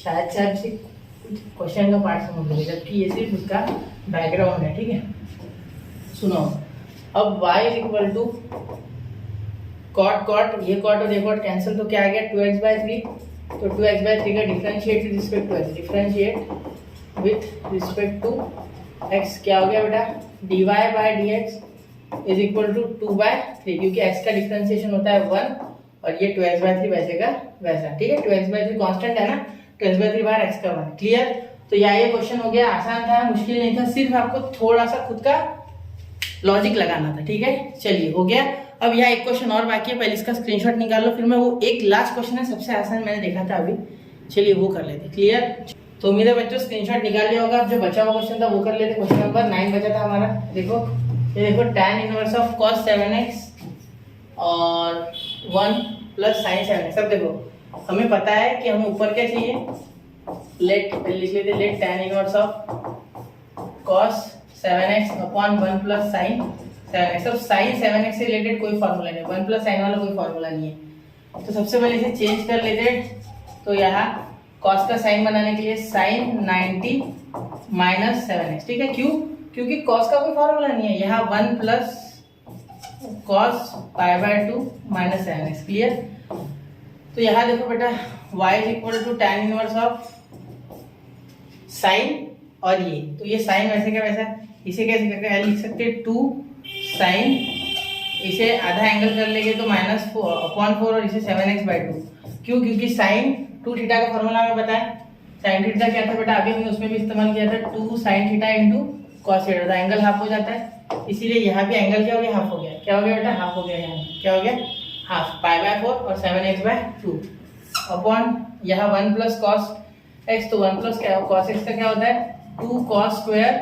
शायद से आपसे कुछ क्वेश्चन का पार्ट समझ लीजिए, जबकि ये सिर्फ उसका बैकग्राउंड है, ठीक है। सुनो, अब y is equal to cot, ये कॉट और ये कॉट कैंसिल, तो क्या आ गया 2x/3, तो 2x/3 का differentiate with respect to x, differentiate with respect to x, क्या हो गया बेटा, dy/dx इज इक्वल टू 2/3, क्योंकि x का डिफरेंशिएशन होता है 1 और ये 2x/3 वैसे का वैसा, ठीक है, 2x/3 कांस्टेंट है ना, 2x/3 बार x का 1। क्लियर? तो ये क्वेश्चन हो गया, आसान था, मुश्किल नहीं था, सिर्फ आपको थोड़ा सा खुद का लॉजिक लगाना था, ठीक है। चलिए हो गया। अब यहाँ एक क्वेश्चन और बाकी है, पहले इसका स्क्रीनशॉट निकाल लो, फिर मैं वो एक लास्ट क्वेश्चन है सबसे आसान मैंने देखा था अभी, चलिए वो कर लेते। क्लियर? तो उम्मीद है बच्चों स्क्रीनशॉट निकाल लिया होगा। अब जो बचा हुआ क्वेश्चन था वो कर लेते। क्वेश्चन नंबर 9 बचा था हमारा, देखो ये देखो, tan inverse of cos 7x और 1 प्लस sin 7x। अब देखो हमें पता है कि हमें ऊपर क्या चाहिए, लेट लिख लेते, let tan inverse of cos 7x upon 1 plus sin 7x। अब sin 7x से रिलेटेड कोई फार्मूला नहीं, 1 प्लस sin वाला कोई फार्मूला नहीं है, तो सबसे पहले इसे चेंज कर लेते। तो यहाँ cos का साइन बनाने के लिए sin 90 माइनस 7x, ठीक है। क्यों? क्योंकि cos का कोई फार्मूला नहीं है, यहाँ 1 plus cos π/2 minus 7x। Clear? तो यहाँ देखो बेटा, y is equal to tan inverse of sine और ये, तो ये साइन वैसे क्या वैसा, इसे कैसे करके लिख सकते हैं, 2 साइन, इसे आधा एंगल कर लेंगे तो माइनस अपॉन 4 और इसे 7x/2। क्यों? क्योंकि साइन 2 थीटा का फॉर्मूला हमें पता है, साइन थीटा क्या था बेटा, अभी हमने उसमें भी इस्तेमाल किया था, 2 sine theta into cos theta, तो एंगल हाफ हो जाता है, इसीलिए यहाँ भी एंगल क्या हो गया, हाफ हो गया। क्या हो गया बेटा, हाफ हो गया। यहाँ क्या हो गया, हाफ, π/4 और 7x/2 अपॉन यहाँ 1 प्लस कॉस एक्स, तो 1 प्लस क्या कॉस एक्स का क्या होता है 2 cos square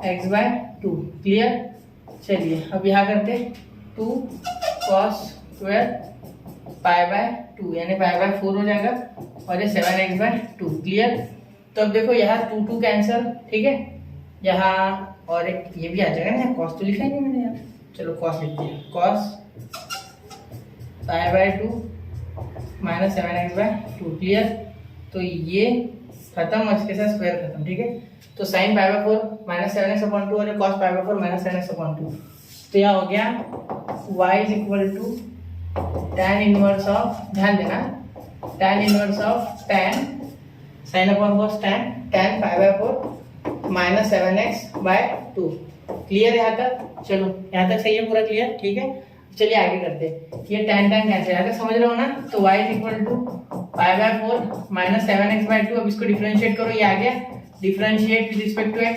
x by 2। Clear. चलिए अब यहाँ करते 2 कॉस स्क्वायर पाई बाय 2 यानी पाई बाय 4 हो जाएगा और ये 7x बाय 2। क्लियर। तो अब देखो यहाँ 2 कैंसल, ठीक है, यहाँ और एक ये भी आ जाएगा ना, कॉस तो लिखा ही नहीं मैंने यार, चलो कॉस लिखते हैं, cos pi by 2 minus 7x by 2। Clear. तो ये खत्म और इसके साथ स्क्वायर खत्म, ठीक है। तो sine pi by 4 minus 7x upon 2 और cos pi by 4 minus 7x upon 2। तो यह हो गया y is equal to tan inverse of, ध्यान देना, tan inverse of tan sine upon cos tan pi by 4 minus 7x by 2। Clear यहाँ तक? चलो यहाँ तक सही है पूरा क्लियर, ठीक है। चलिए आगे करते हैं। ये tan कैंसिल, यहाँ तक समझ रहे हो ना। तो y is equal to pi by 4 minus 7x by 2। अब इसको डिफरेंशिएट करो, ये आ गया, differentiate with respect to x।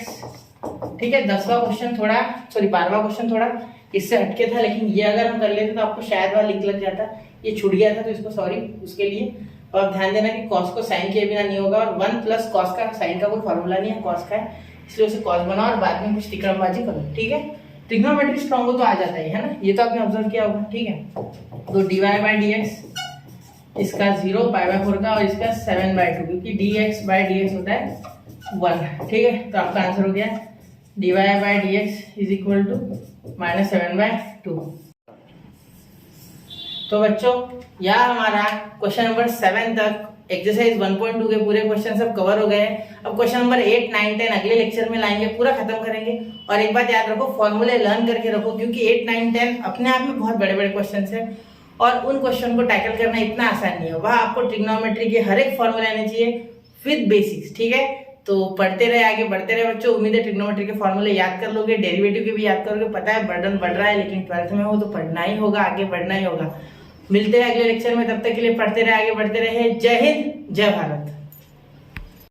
ठीक है। 10वां क्वेश्चन थोड़ा, सॉरी 12वां क्वेश्चन थोड़ा इससे हटके था, लेकिन ये अगर हम कर लेते तो आपको शायद वहाँ लिंक लग जाता, ये छूट गया था, तो इसको सॉरी उसके लिए। और ध्यान देना कि कॉस को साइन के बिना नहीं होगा, और 1 प्लस कॉस का साइन का कोई फॉर्मूला नहीं है, कॉस का है, इसलिए उसे कॉस बनाओ और बाद में कुछ त्रिकोणबाजी करो, ठीक है। ट्रिग्नोमेट्री स्ट्रॉन्ग हो तो आ जाता है ना, ये तो आपने ऑब्जर्व किया होगा, ठीक है। तो dy बाई dx इसका 0 पाई बाय 4 का और इसका 7 बाय 2, क्योंकि dx बाई dx होता है 1, ठीक है। तो आपका आंसर हो गया dy by dx is equal to minus 7 by 2। तो बच्चों यह हमारा क्वेश्चन नंबर 7 तक एक्सरसाइज 1.2 के पूरे क्वेश्चन सब कवर हो गए हैं। अब क्वेश्चन नंबर 8, 9, 10 अगले लेक्चर में लाएंगे, पूरा खत्म करेंगे। और एक बात याद रखो, फॉर्मूले लर्न करके रखो, क्योंकि 8, 9, 10 अपने आप में बहुत बड़े बड़े क्वेश्चन हैं और उन क्वेश्चन को टैकल करना इतना आसान नहीं है। वहाँ आपको ट्रिग्नोमेट्री के हर एक फॉर्मूले आने चाहिए विद बेसिक्स, ठीक है। तो पढ़ते रहे, आगे बढ़ते रहे बच्चों। उम्मीद है ट्रिग्नोमेट्री के फॉर्मूले याद कर लोगे, डेरिवेटिव के भी याद करोगे। पता है बर्डन बढ़ रहा है, लेकिन 12th में हो तो पढ़ना ही होगा, आगे बढ़ना ही होगा। मिलते हैं अगले लेक्चर में, तब तक के लिए पढ़ते रहे, आगे बढ़ते रहे। जय हिंद, जय भारत।